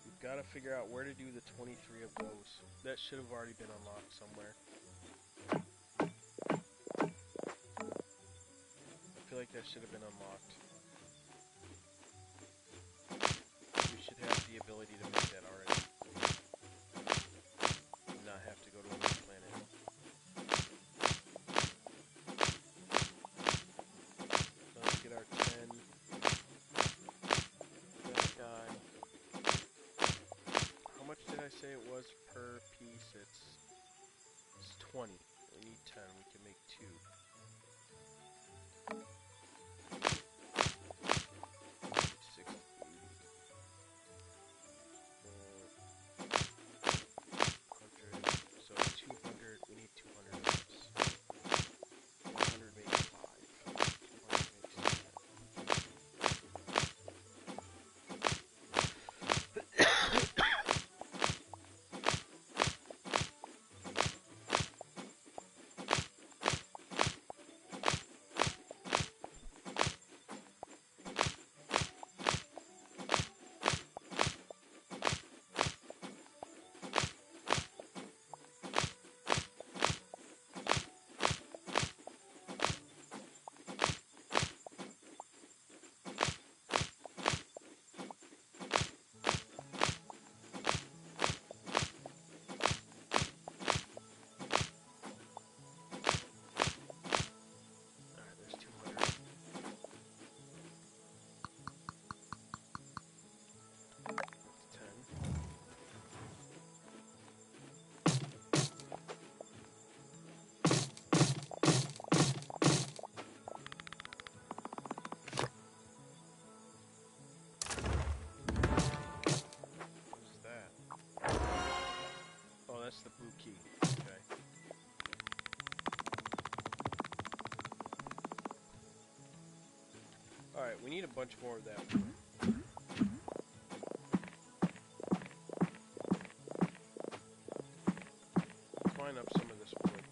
We've gotta figure out where to do the 23 of those. That should have already been unlocked somewhere. I feel like that should have been unlocked. We should have the ability to make that already. And not have to go to another planet. So let's get our 10. How much did I say it was per piece? It's 20. We need 10. We can make 2. So 200. We need 200 of this. 100 makes 5. 200 makes 10. That's the blue key. Okay. Alright, we need a bunch more of that. Line up some of this wood.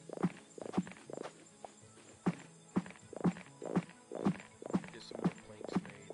Get some more planks made.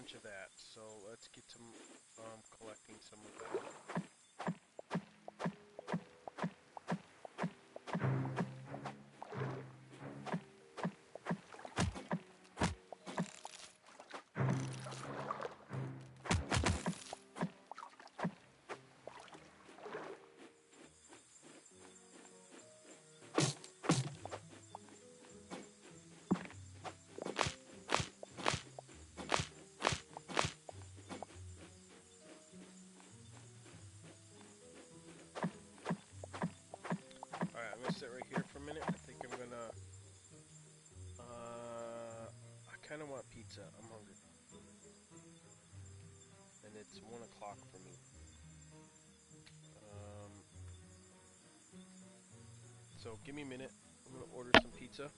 bunch of that. So let's get to collecting some of that. Alright, I'm gonna sit right here for a minute. I think I'm gonna I kinda want pizza. I'm hungry. And it's 1 o'clock for me. So give me a minute. I'm gonna order some pizza.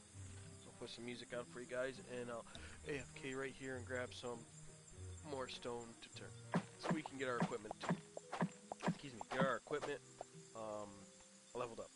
I'll put some music on for you guys, and I'll AFK right here and grab some more stone to turn, so we can get our equipment get our equipment leveled up.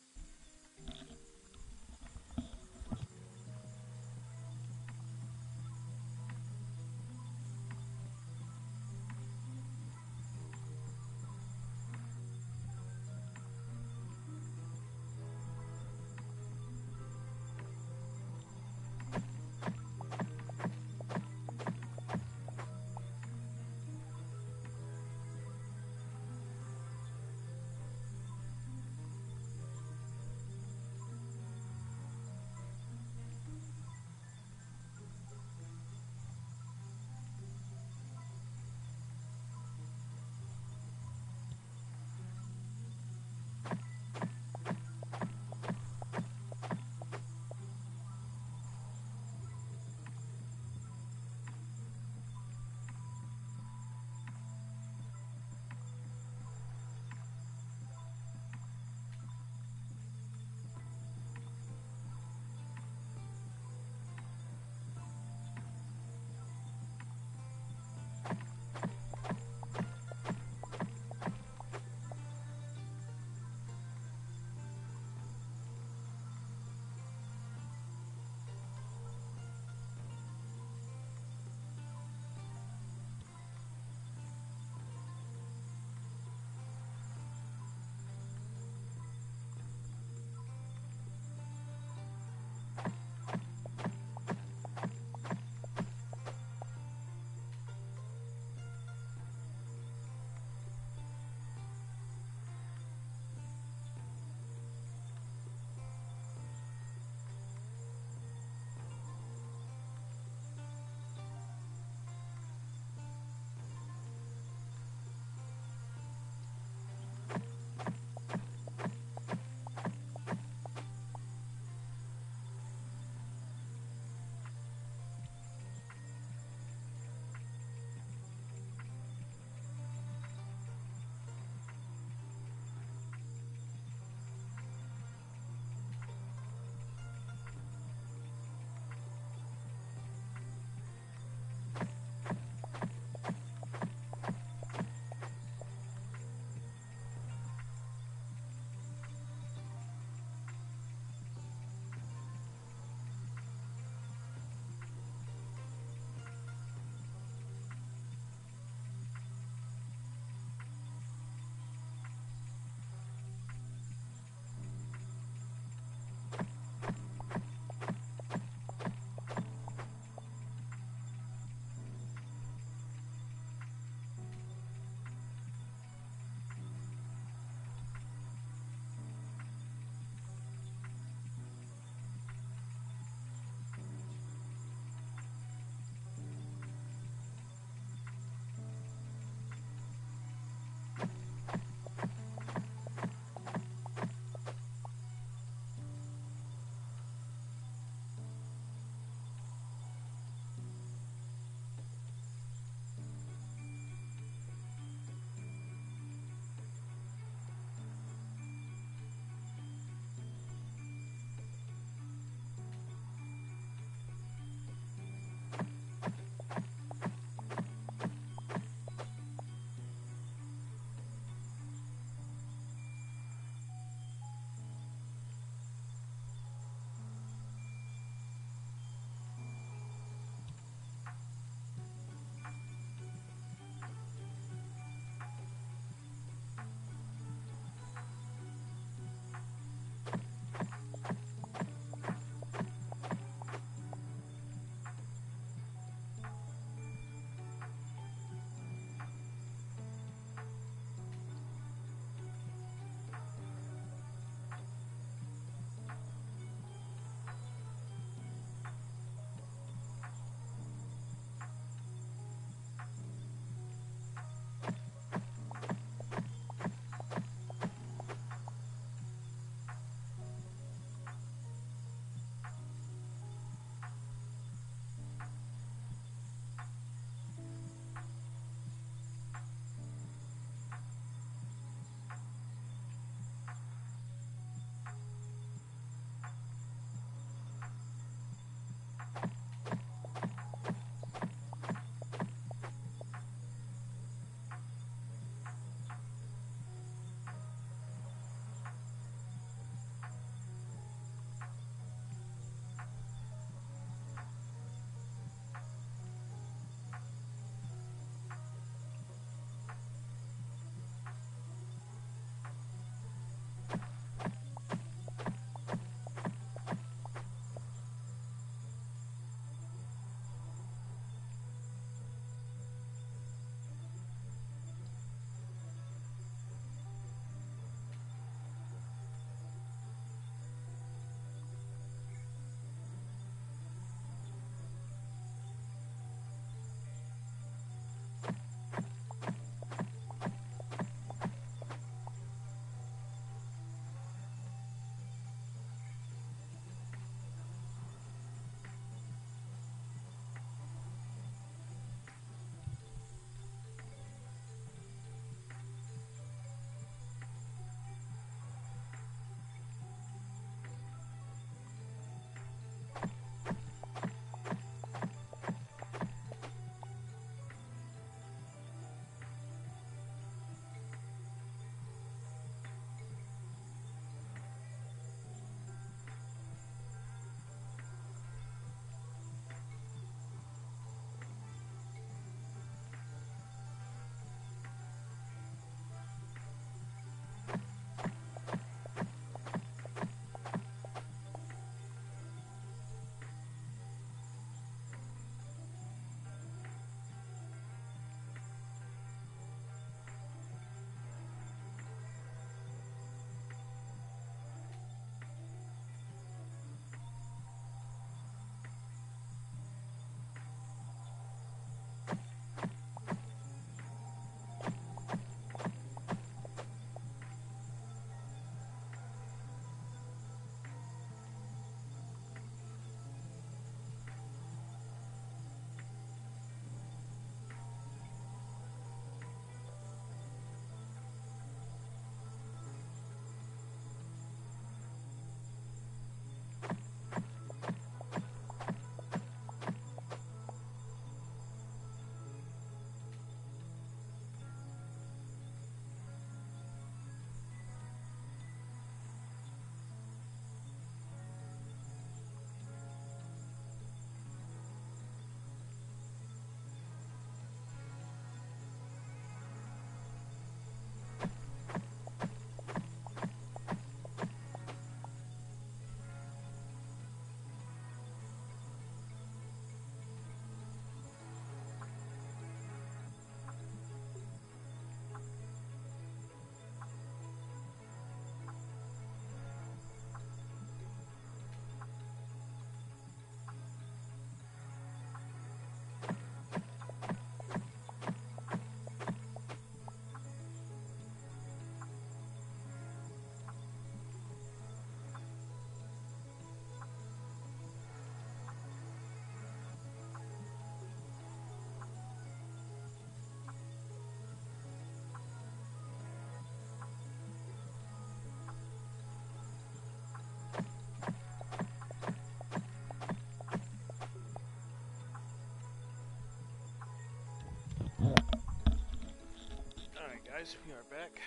guys, we are back.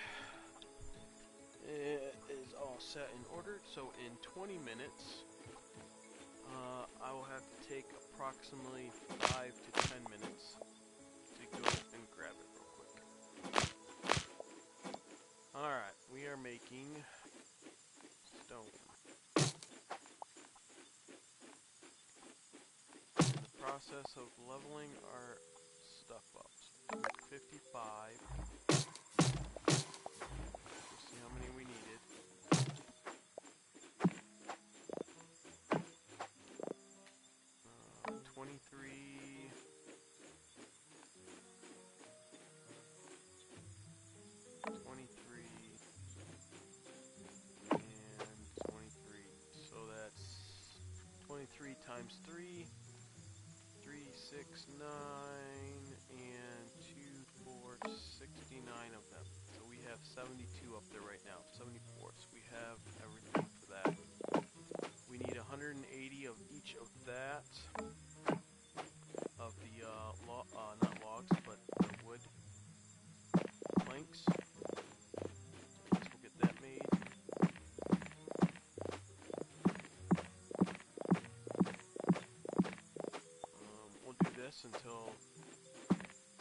It is all set and ordered, so in 20 minutes, I will have to take approximately 5 to 10 minutes to go and grab it real quick. Alright, we are making stone. In the process of leveling our stuff up. So 55. See how many we needed. 23. 23. And 23. So that's 23 times 3. 3, 6, 9, and 2, 4, 69 of them. So we have 72 up there right now. 74. So we have everything for that. We need 180 of each of that. Of the, not logs, but the wood planks. So let's go get that made. We'll do this until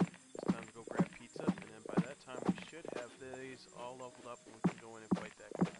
it's time to go grab pizza, and then by that time we should have these all leveled up and we can go in and fight that guy.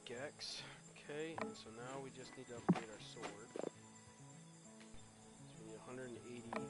pickaxe. Okay, and so now we just need to upgrade our sword. So we need 180 wood.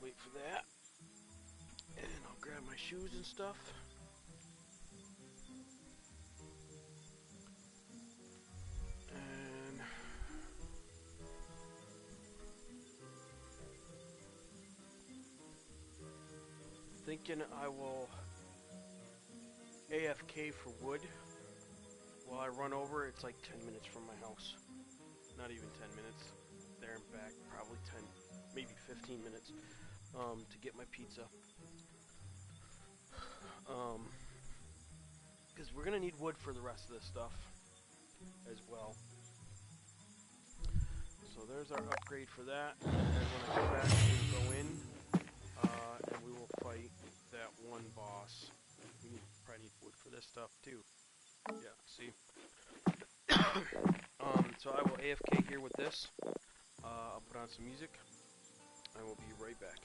Wait for that, and I'll grab my shoes and stuff. And thinking I will AFK for wood while I run over. It's like 10 minutes from my house. Not even 10 minutes. There and back, probably 10, maybe 15 minutes. To get my pizza. Because we're gonna need wood for the rest of this stuff as well. So there's our upgrade for that. And when I come back, we'll go in and we will fight that one boss. We probably need wood for this stuff too. Yeah, see. So I will AFK here with this. I'll put on some music. I will be right back.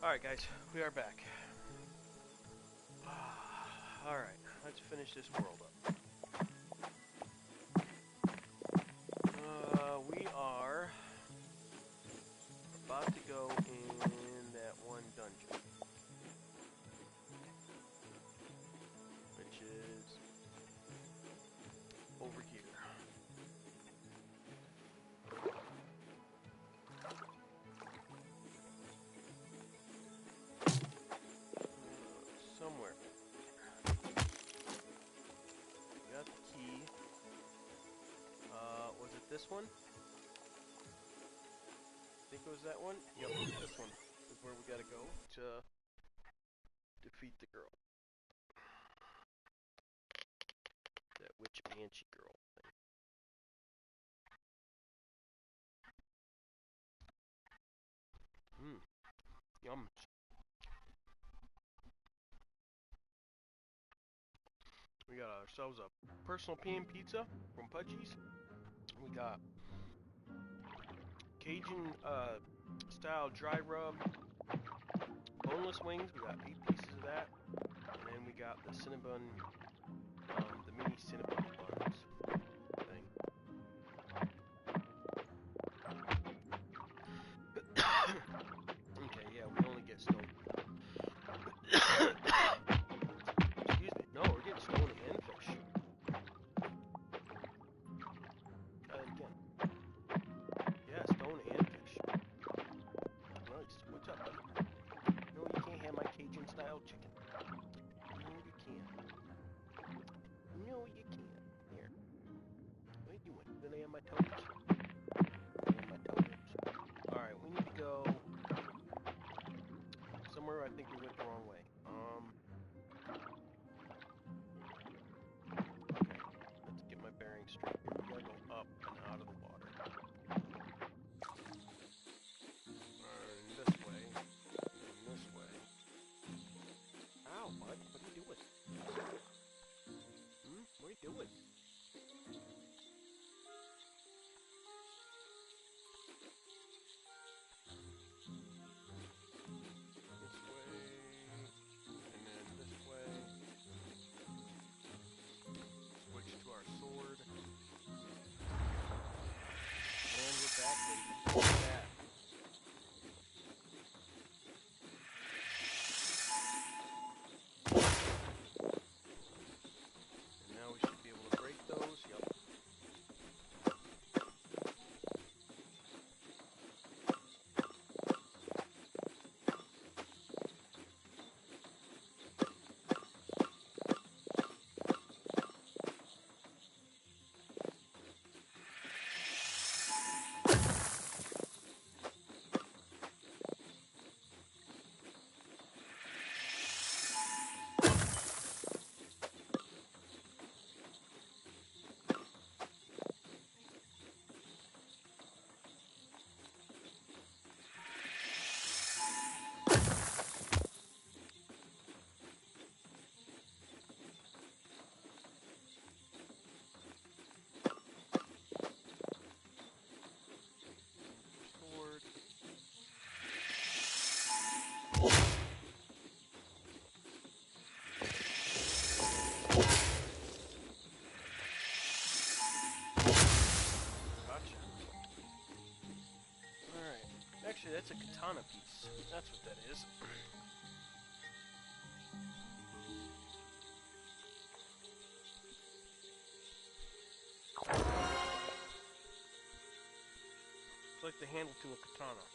Alright guys, we are back. Alright, let's finish this world up. We are about to go in that one dungeon, which is over here. Somewhere. Got the key. Was it this one? I think it was that one? Yep, this one is where we gotta go to defeat the girl. That witch banshee girl thing. Yum. We got ourselves a personal pan pizza from Pudgy's. We got Cajun style dry rub, boneless wings. We got 8 pieces of that, and then we got the cinnamon, the mini cinnamon buns thing. Okay, yeah, we only get stone. Excuse me. No, we're getting stone and fish. Try that again. Yeah, stone and fish. Nice. What's up, buddy? No, you can't have my Cajun style chicken. No, you can't. No, you can't. Here. What are you doing? You gonna have my toes? Have my toes. Alright, we need to go somewhere. I think we went the wrong way. Okay. Let's get my bearings straight here. We gotta go up and out of the water. And this way. And this way. Ow, bud. What are you doing? What are you doing? Actually, that's a katana piece. That's what that is. It's like the handle to a katana.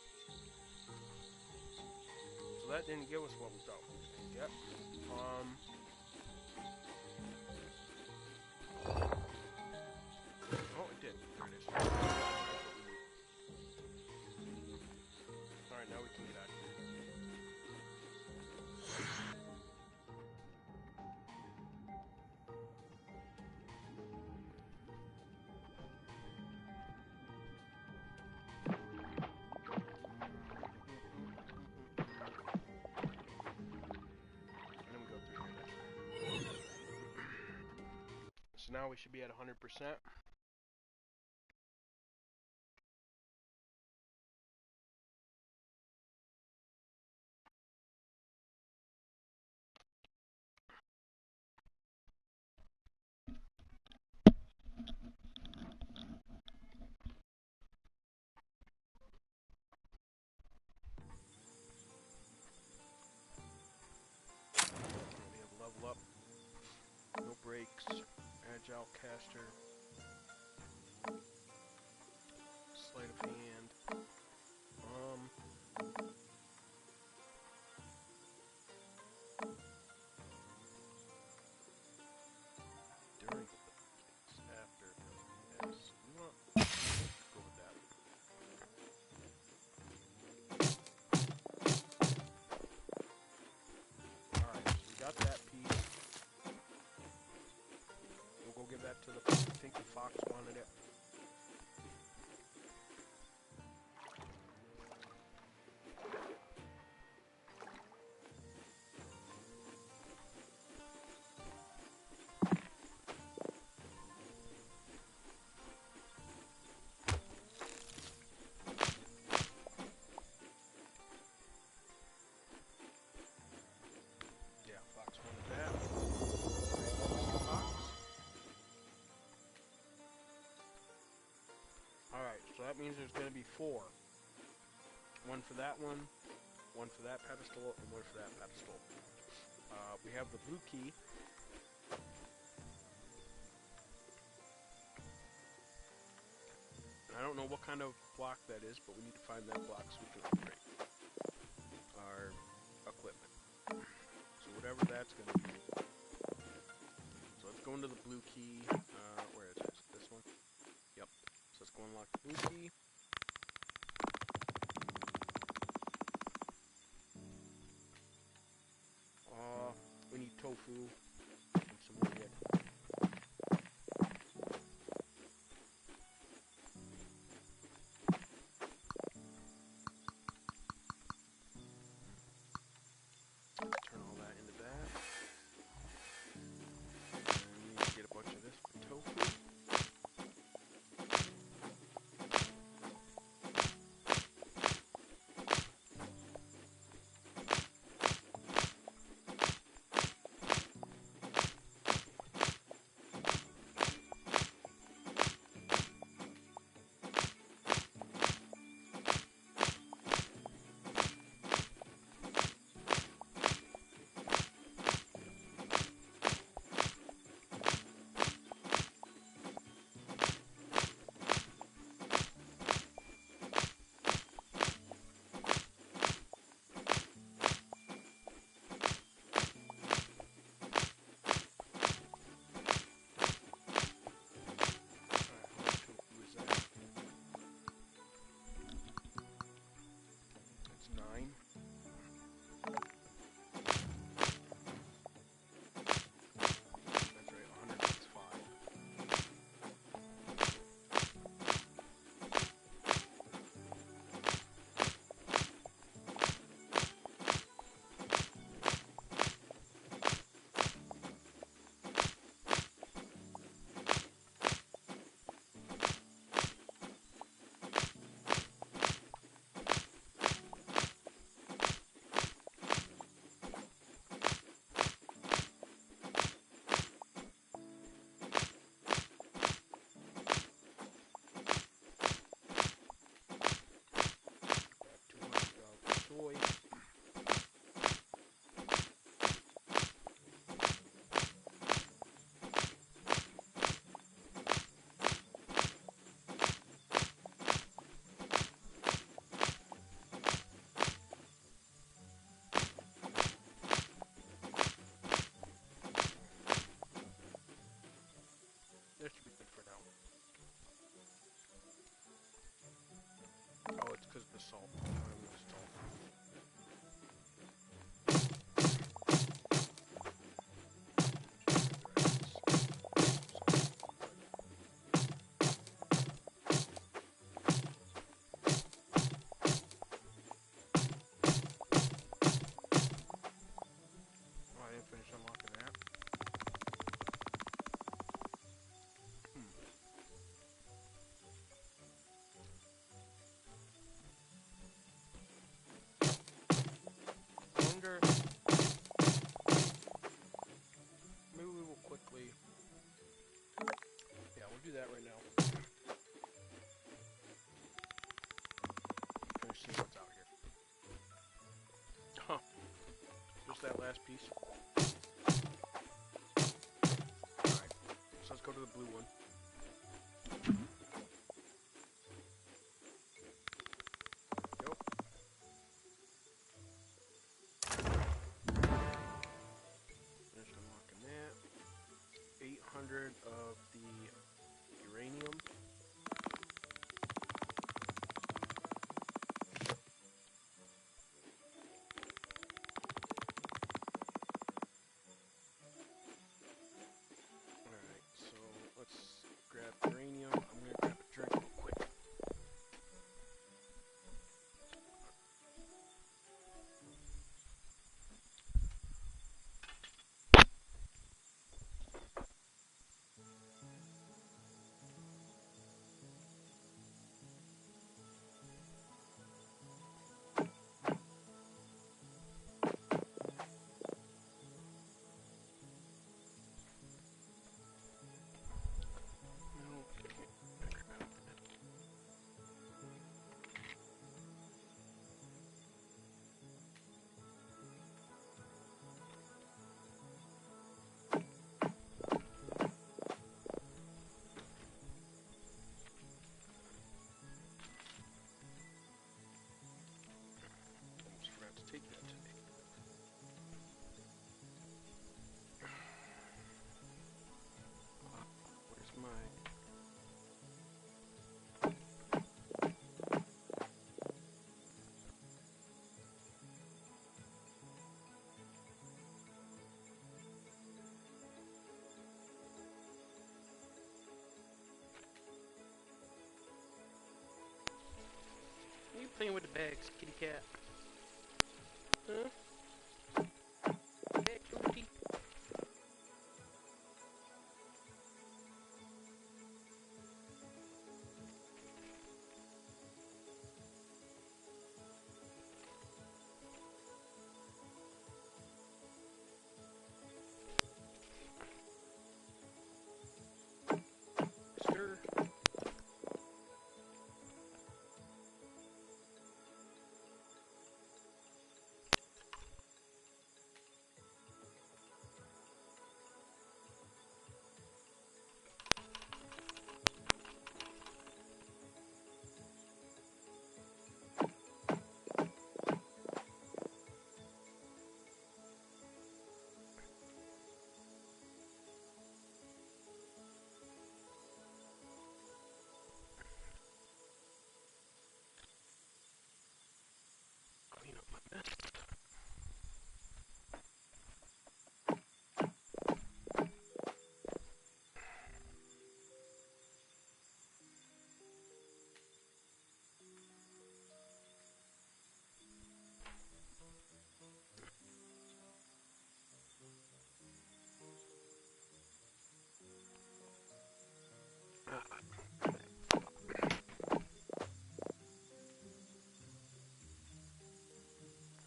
So that didn't give us what we thought we were going to get. Oh, it did. There it is. Alright, now we can get out of here. And then we go through here. So now we should be at 100%. agile caster, sleight of hand. During after yes, we want go with that. All right, so we got that piece. We'll go give that to the. I think the fox wanted it. Yeah, fox wanted that. Fox. All right, so that means there's going to be 4. One for that one for that pedestal, and one for that pedestal. We have the blue key. I don't know what kind of block that is, but we need to find that block so we can upgrade our equipment. So whatever that's going to be. So let's go into the blue key. Where is it? This one? Yep. So let's go unlock the blue key. We need tofu and some wood. Turn all that into that. And we need to get a bunch of this for tofu. That should be good for now. Oh, it's because of the salt. I didn't finish unlocking that. Wonder. Maybe we will quickly. Yeah, we'll do that right now. Finish seeing what's out here. Huh. Just that last piece. Alright. So let's Go to the blue one. Go. Finish unlocking that. 800 of the uranium. Alright, so let's grab uranium. I'm gonna grab a drink real quick. Almost forgot to take that today. Where's my... Are you playing with the bags, kitty cat? Huh? Activity? Stir. Clean up my mess.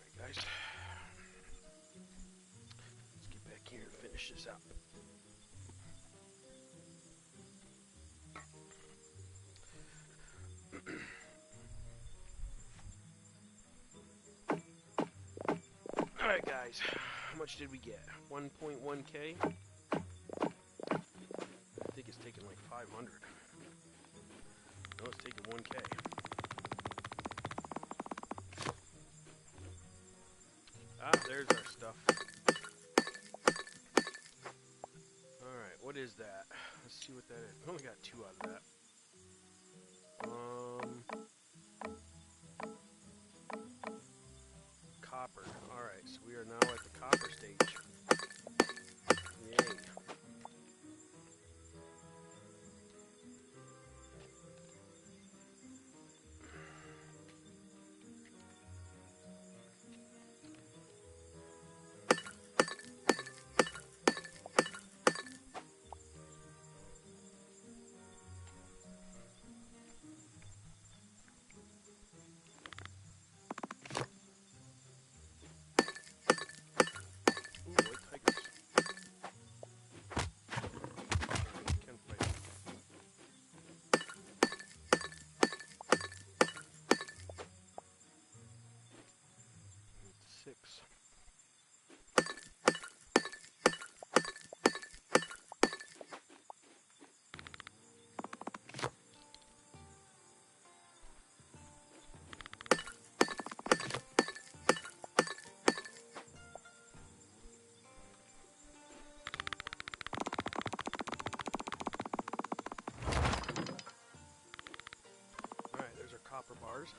Alright guys, let's get back here and finish this out. Alright guys, how much did we get? 1.1k? I think it's taking like 500. No, it's taking 1k. Ah, there's our stuff. Alright, what is that? Let's see what that is. We only got 2 out of that. Copper. Alright, so we are now at the copper stage. Yay. Ooh, white tigers. Can't fight. 6. bars.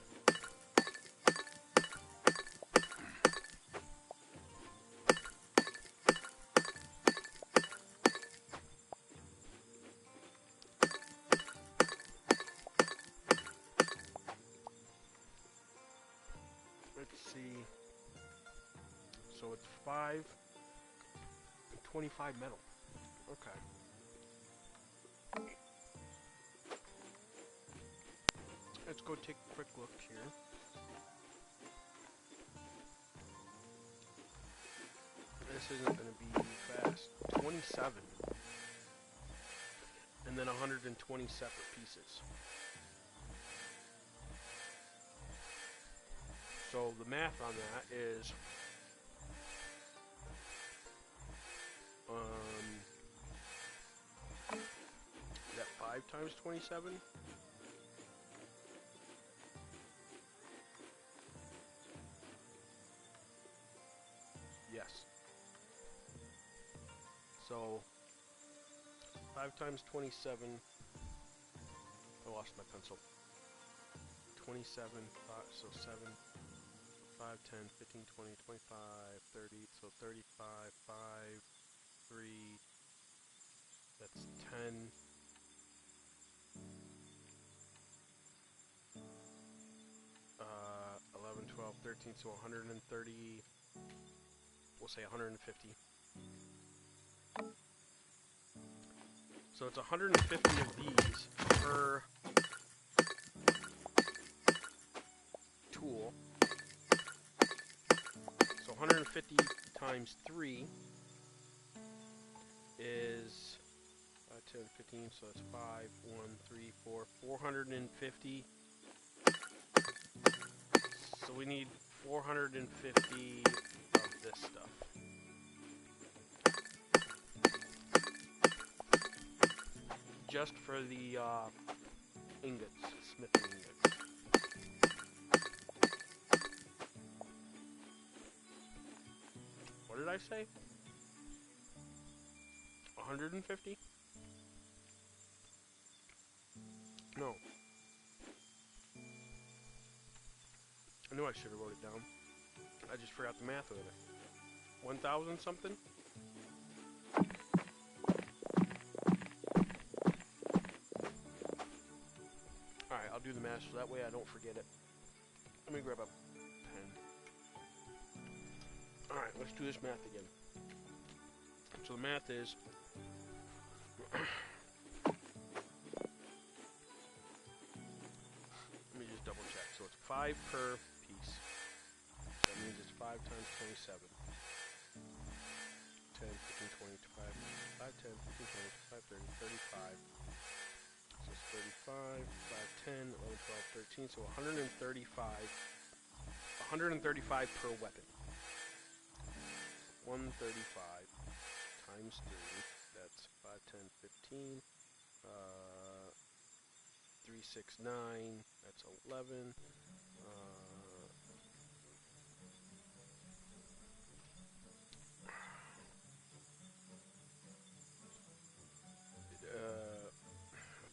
Let's see. So it's 5 and 25 metal. Okay. Let's go take a quick look here. This isn't going to be fast. 27. And then 120 separate pieces. So the math on that is that 5 times 27? Yes. So 5 times 27. I lost my pencil. 27, 5, so 7, 5, 10, 15, 20, 25, 30, so 35, 5, 3, that's 10. 11, 12, 13, so 130, we'll say 150. So it's 150 of these per tool. So 150 times 3 is 5, 10, 15, so that's 5, 1, 3, 4, 450. So we need 450 of this stuff. Just for the ingots, smithing ingots. What did I say? 150? No. I knew I should have wrote it down. I just forgot the math of it. 1,000 something? Alright, I'll do the math so that way I don't forget it. Let me grab a pen. Alright, let's do this math again. So the math is... Let me just double check. So it's 5 per piece. So that means it's 5 times 27. 10, 15, 20, 25, 5, 10, 15, 20, 25, 30, 35. So it's 35, 5, 10, 11, 12, 13. So 135. 135 per weapon. 135 times 3. That's 5, 10, 15. 3, 6, 9. That's 11.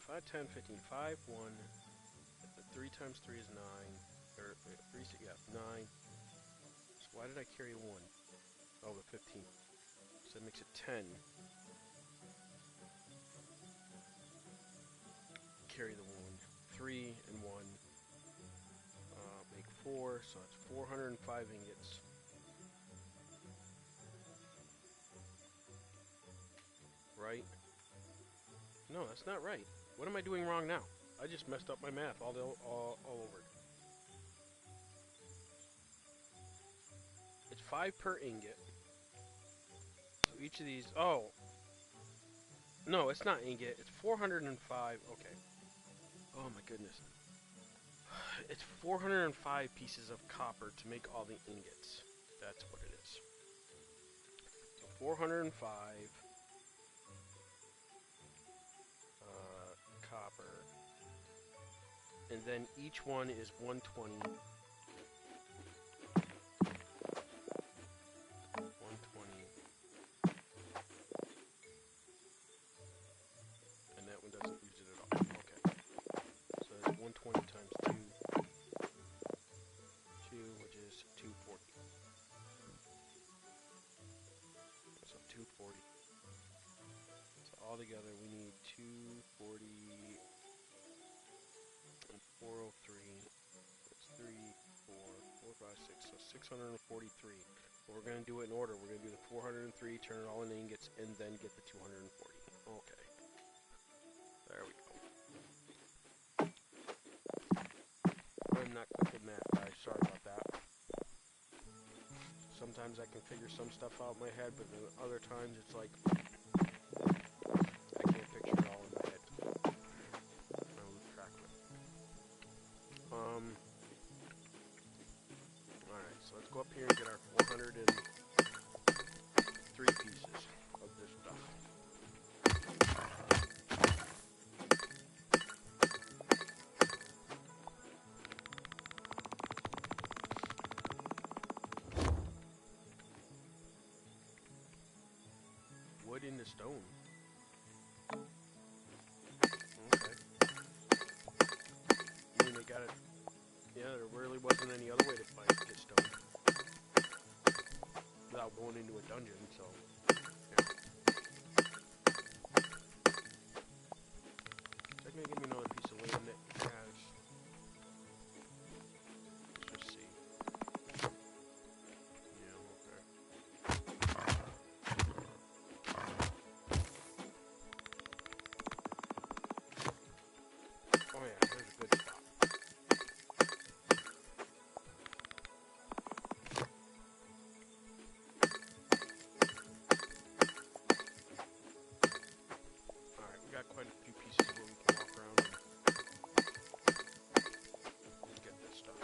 5, 10, 15, 5, 1, 3 times 3 is 9, or 3, 6, yeah, 9, so why did I carry 1? Oh, the 15, so that makes it 10, carry the 1, 3 and 1, make 4, so that's 405 ingots. Right? No, that's not right. What am I doing wrong now? I just messed up my math all over. It's 5 per ingot. So each of these... Oh! No, it's not ingot. It's 405. Okay. Oh my goodness. It's 405 pieces of copper to make all the ingots. That's what it is. So 405... copper. And then each one is 120. 120. And that one doesn't use it at all. Okay. So that's 120 times 2. 5, 6. So 643. But we're going to do it in order. We're going to do the 403, turn it all into ingots, and then get the 240. Okay. There we go. I'm not quick with math, guys. Sorry about that. Sometimes I can figure some stuff out in my head, but then other times it's like I can't picture it all in my head. I lose track of it. Alright, so let's go up here and get our 403 pieces of this stuff. Wood into stone. Okay. I mean, they got it. Yeah, there really wasn't any other way to get stone without going into a dungeon, so. Yeah. Is that gonna give me another piece of land that has. Let's just see. Yeah, okay. Oh yeah, there's a good spot. Alright, we got quite a few pieces where we can walk around and get this stuff.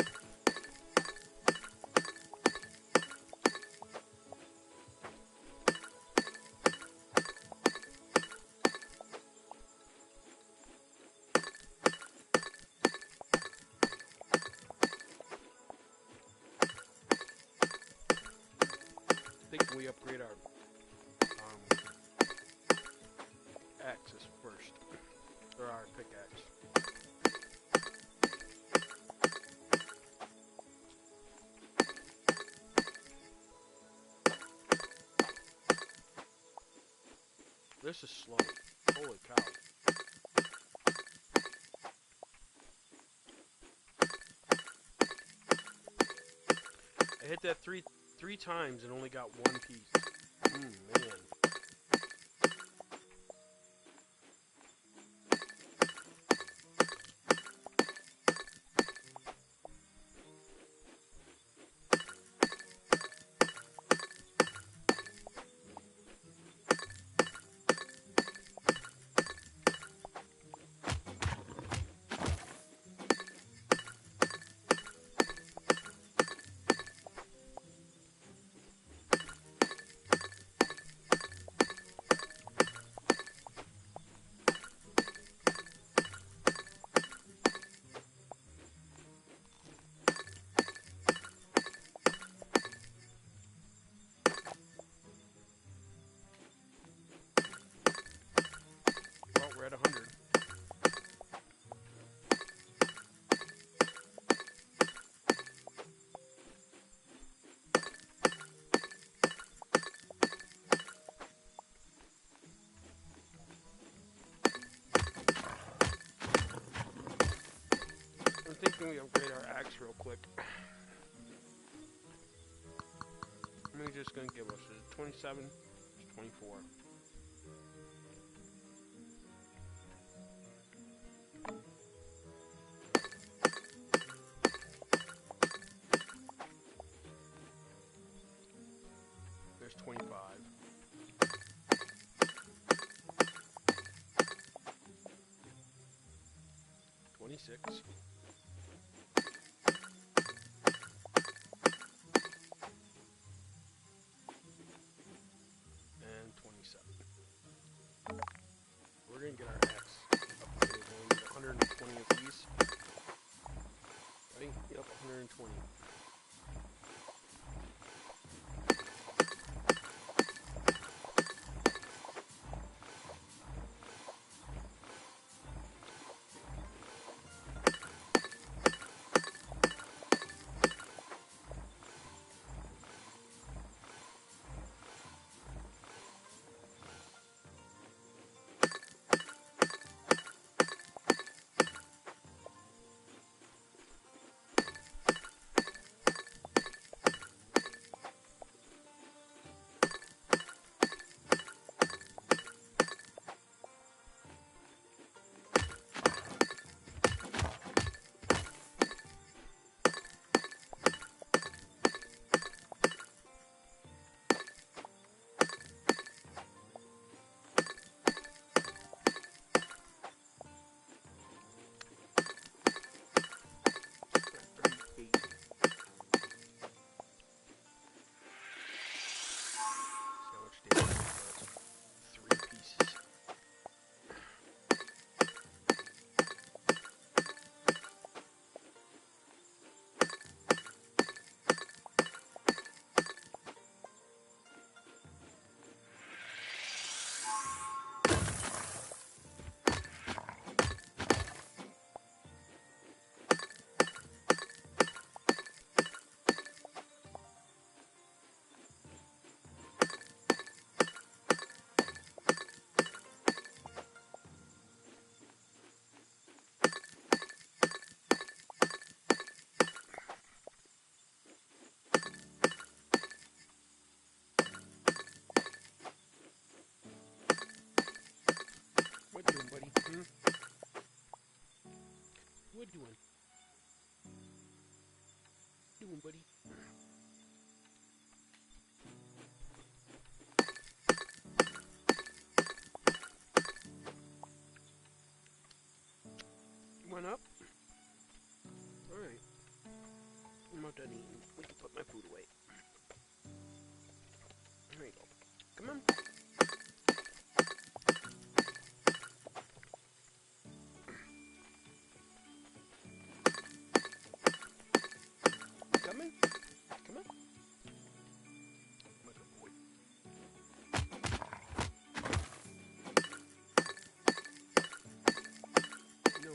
I think we upgrade our axes first, or our pickaxe. This is slow. Holy cow. I hit that three times and only got one piece. Man. Well, we're at 100. I'm thinking we upgrade our axe real quick. I'm just gonna give us a 27, 24. There's 25. 26. And 27. We're gonna get our axe upgraded. We need 120 of these. Ready? Yep, 120. you doing? Doing, buddy? You went up? Alright. I'm not done eating. We can put my food away. There you go. Come on. Come on. Come on. My good boy. No.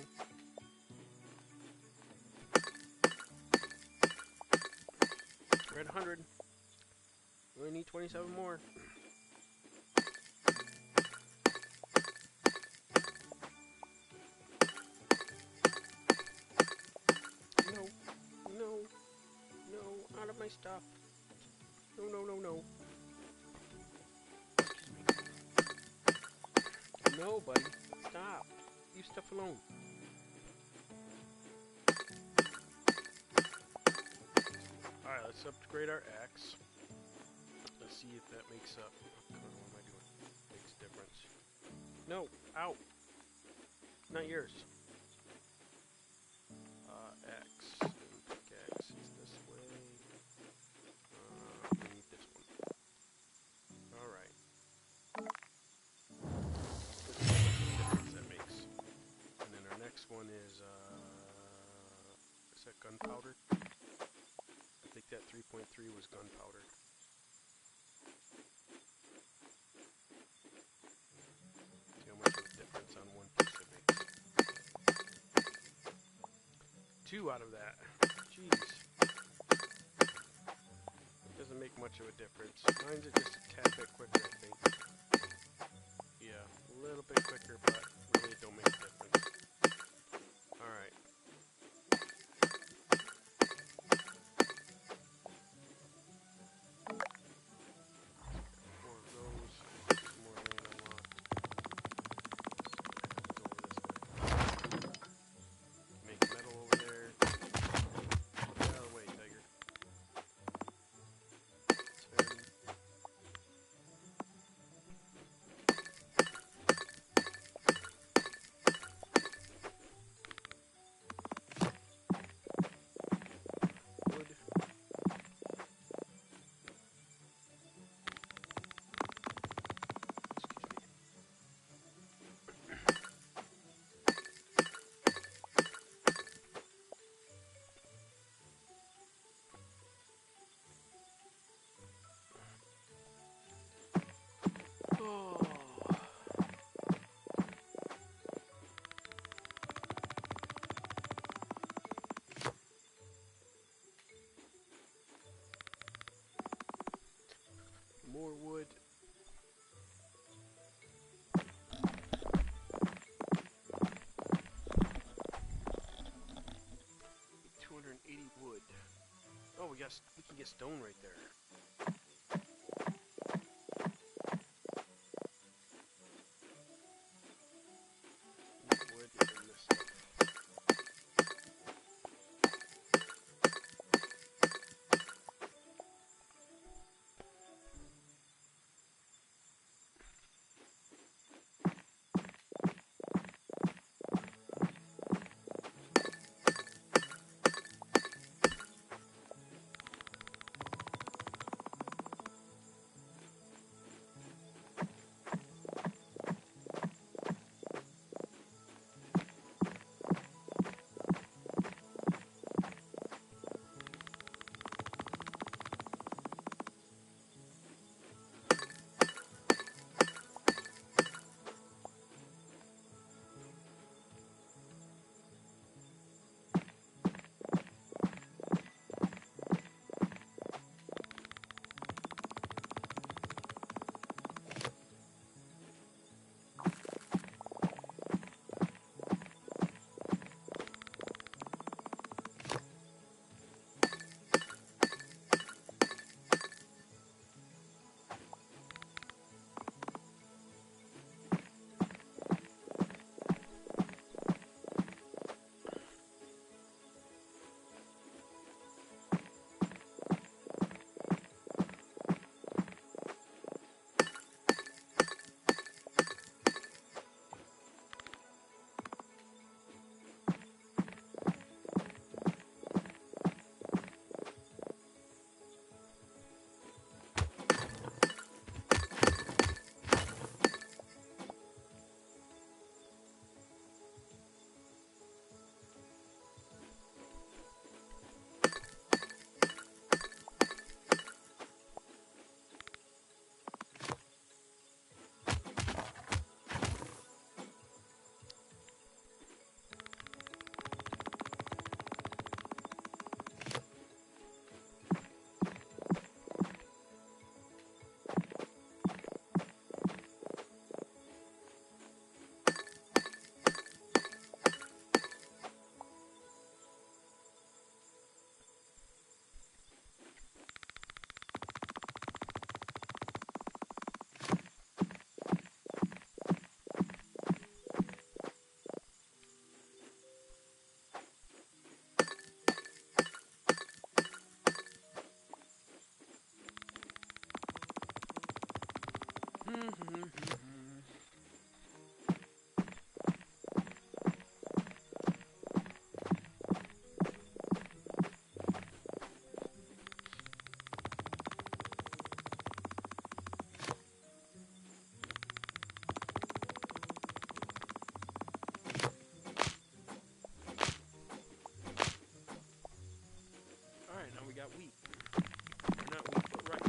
We're at 100. We only need 27 more. No. No. No. Out of my stuff. No, no, no, no. No, buddy. Stop. Leave stuff alone. Alright, let's upgrade our axe. Let's see if that makes up. What am I doing? Makes a difference. No! Ow! Not yours. Axe. Pickaxe is this way. We need this one. Alright. That makes. And then our next one is that gunpowder? I think that 3.3 was gunpowder. See how much of a difference on one piece it makes. 2 out of that. Jeez. Doesn't make much of a difference. Mine's are just a tad bit quicker, I think. Yeah, a little bit quicker, but really it don't make a difference. Alright. More of those. Some more land unlocked. Over this way. Make metal over there. Get out of the way, tiger. 10. Wood. Oh. More wood. 280 wood. Oh, we can get stone right there. Wood and this stuff. Alright, now we got wheat. Or not wheat, but rice.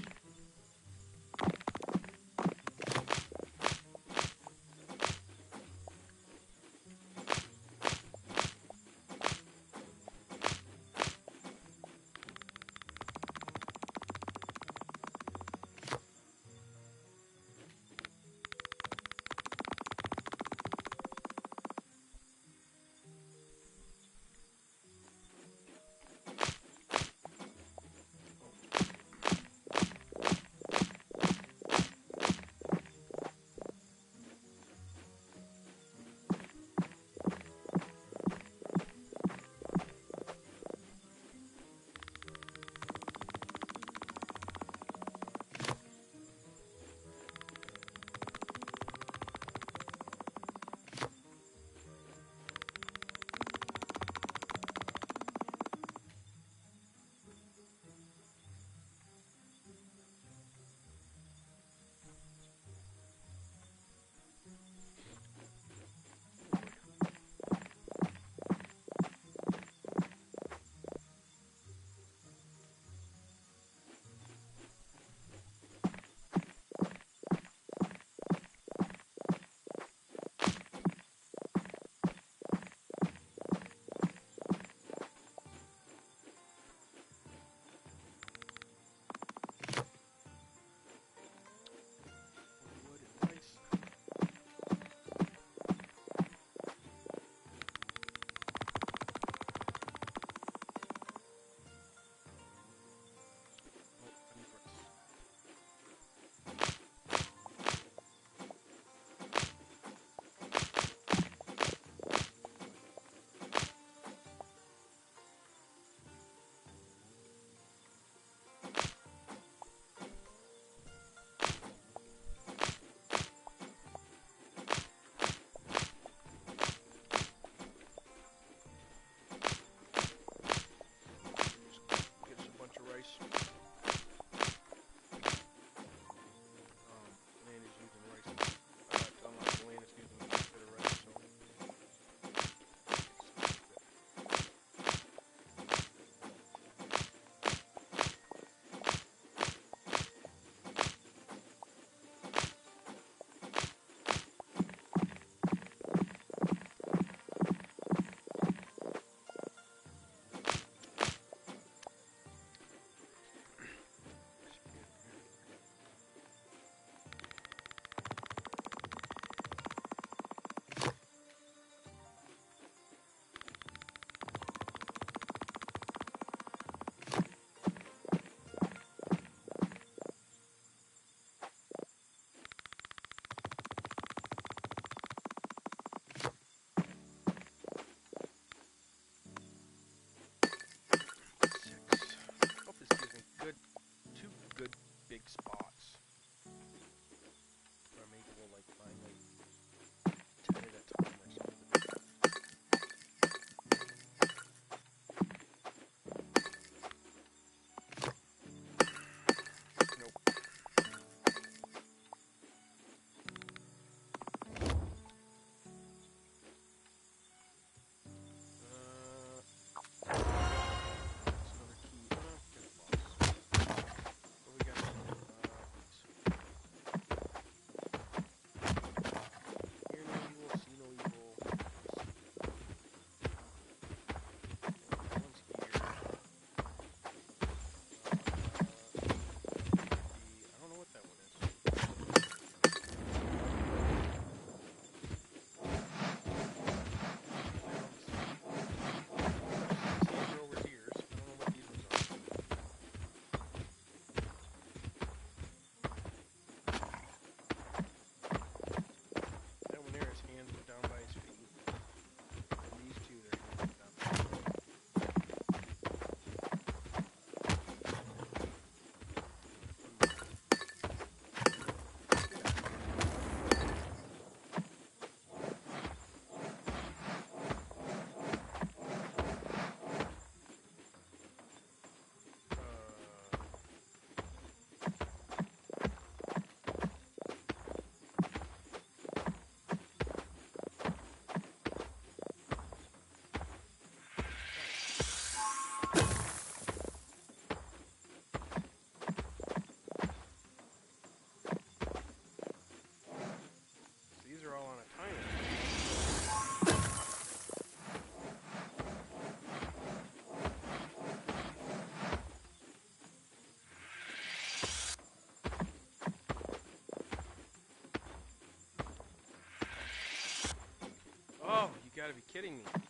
kidding me? I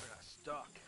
got stuck.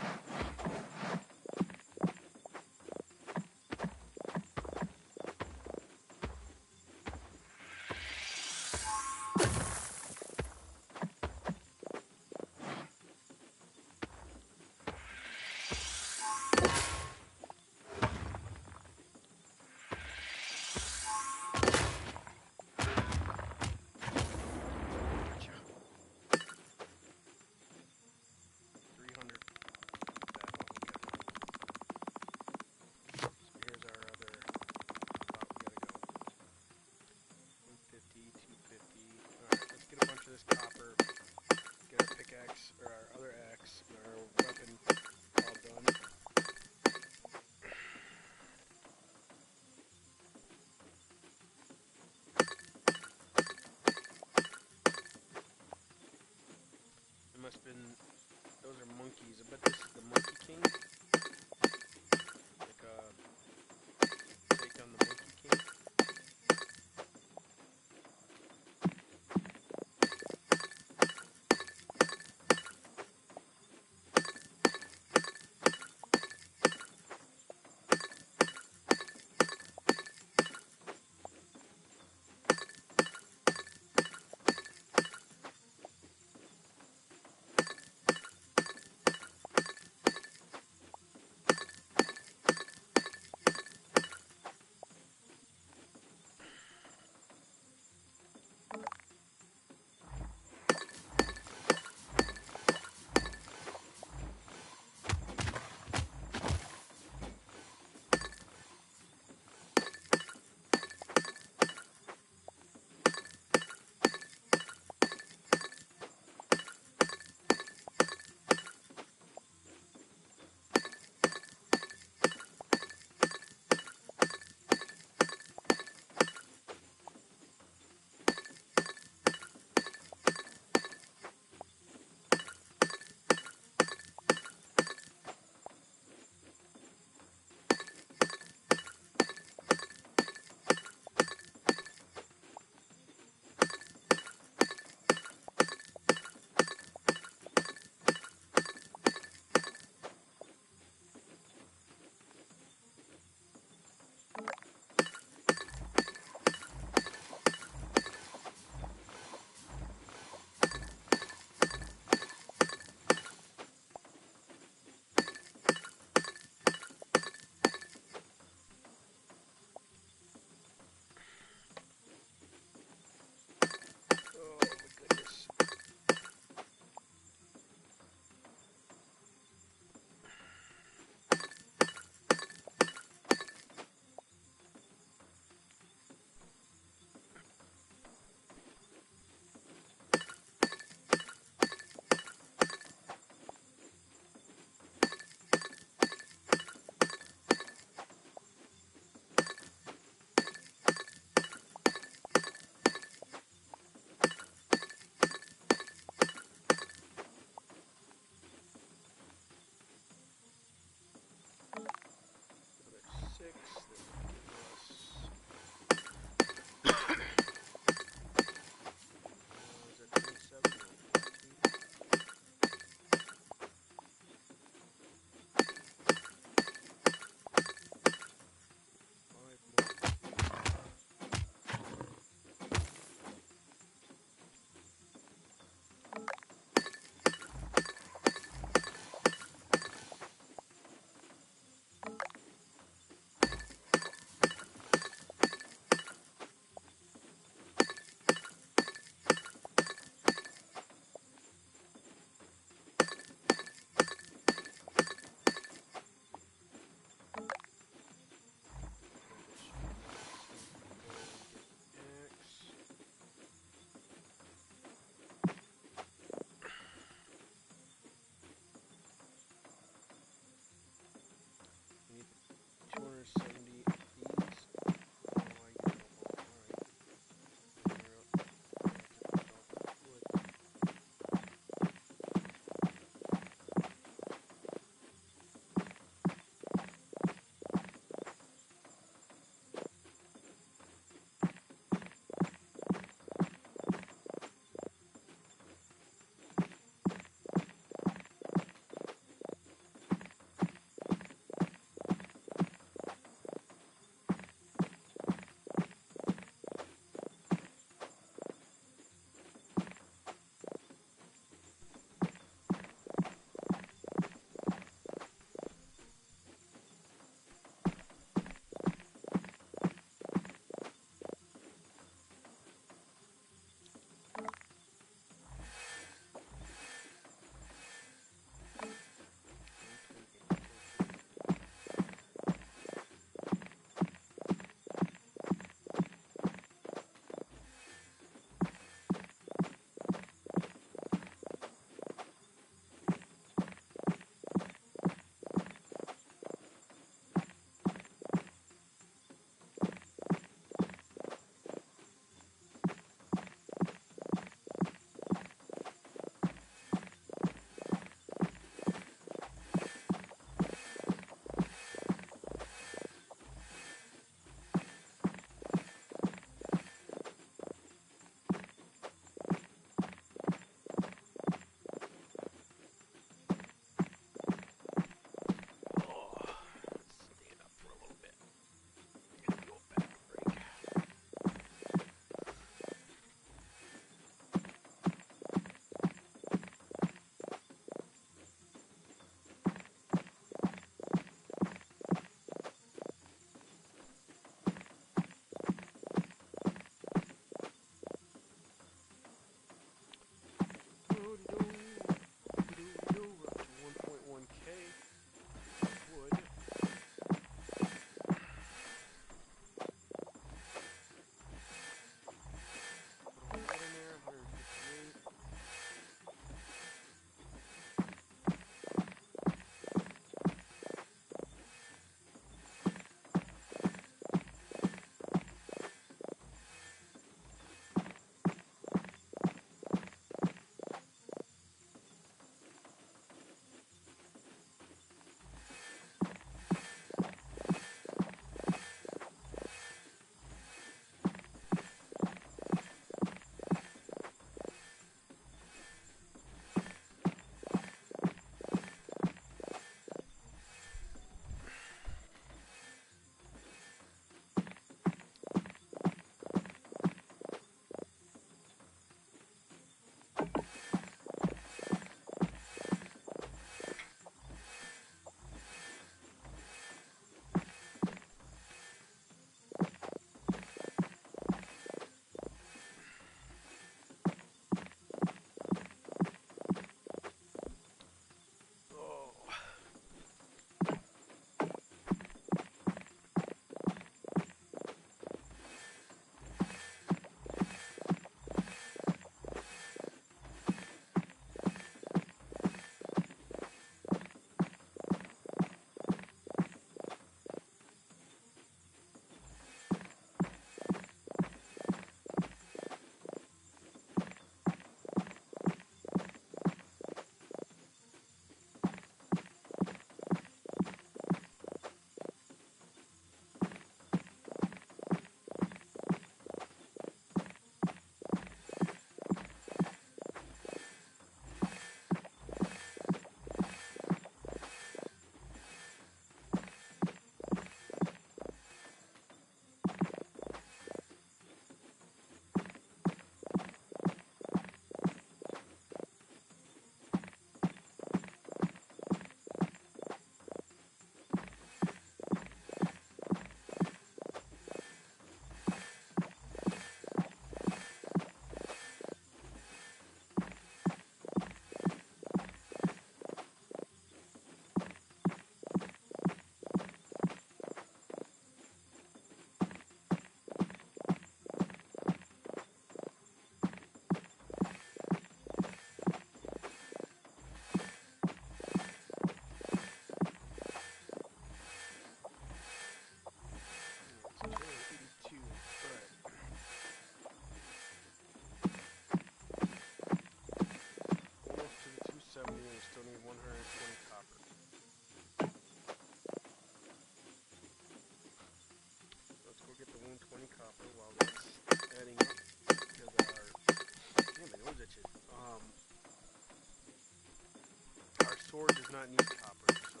not need copper, so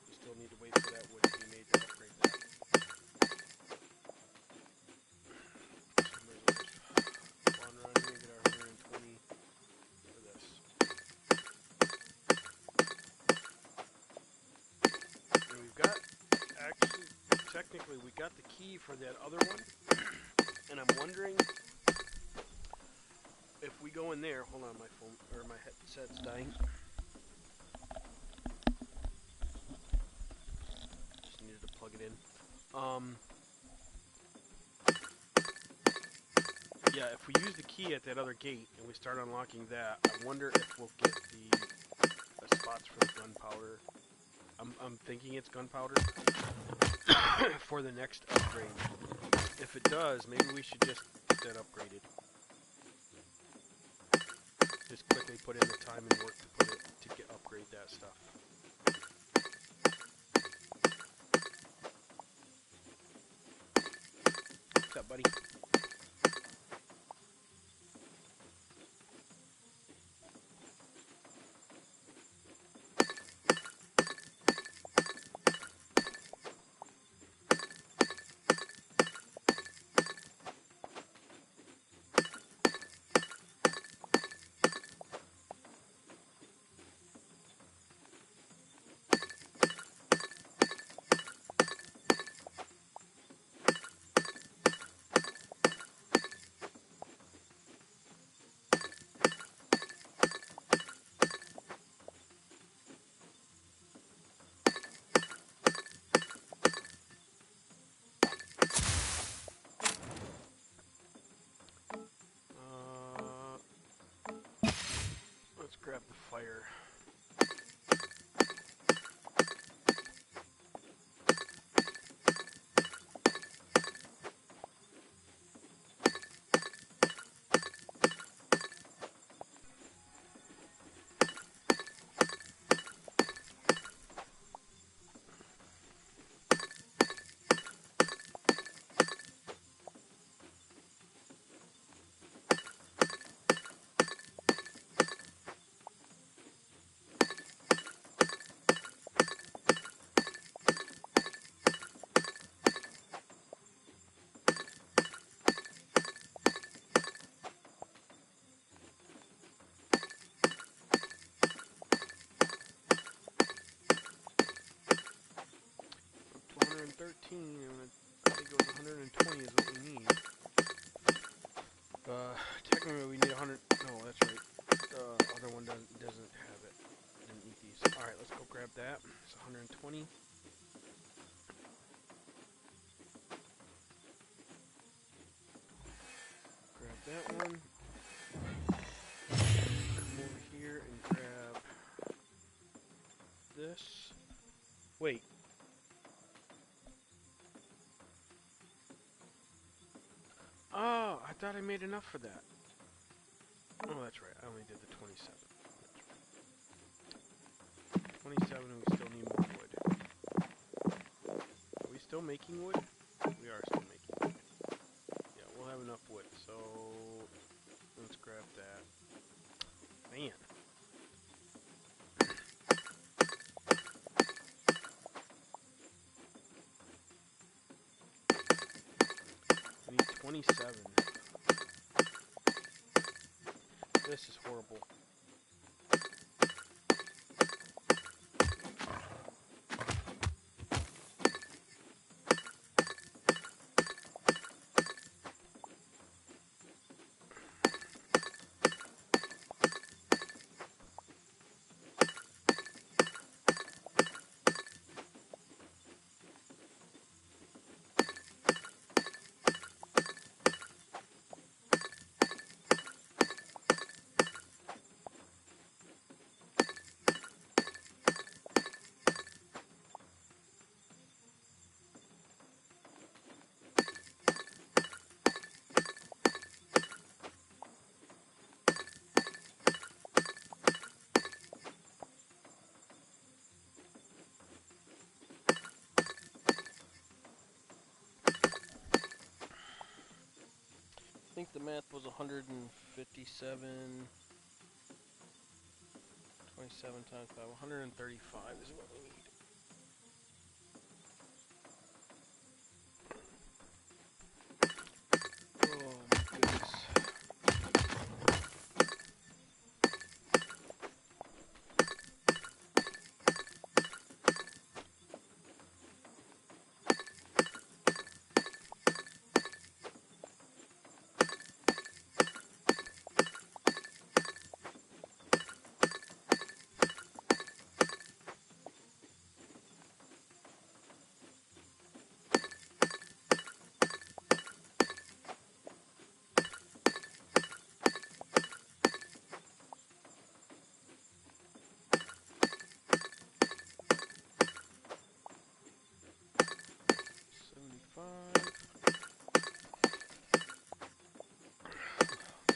we still need to wait for that wood to be made to upgrade that. So might as well just run around here and get our 120 for this. And we've got, actually, technically, we got the key for that other one, and I'm wondering if we go in there. Hold on, my phone or my headset's dying. Just needed to plug it in. Yeah, if we use the key at that other gate and we start unlocking that, I wonder if we'll get the spots for the gunpowder. I'm thinking it's gunpowder for the next upgrade. If it does, maybe we should just get that upgraded. Just quickly put in the time and work to upgrade that stuff. What's up, buddy? 113, and I think it was 120 is what we need. Technically we need 100. No, that's right. The other one doesn't have it. Didn't need these. All right, let's go grab that. It's 120. Grab that one. Come over here and grab this. Wait. Oh, I thought I made enough for that. Oh, that's right. I only did the 27. That's right. 27, and we still need more wood. Are we still making wood? We are still making wood. Yeah, we'll have enough wood, so let's grab that. Man. We need 27. This is horrible. I think the math was 157, 27 times 5, 135 is what we need. Oh my goodness.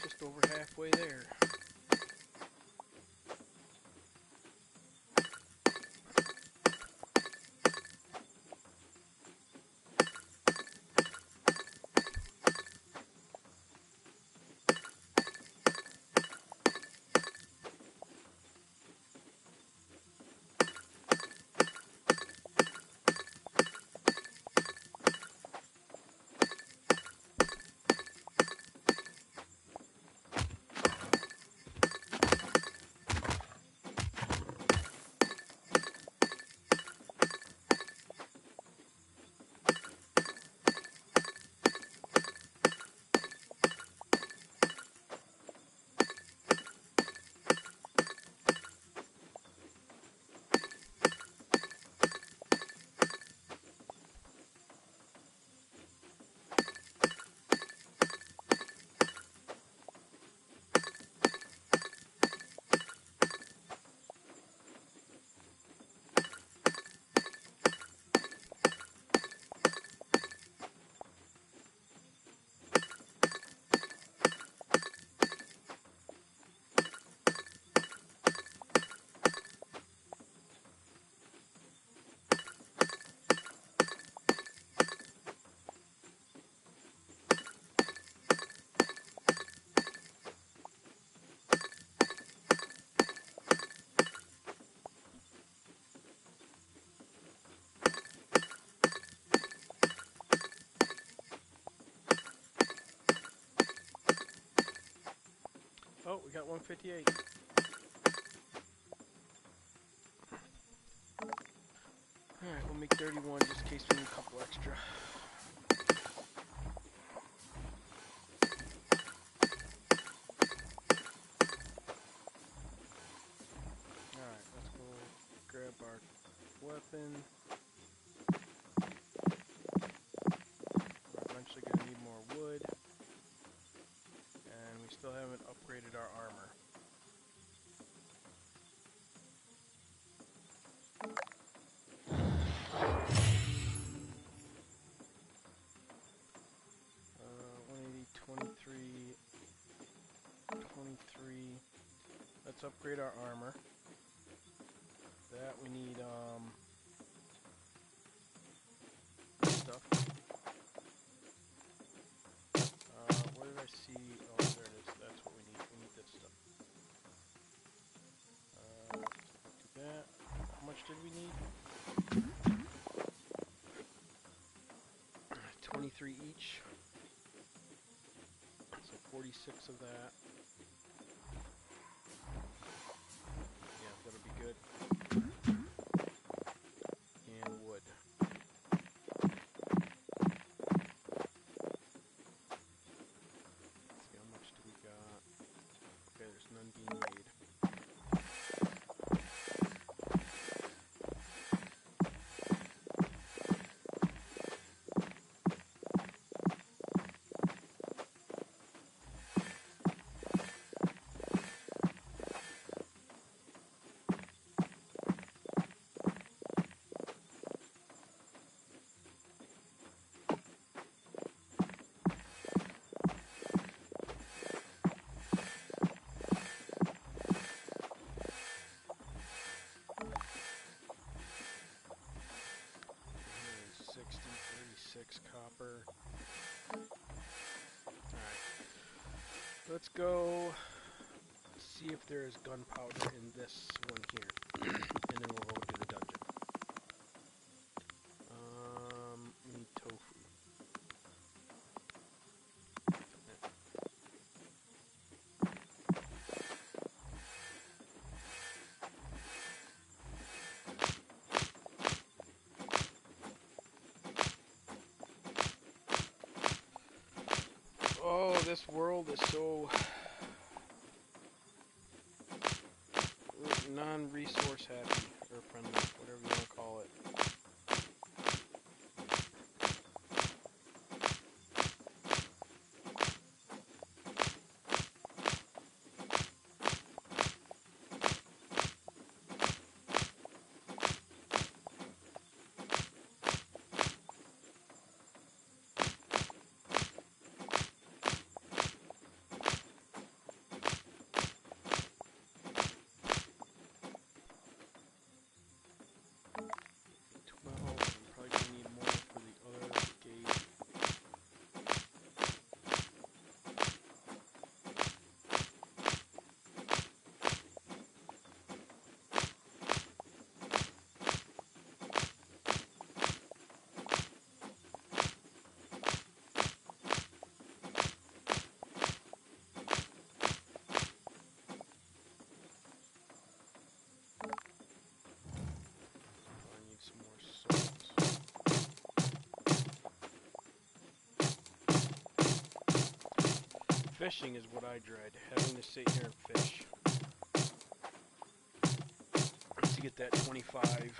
Just over halfway there. Oh, we got 158. Alright, we'll make 31 just in case we need a couple extra. Alright, let's go grab our weapon. We're eventually going to need more wood. And we still haven't upgraded our armor. Let's upgrade our armor. That we need stuff. Where did I see? Oh, there it is. That's what we need. We need this stuff. Do that. How much did we need? 23 each. So 46 of that. Yeah, that'll be good. And wood. Let's see, how much do we got? Okay, there's none being made. Copper. Alright. Let's go see if there is gunpowder in this one here. And then we'll go to the dungeon. We need tofu. Oh, this world is so non-resource happy, or friendly, whatever you want to call it. Fishing is what I dread, having to sit here and fish. To get that 25k.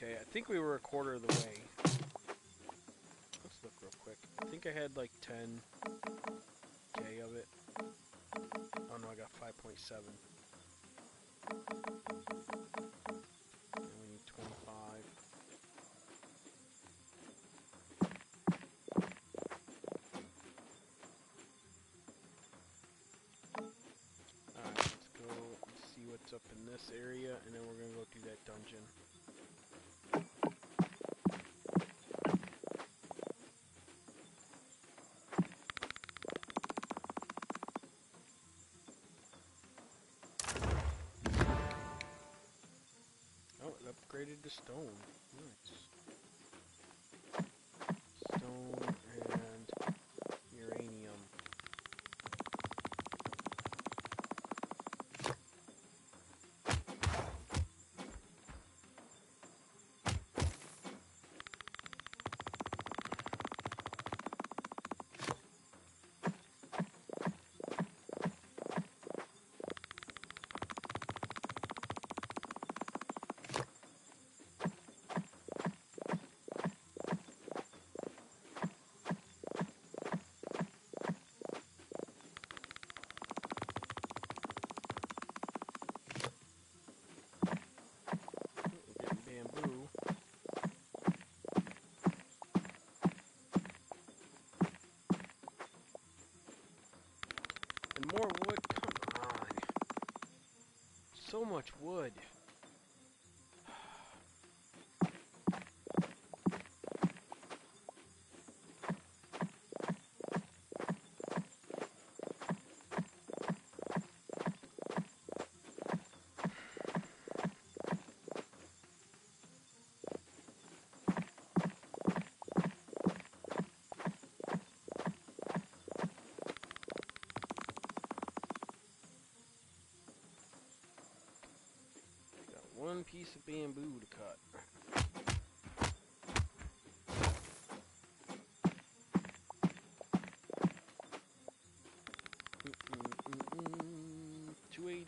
I think we were a quarter of the way. Let's look real quick. I think I had like 10k of it. Oh no, I got 5.7. And we need 25. Up in this area, and then we're gonna go do that dungeon. Oh, it upgraded to stone. Nice. Stone and uranium. More wood? Come on. So much wood. One piece of bamboo to cut. $280.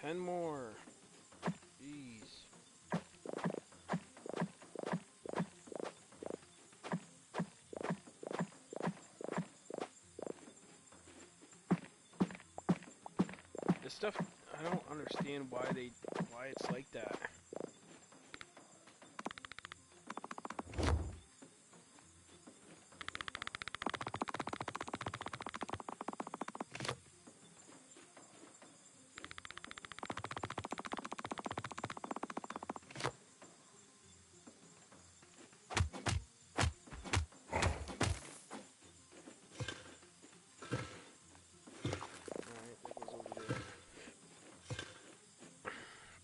10 more. Jeez. This stuff, I don't understand why it's like that.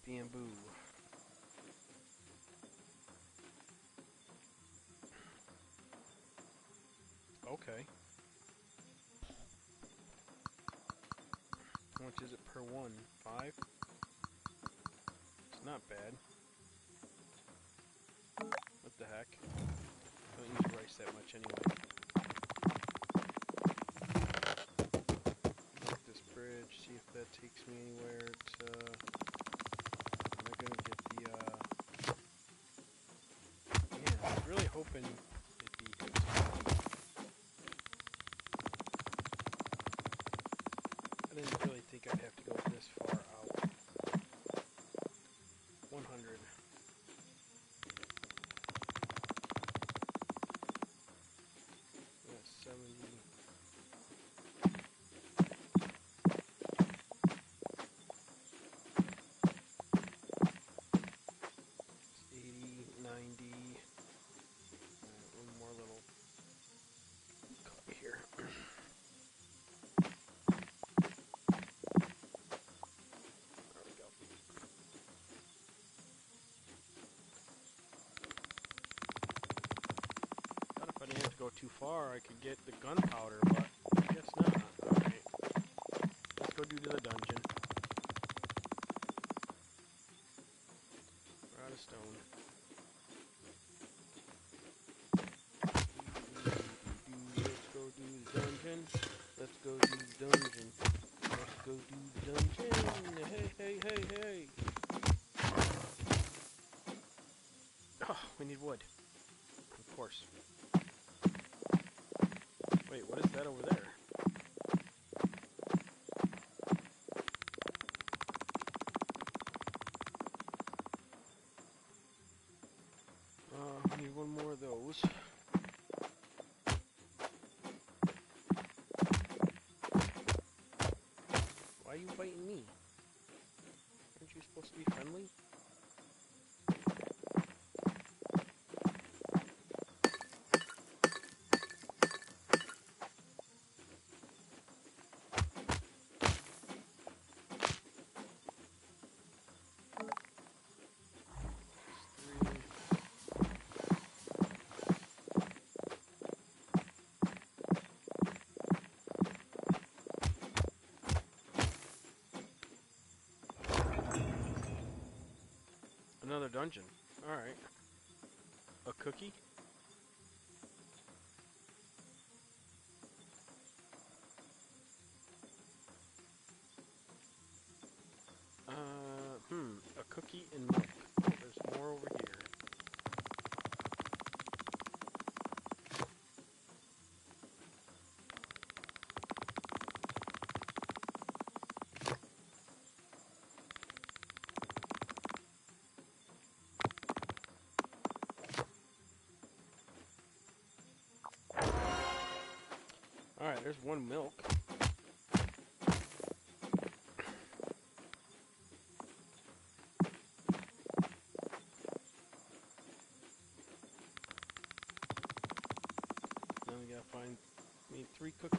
Bamboo. Okay. How much is it per one? 5? It's not bad. What the heck? I don't use rice that much anyway. Look this bridge, see if that takes me anywhere to... Am I gonna get the, yeah, I was really hoping it'd be... I didn't really think I'd have to go this far out. 100. That's 70. It's 80, 90. One more little cut here. There we go. Thought if I didn't have to go too far, I could get the gunpowder, but I guess not. Alright. Let's go do the dungeon. We're out of stone. Let's go do the dungeon. Let's go do the dungeon. Let's go do the dungeon. Hey, hey, hey, hey. Oh, we need wood. Of course. Wait, what is that over there? I need one more of those. Why are you biting me? Aren't you supposed to be friendly? Another dungeon. Alright. A cookie? A cookie and milk. Oh, there's more over here. Alright, there's one milk. Now we gotta find, we need 3 cookies.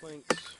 planks.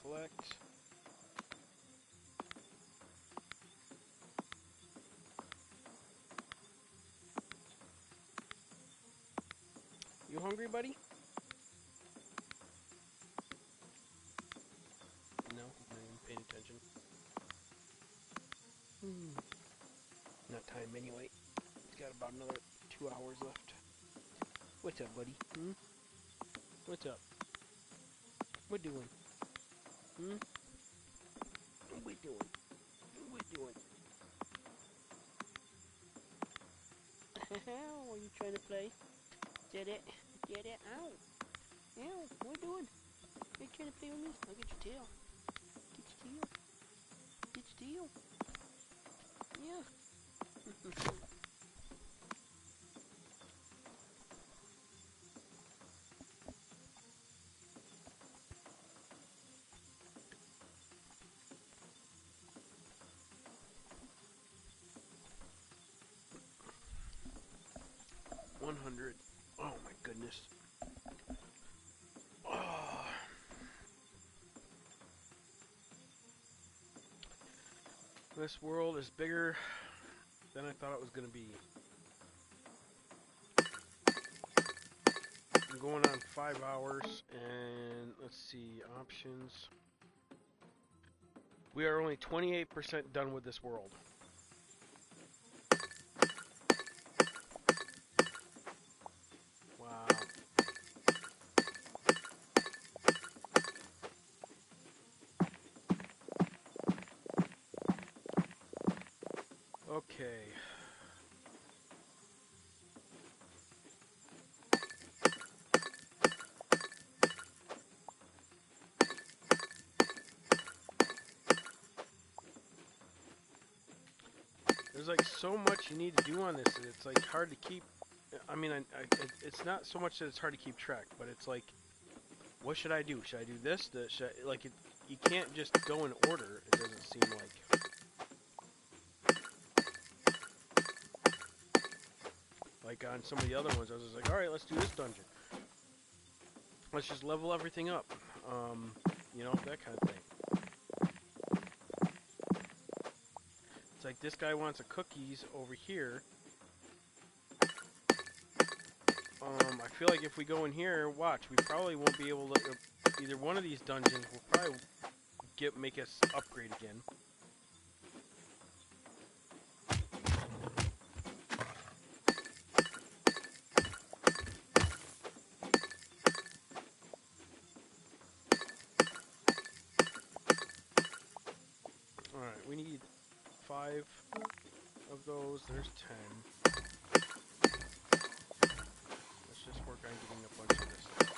Collect. You hungry, buddy? No, not even paying attention. Not time anyway. It's got about another 2 hours left. What's up, buddy? What's up? What doing? What we doing? What we doing? Are you trying to play? Get it? Get it? Ow! Ow! What are you doing? Are you trying to play with me? I'll get your tail. Get your tail. Get your tail. Yeah. 100. Oh my goodness. Oh. This world is bigger than I thought it was going to be. I'm going on 5 hours, and let's see, options. We are only 28% done with this world. Wow. Okay. There's like so much you need to do on this, and it's like hard to keep. I mean, it's not so much that it's hard to keep track, but it's like, what should I do? Should I do this? You can't just go in order. It doesn't seem like. Like on some of the other ones, I was just like, all right, let's do this dungeon. Let's just level everything up. You know, that kind of thing. It's like this guy wants a cookies over here. I feel like if we go in here, watch, we probably won't be able to. Either one of these dungeons will probably make us upgrade again. Alright, we need 5 of those. There's 10. Let's just work on getting a bunch of this stuff.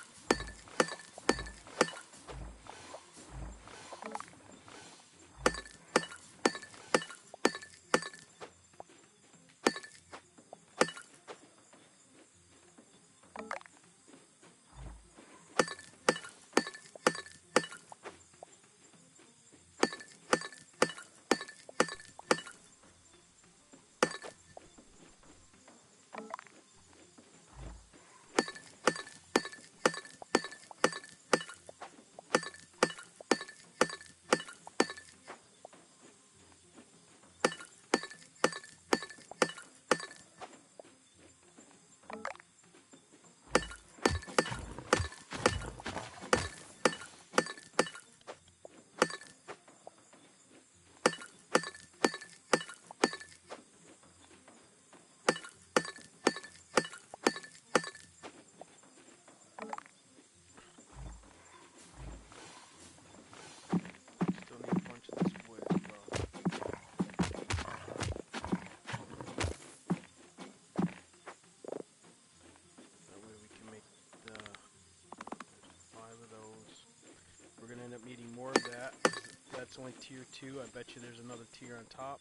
that's only tier 2. I bet you there's another tier on top.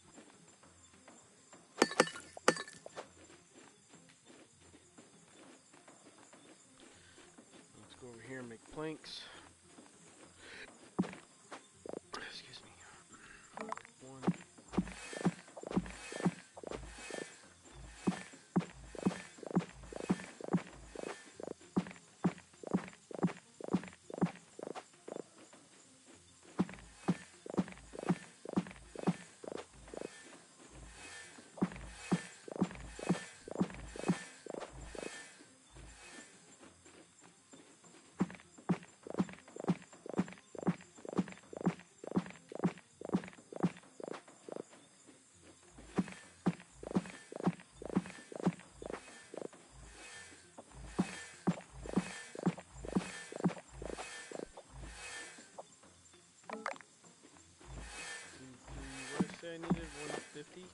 Let's go over here and make planks. Excuse me. One. I needed 150.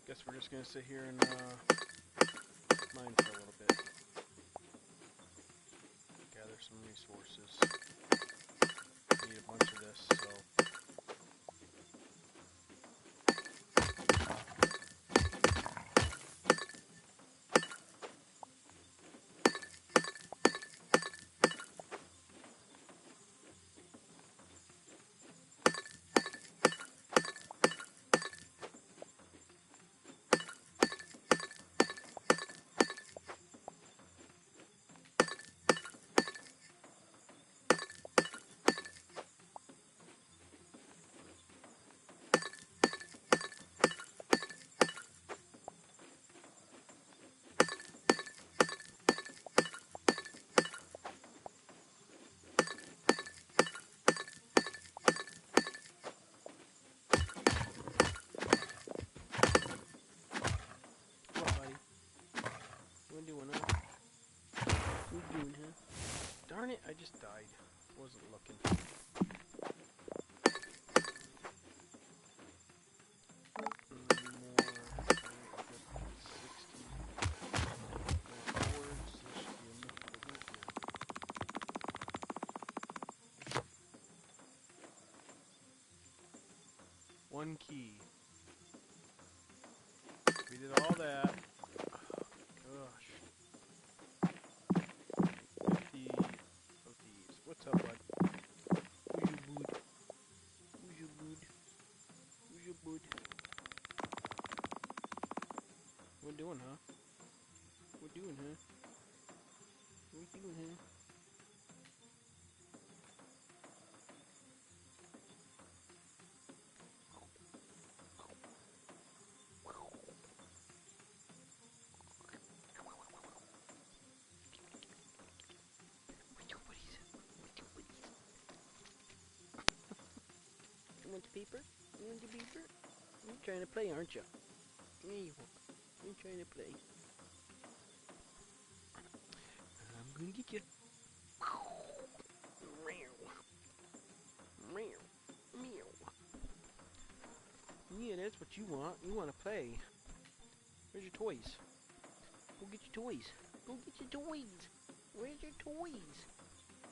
Guess we're just gonna sit here and mine for a little bit. Gather some resources. Need a bunch of this, so. Darn it, I just died. Wasn't looking. One key. We did all that. Gosh. 50 of these. What's up, bud? Who's your bud? Who's your bud? Who's your bud? What doing, huh? What doing, huh? What doing, huh? You want the paper? You want the paper? You're trying to play, aren't you? Yeah, you are. You're trying to play. I'm gonna get you. Yeah, that's what you want. You want to play. Where's your toys? Go get your toys. Go get your toys. Where's your toys?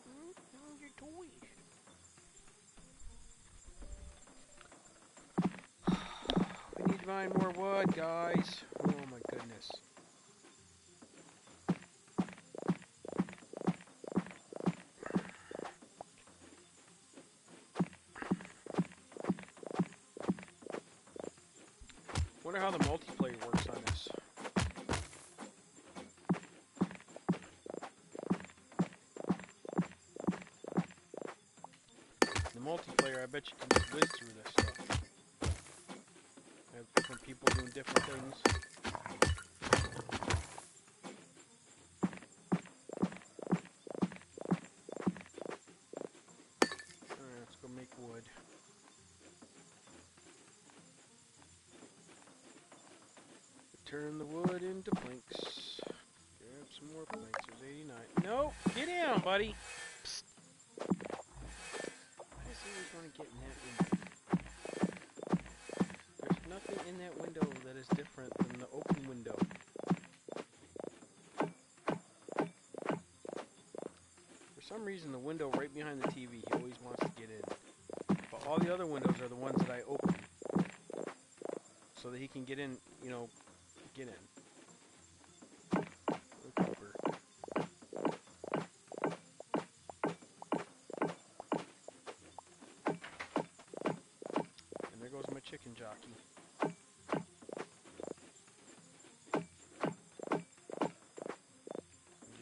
Where's your toys? We need to find more wood, guys. Oh my goodness. Wonder how the multiplayer works on this. The multiplayer, I bet you can just whiz through this stuff. Have different people doing different things. Alright, let's go make wood. Turn the wood into planks. 4 planks. There's 89. No! Get down, buddy! Psst. Why does he always want to get in that window? There's nothing in that window that is different than the open window. For some reason, the window right behind the TV, he always wants to get in. But all the other windows are the ones that I open. So that he can get in, you know, get in. Cooper. And there goes my chicken jockey. You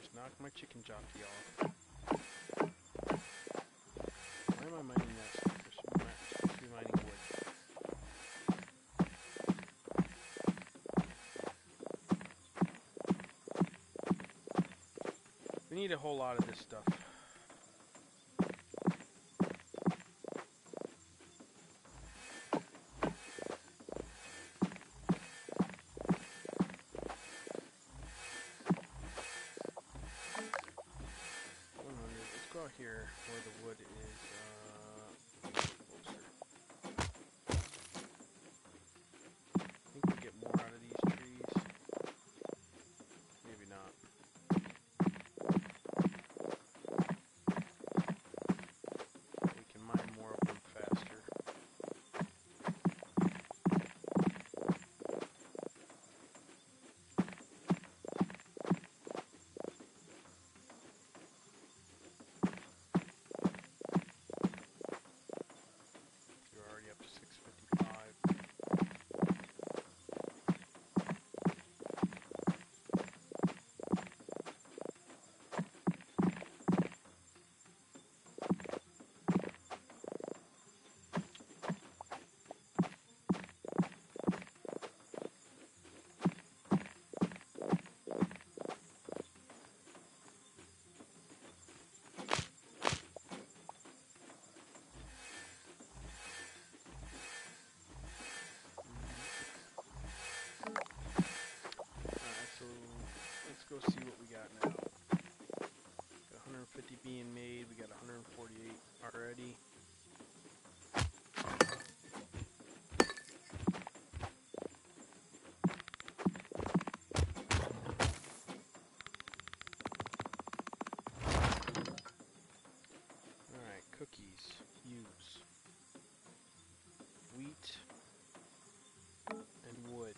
just knocked my chicken jockey off. Why am I mining that stuff? I should be mining wood. We need a whole lot of this stuff. Let's go out here where the wood is closer. I think we get more out of these trees. Maybe not. We can mine more of them faster. You're already up to 655. Let's go see what we got now. Got 150 being made, we got 148 already. Alright, cookies, use. Wheat and wood.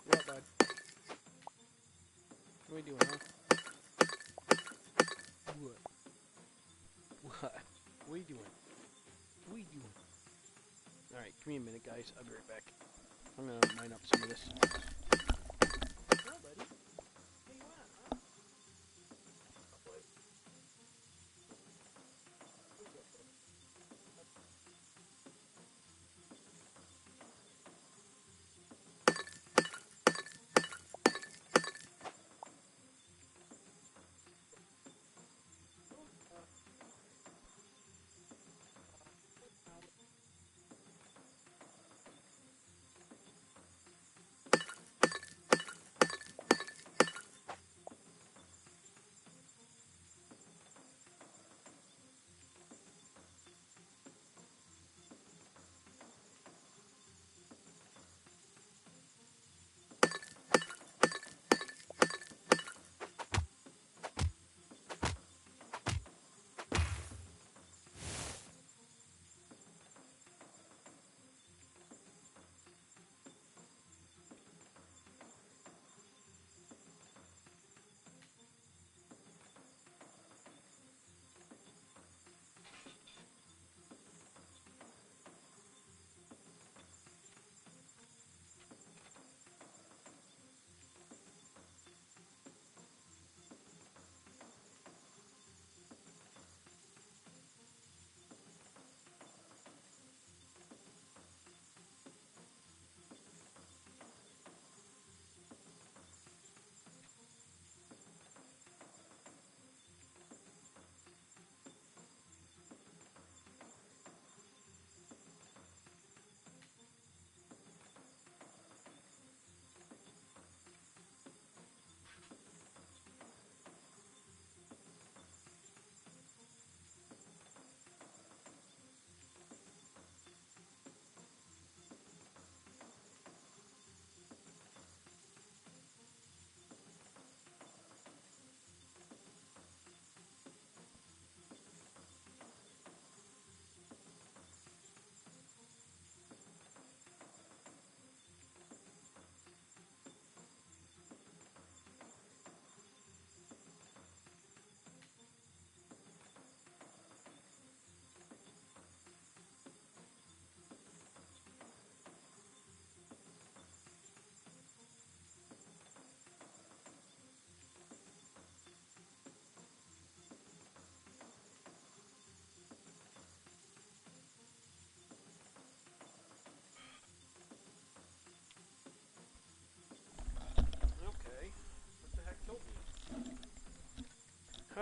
What, bud? What are we doing, huh? What? What? What are you doing? What are you doing? Alright, give me a minute, guys. I'll be right back. I'm gonna mine up some of this. Well, buddy. What do you want, huh?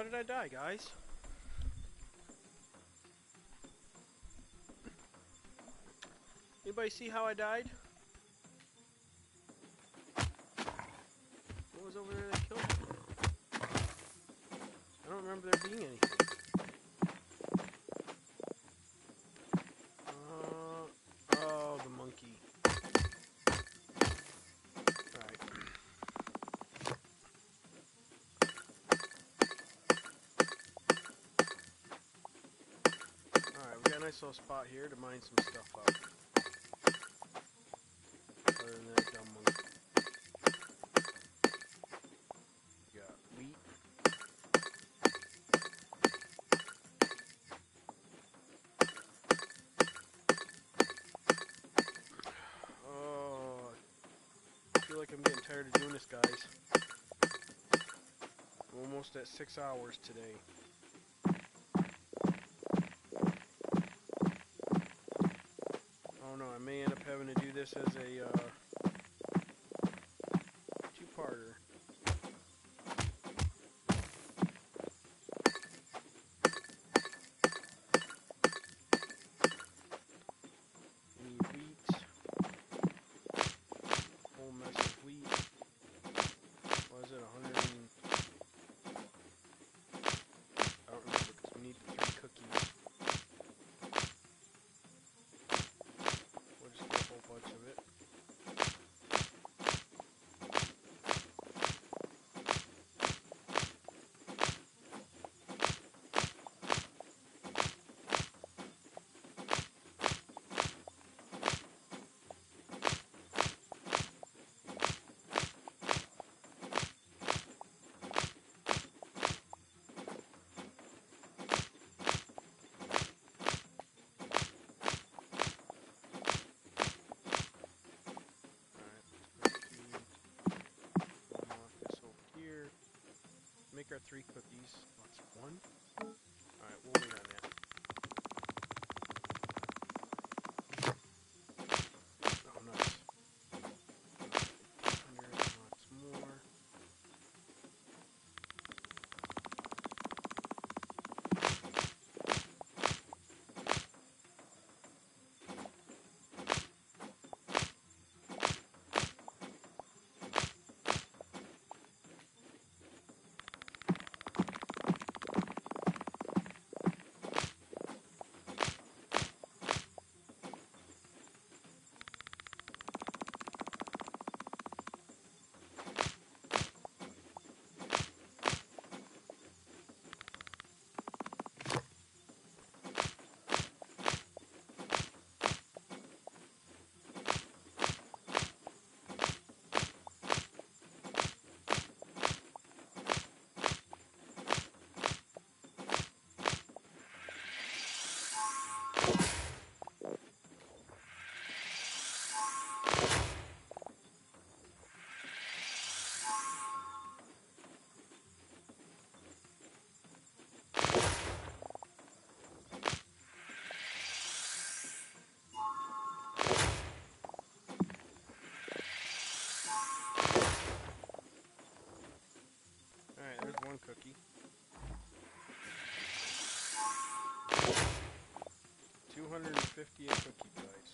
did I die, guys? Anybody see how I died? What was over there that killed me? I don't remember there being anything. Oh, the monkey. Alright. Alright, we got a nice little spot here to mine some stuff up. Other than that dumb monkey. We got wheat. Oh, I feel like I'm getting tired of doing this, guys. I'm almost at 6 hours today. Oh no, I may end up having to do this as a two-parter. Need wheat. Whole mess of wheat. What is it, 100 and... I don't remember because we need 3 cookies. We'll just get a whole bunch of it. Make our 3 cookies. What's 1? Alright, we'll wait on that. Oh, nice. 100, lots more. Alright, there's 1 cookie. 250 a cookie, guys.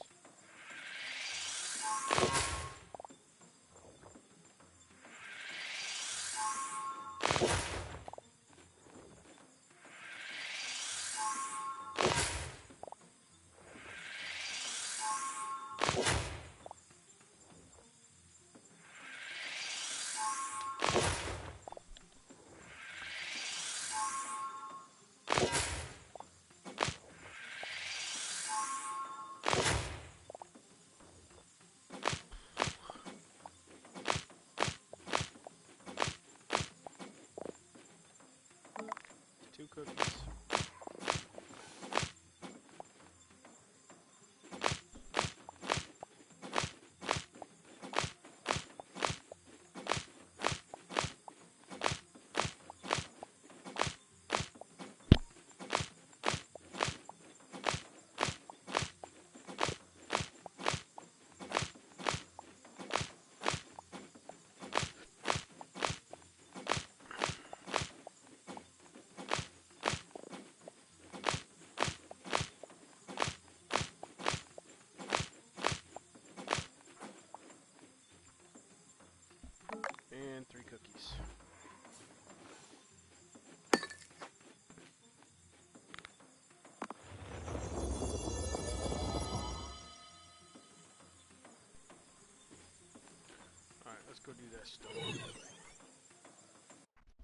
that stone.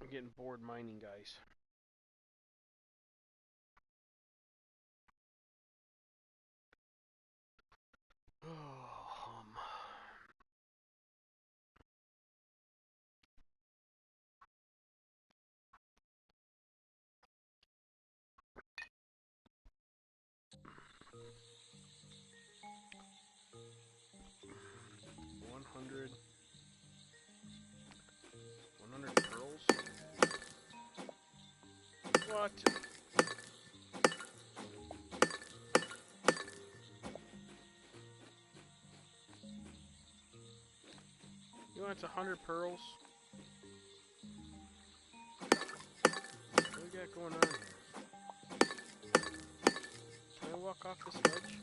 I'm getting bored mining, guys. Oh, 100 pearls? What? You want 100 pearls? What do we got going on here? Can I walk off this ledge?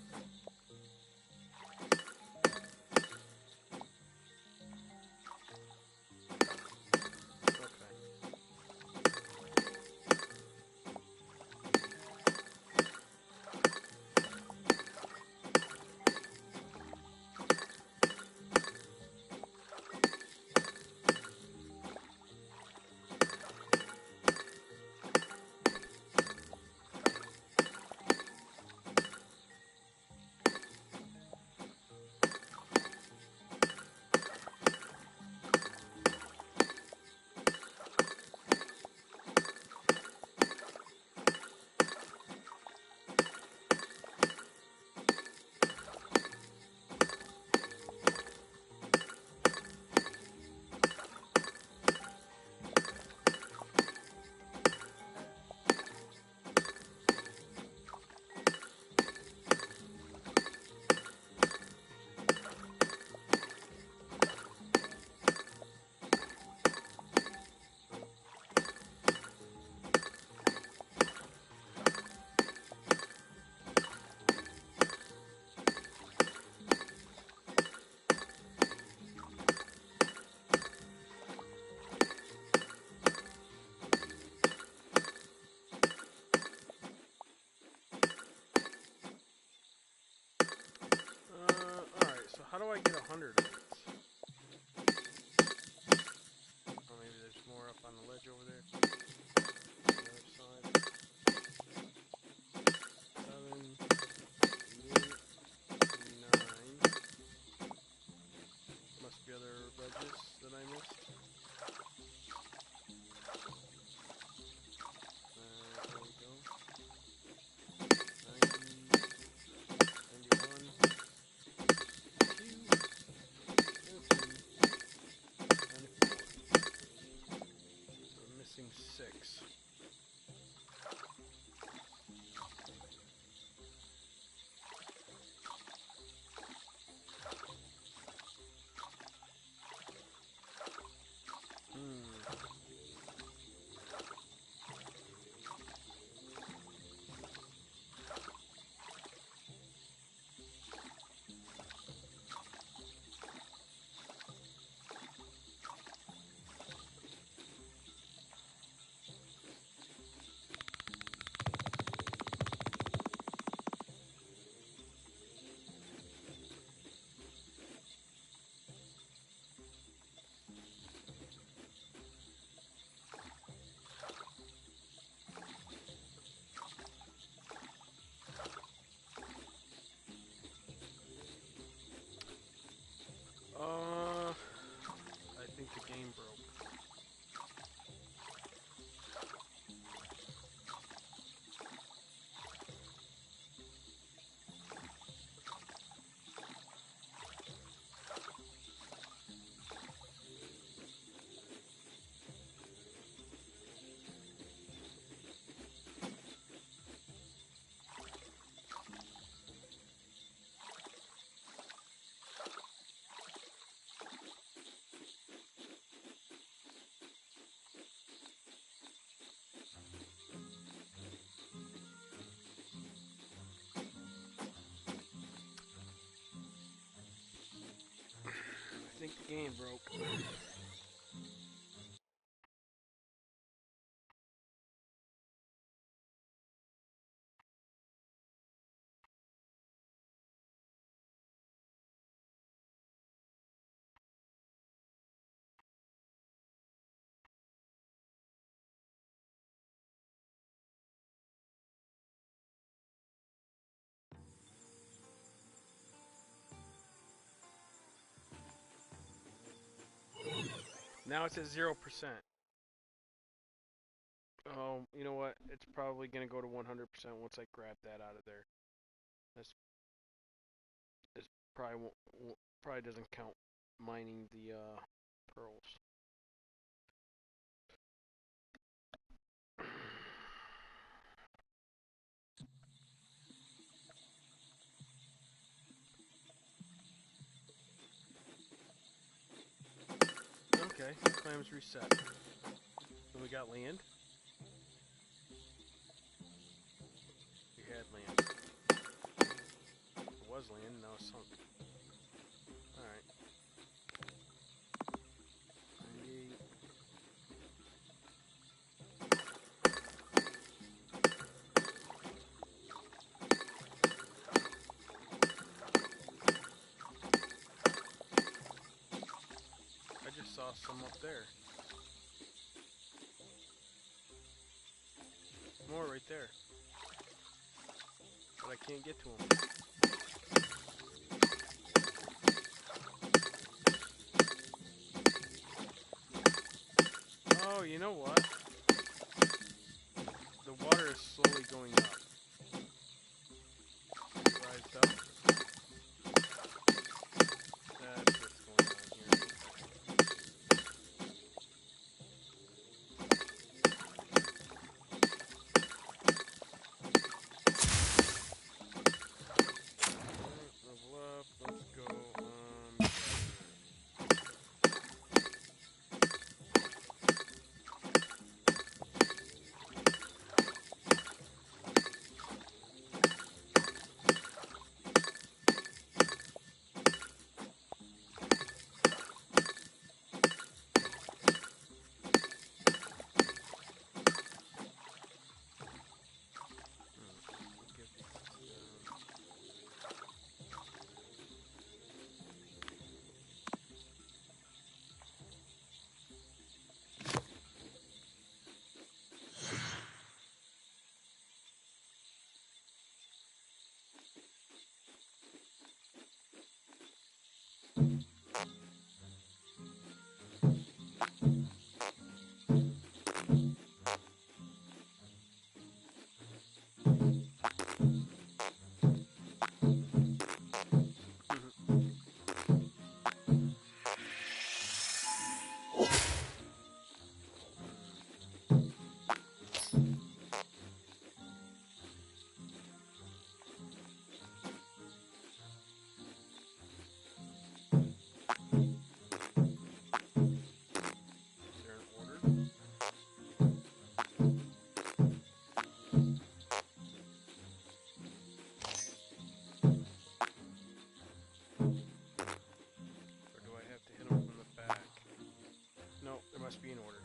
Alright, so how do I get 100 of these? Oh, maybe there's more up on the ledge over there. On the other side. 7, 8, 9. Must be other ledges that I missed. There we go. 90, 91, 2, 13, 94. So I'm missing 6. I think the game broke. I think the game broke. Now it's at 0%. Oh, you know what? It's probably going to go to 100% once I grab that out of there. This probably probably doesn't count mining the pearls. Okay, clams reset. And we got land. We had land. It was land, now it's sunk. Alright. 98. I just saw some up there. More right there. But I can't get to them. Oh, you know what? The water is slowly going up. Rised up. That's what's going on here. Level up. Let's go on. Must be in order.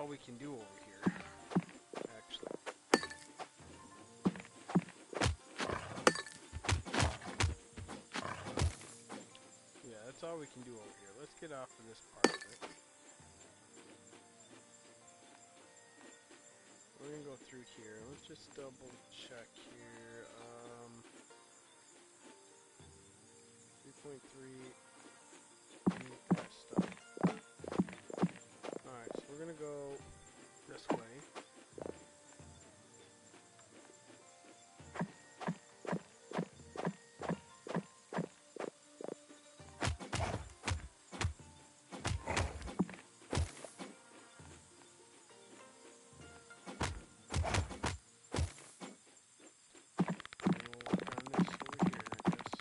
all we can do over here, actually. Yeah, that's all we can do over here. Let's get off of this part of it. We're gonna go through here. Let's just double check here. 3.3. Need that stuff. Alright, so we're gonna go this way. And we'll work on this over here, I guess.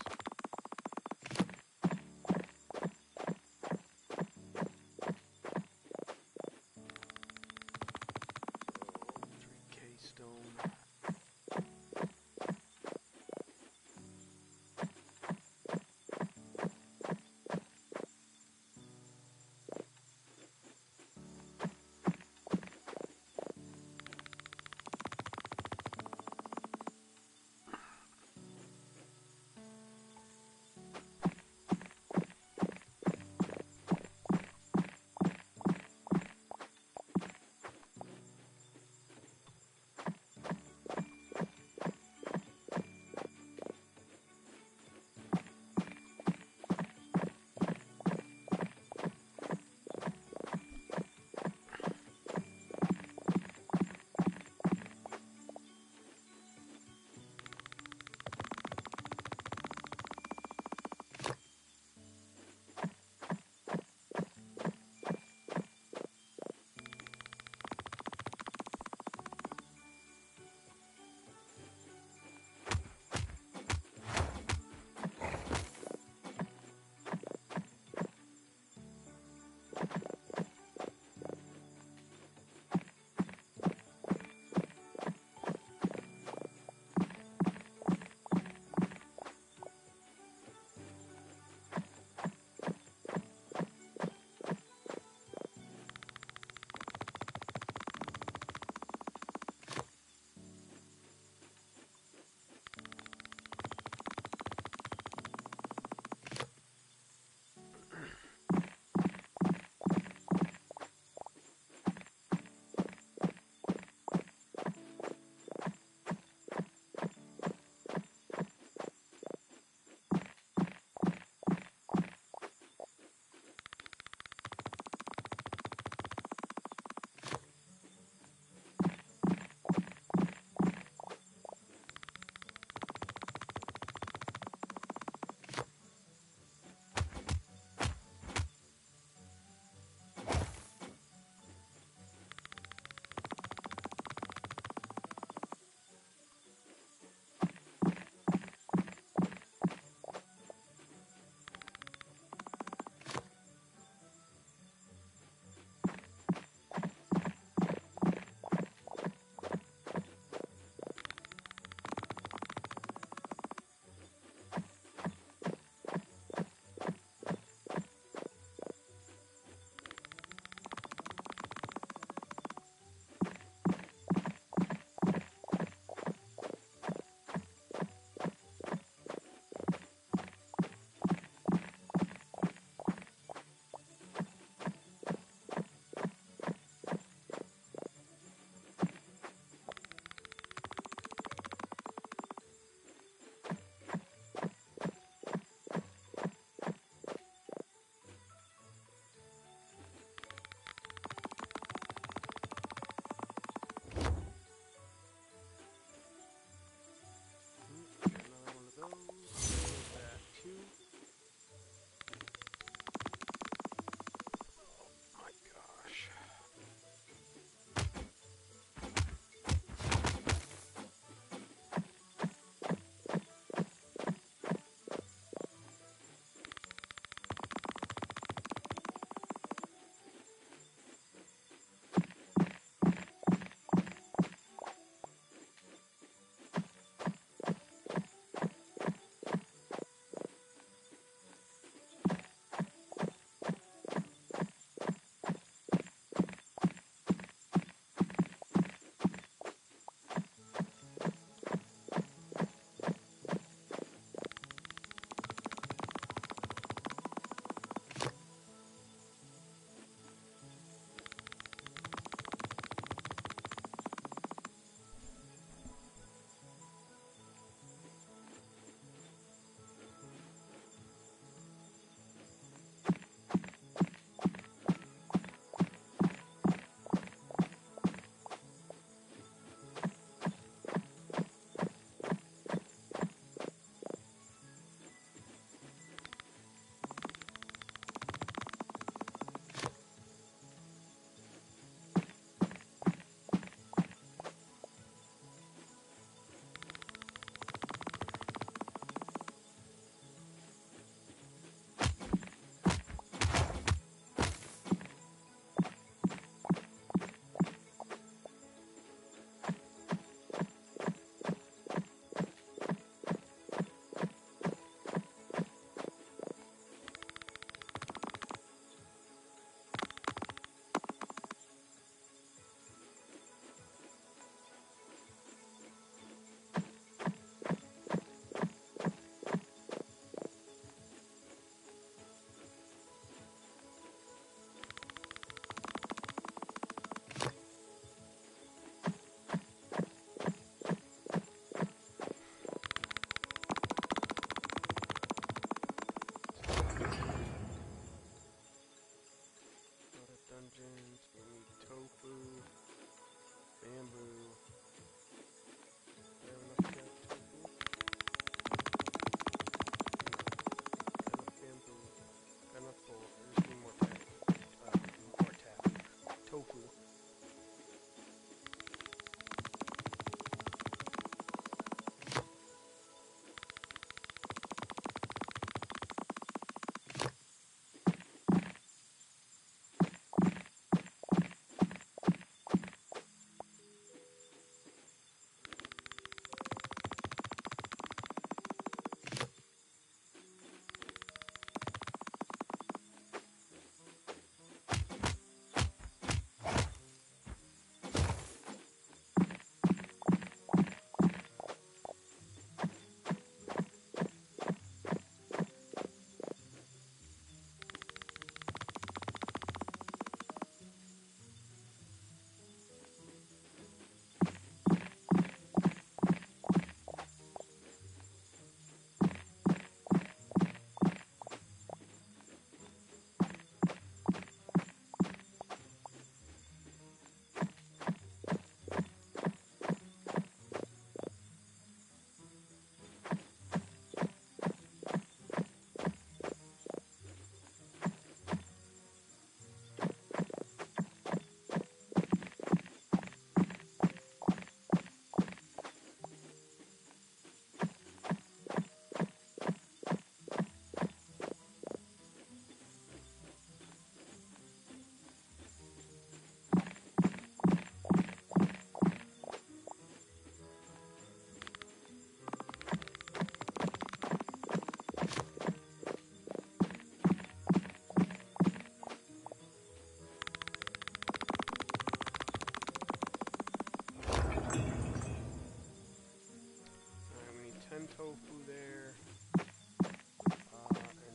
10 tofu there, and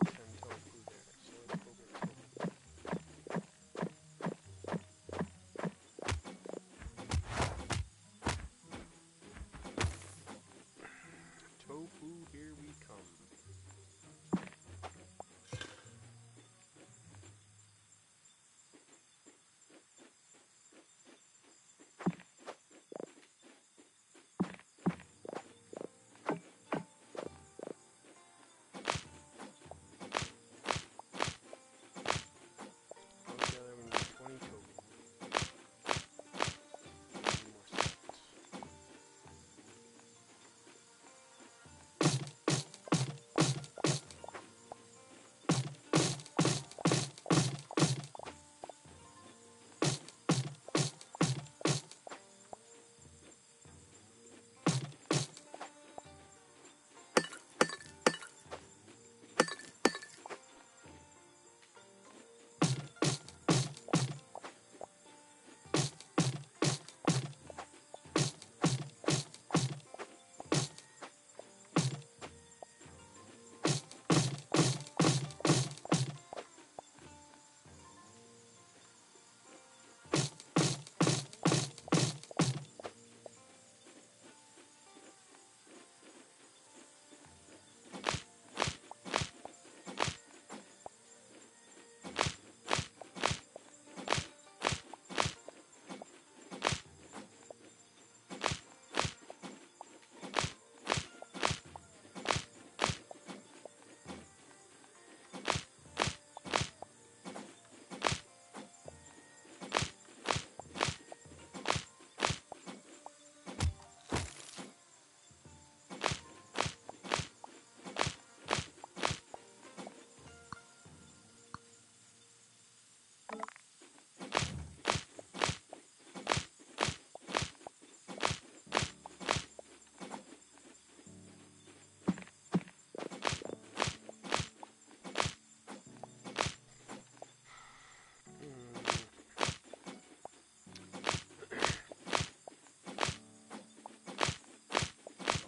10 tofu there. So let's go get tofu. Tofu, here we come. Altogether we need 20 tofu. One more set.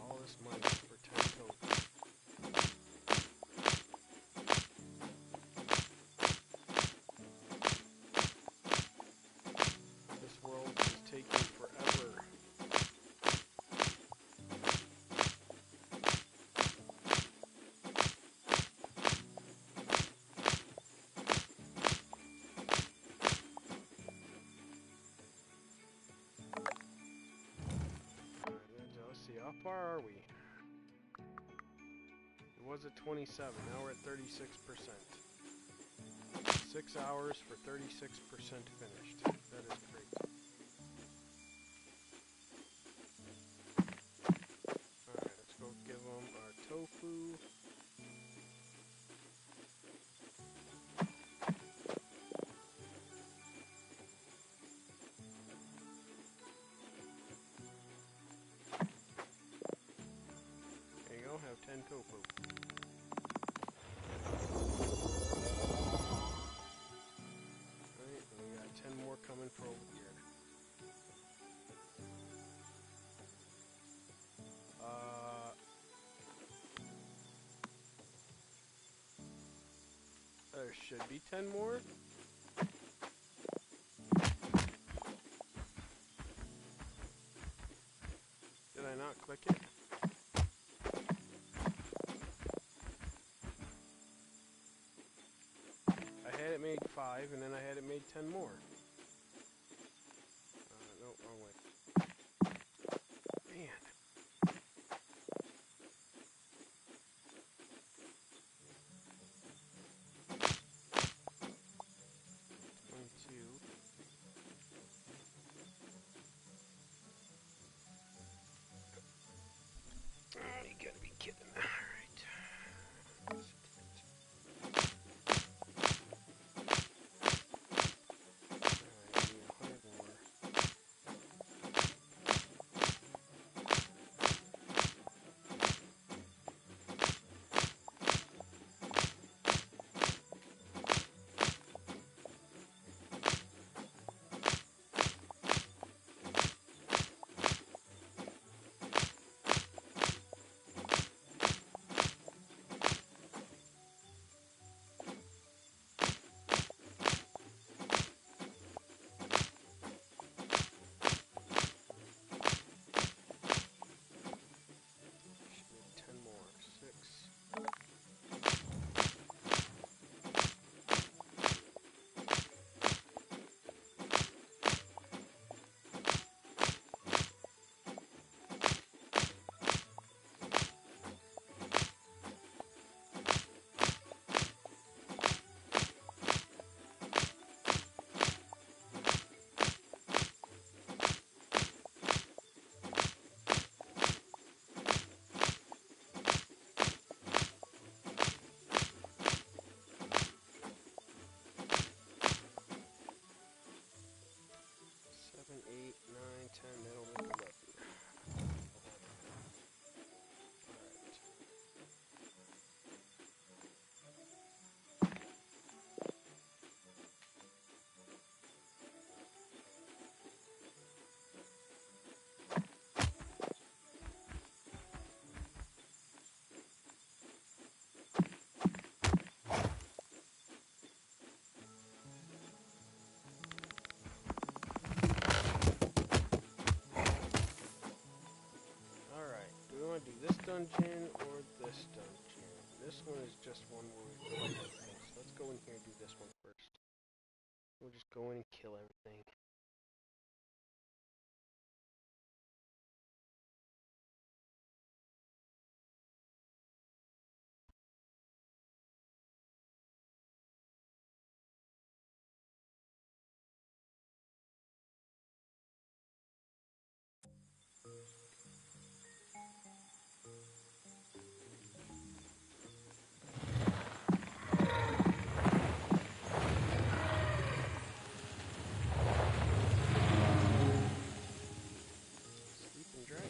All this money for 10 tofu. This world is taking forever. Let's see, how far are we? It was at 27, now we're at 36%. 6 hours for 36% finished. That is great. Alright, let's go give them our tofu. There you go, have 10 tofu. Alright, and we got 10 more coming for over here. There should be 10 more. Did I not click it? I had it made 5, and then I had it made 10 more. No, wrong way. Man. Oh, you gotta be kidding. Alright. dungeon or this dungeon? This one is just one where we fight everything. So let's go in here and do this one first. We'll just go in and kill everything. Sleeping dragon.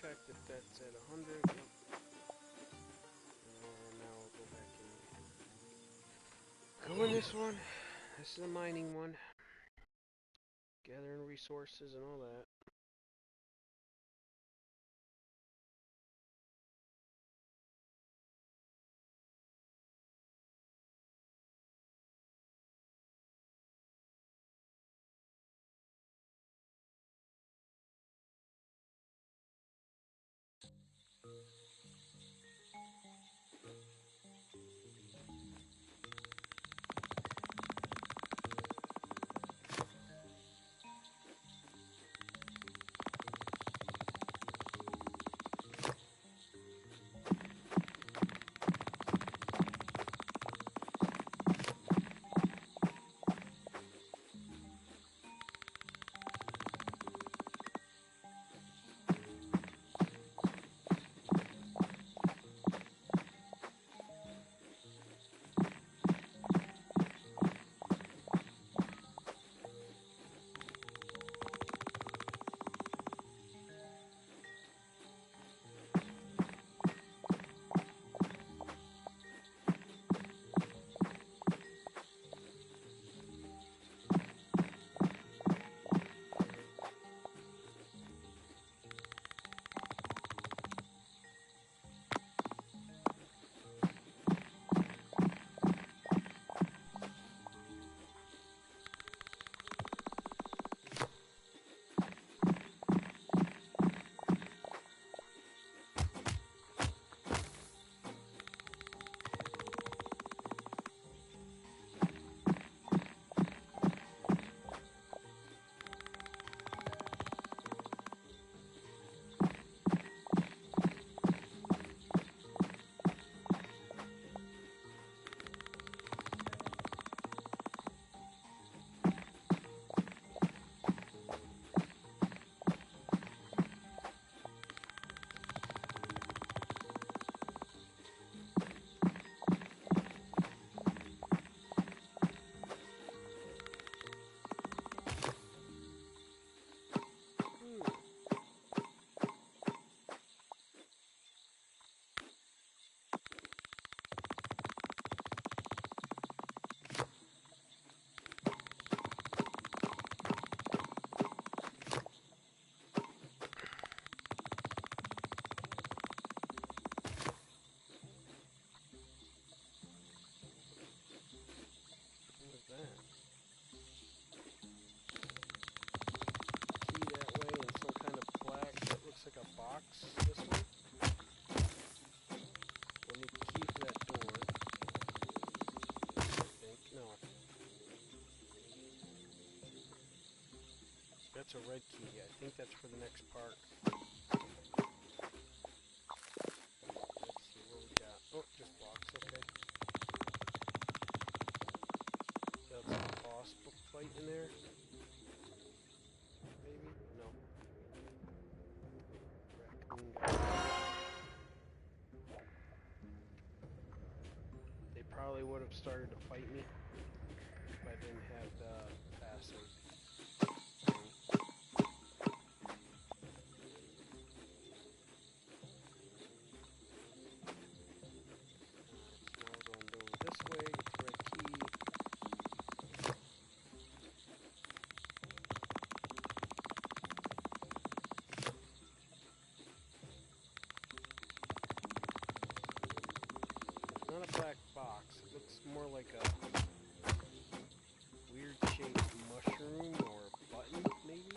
Check if that's at 100. Yep. And now we'll go back in. Go in this one. This is a mining one. Gathering resources and all that. That's a red key. I think that's for the next part. Let's see what we got. Oh, just blocks, okay. That's a boss fight in there. Maybe? No. Raccoon guy. They probably would have started to fight me if I didn't have the passive. Not a black box. It looks more like a weird shaped mushroom or button, maybe?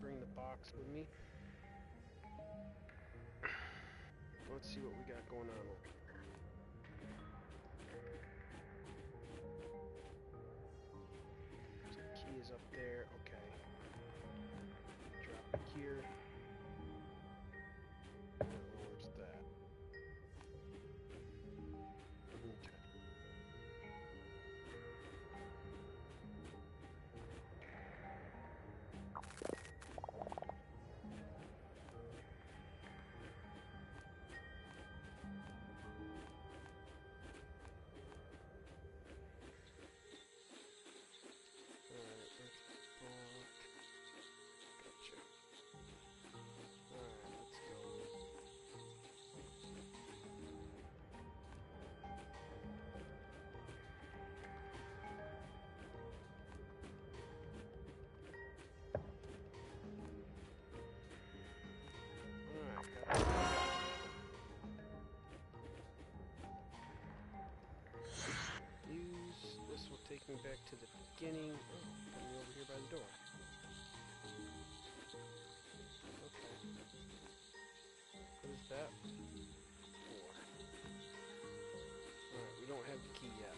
Bring the box with me. Let's see what we got going on over here. So the key is up there. Okay. Drop it here. Where's that? Okay. Alright, let's block. Gotcha. back to the beginning. Oh, got me over here by the door. Okay. What is that? 4. Alright, we don't have the key yet.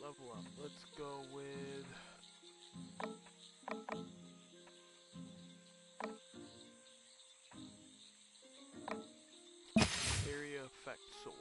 Level up. Let's go with area effect sword.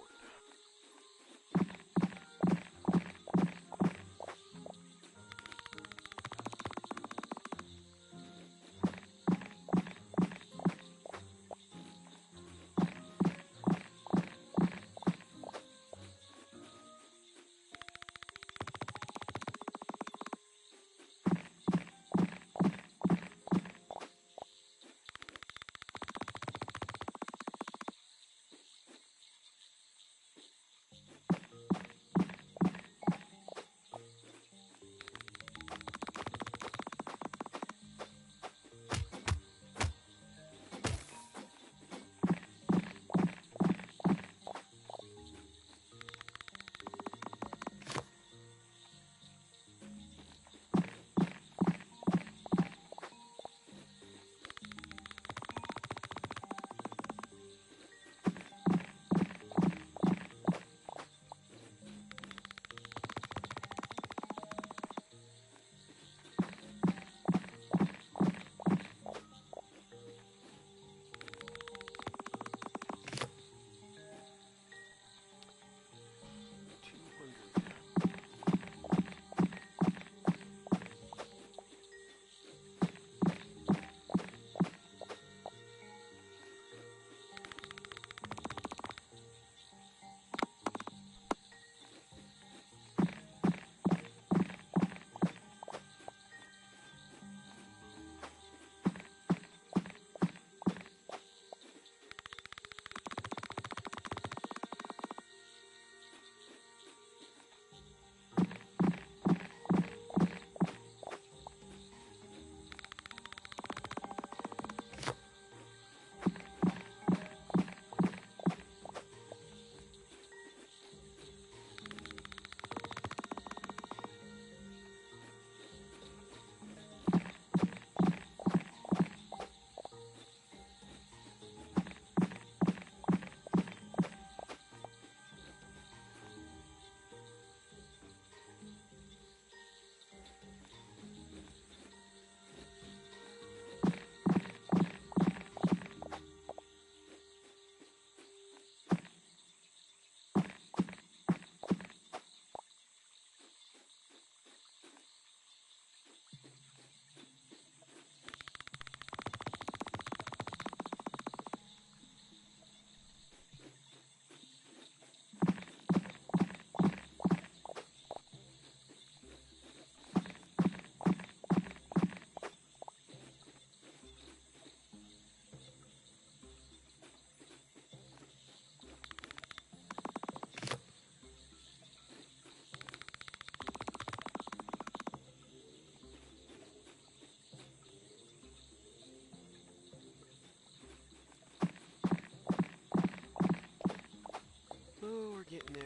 getting there.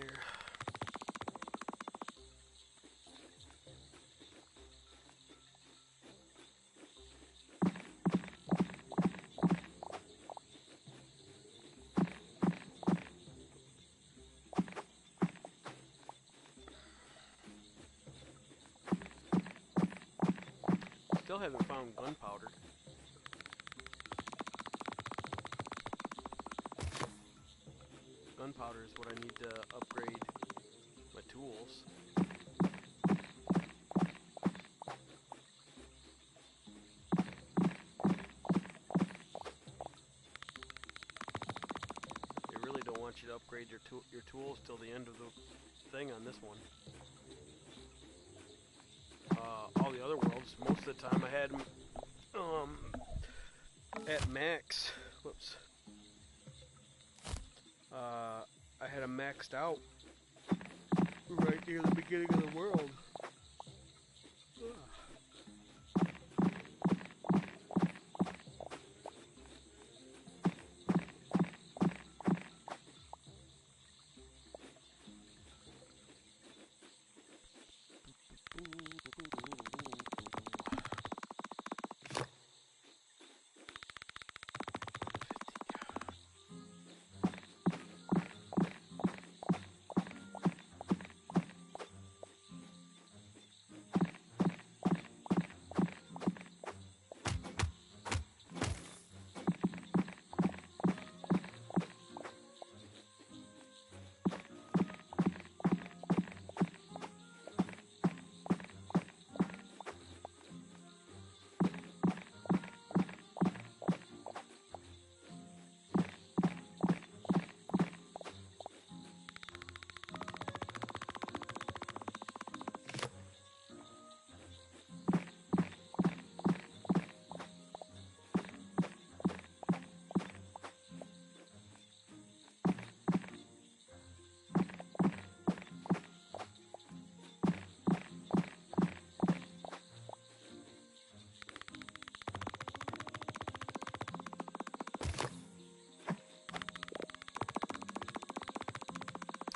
Still haven't found gunpowder. Gunpowder is what I need to upgrade my tools. They really don't want you to upgrade your tools till the end of the thing on this one. All the other worlds, most of the time I had at max. Whoops. I had them maxed out right near the beginning of the world.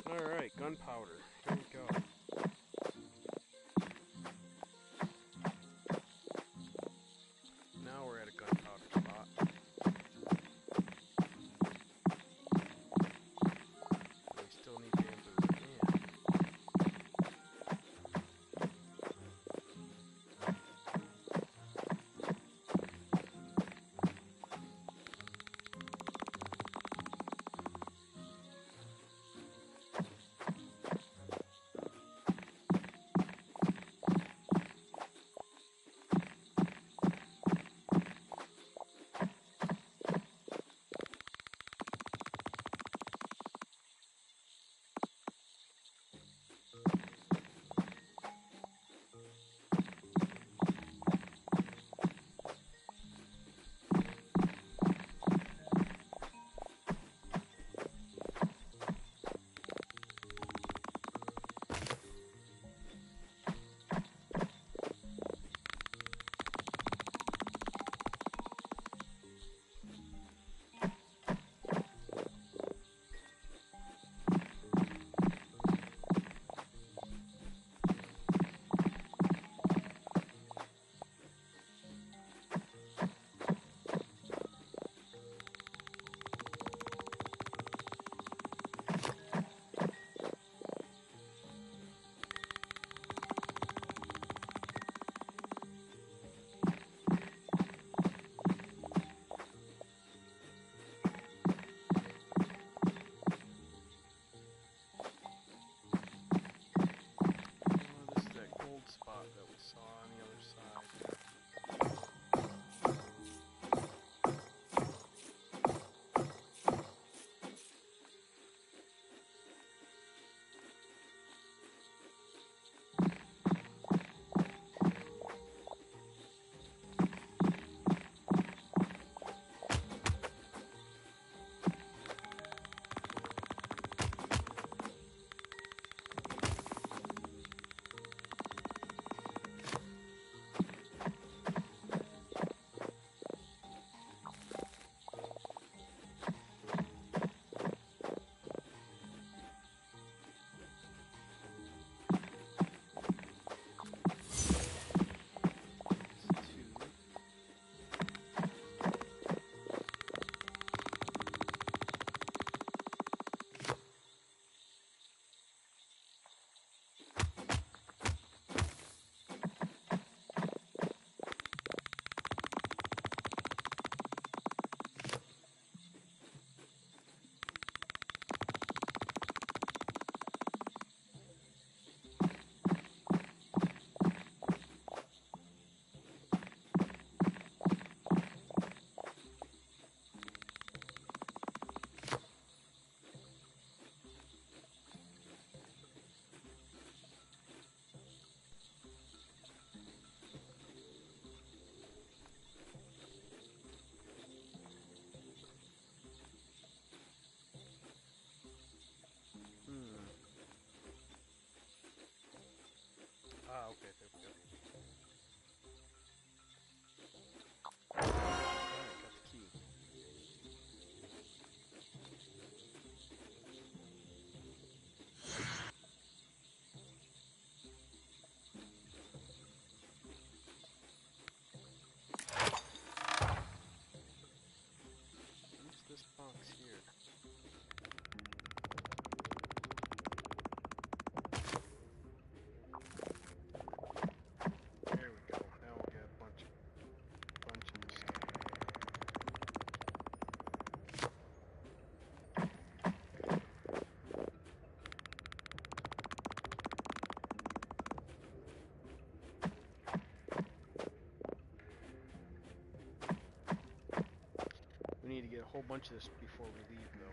Alright, gunpowder. Here we go. Now we're at a gunpowder spot. We still need bamboo. Man. a whole bunch of this before we leave, though.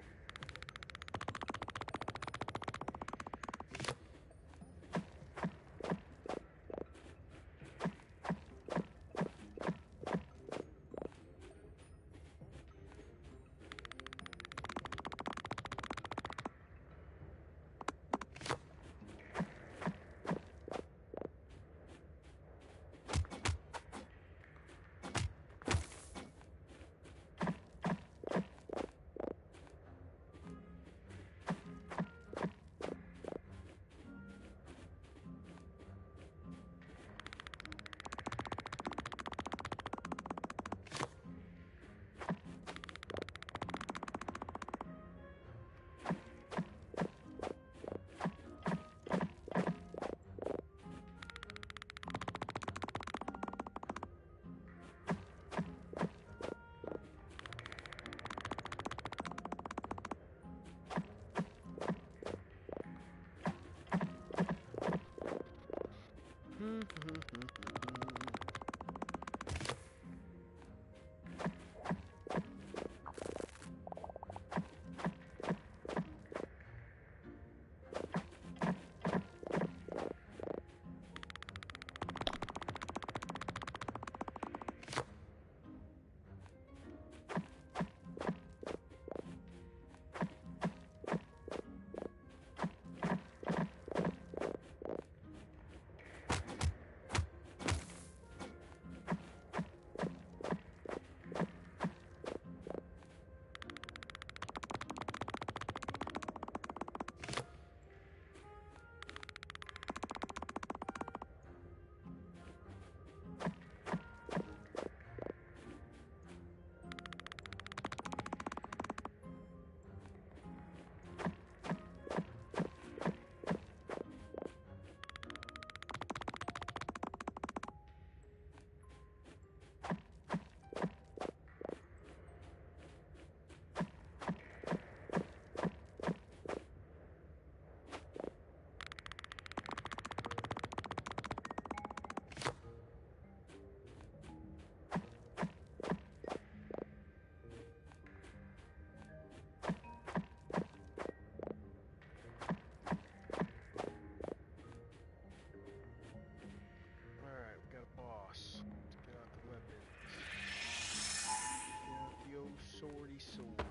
Swordy sword.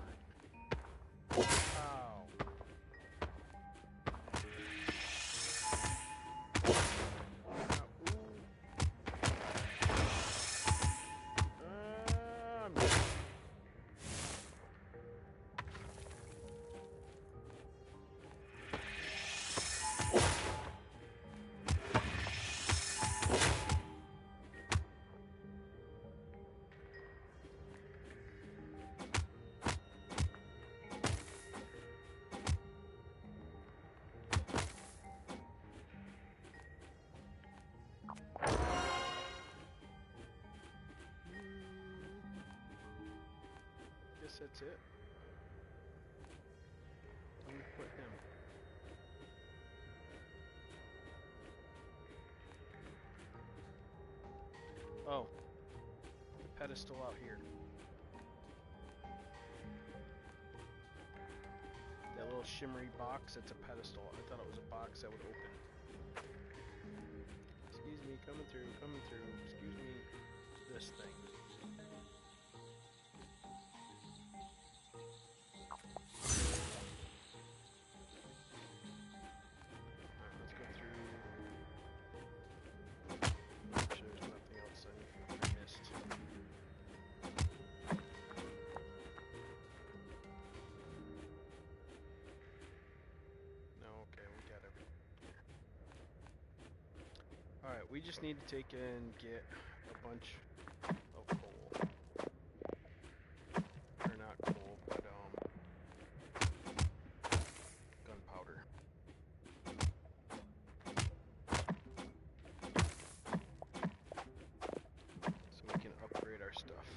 Ow. Guess that's it. Let me put him. Oh, the pedestal out here. That little shimmery box, that's a pedestal. I thought it was a box that would open. Excuse me, coming through. Excuse me, this thing. Alright, we just need to take and get a bunch of coal. Or not coal, but gunpowder. So we can upgrade our stuff.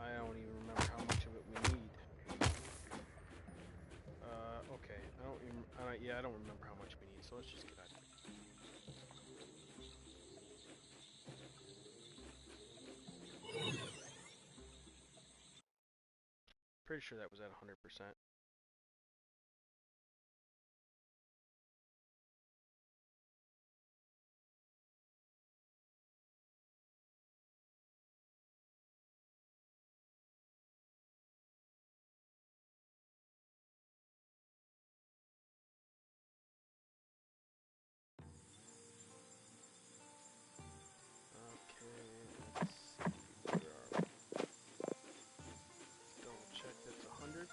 I don't even remember how much of it we need. Okay. I don't remember how much we need, so let's just get out of here. Pretty sure that was at 100%. Okay, let's see. Where are we? Double check that's 100.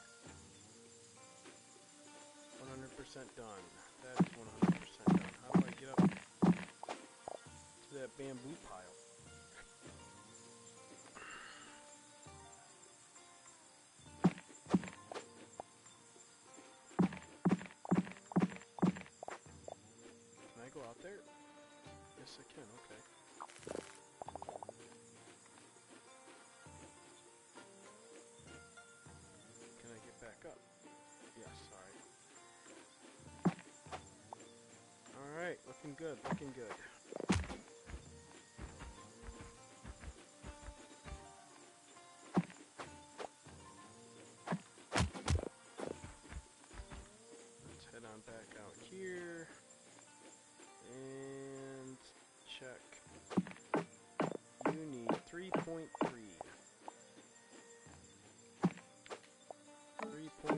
100% done. That is 100% done. How do I get up to that bamboo pile? Can I go out there? Yes, I can. Okay. Can I get back up? Yes. All right. All right. Looking good. Looking good. Let's head on back out here and check. You need 3.3. 3.3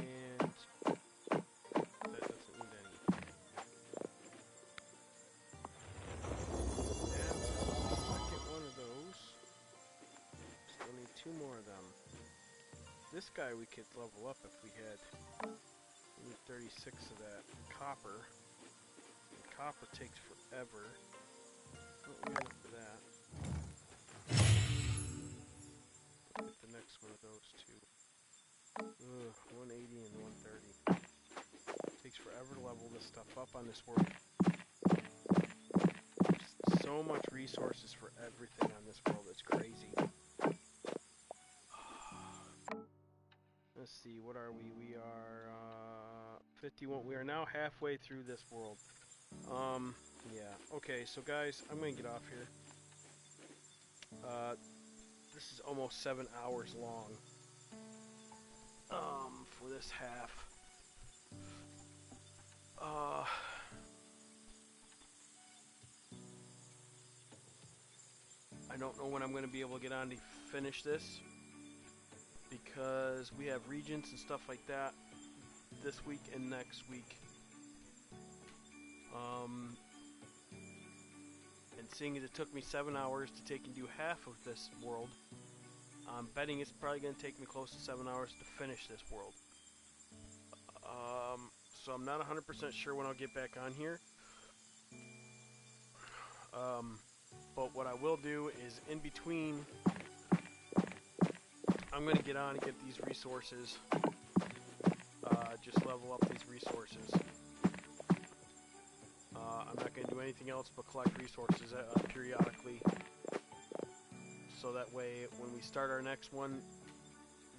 and that doesn't need any. That's the second one of those. Still need 2 more of them. This guy we could level up if we had. We need 36 of that copper. And copper takes forever. Let me look for that. Look at the next one of those two. Ugh, 180 and 130. Takes forever to level this stuff up on this world. Just so much resources for everything on this world. It's crazy. Let's see, what are we? We are 51. We are now halfway through this world. Yeah. Okay, so guys, I'm gonna get off here. This is almost 7 hours long. For this half. I don't know when I'm gonna be able to get on to finish this, because we have regions and stuff like that this week and next week. And seeing as it took me 7 hours to take and do half of this world, I'm betting it's probably going to take me close to 7 hours to finish this world. So I'm not 100% sure when I'll get back on here. But what I will do is, in between, I'm going to get on and get these resources. Just level up these resources. I'm not going to do anything else but collect resources periodically. So that way, when we start our next one,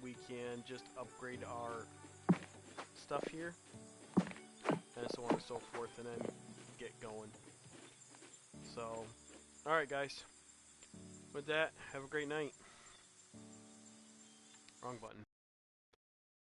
we can just upgrade our stuff here. And so on and so forth, and then get going. So, alright guys. With that, have a great night. Wrong button.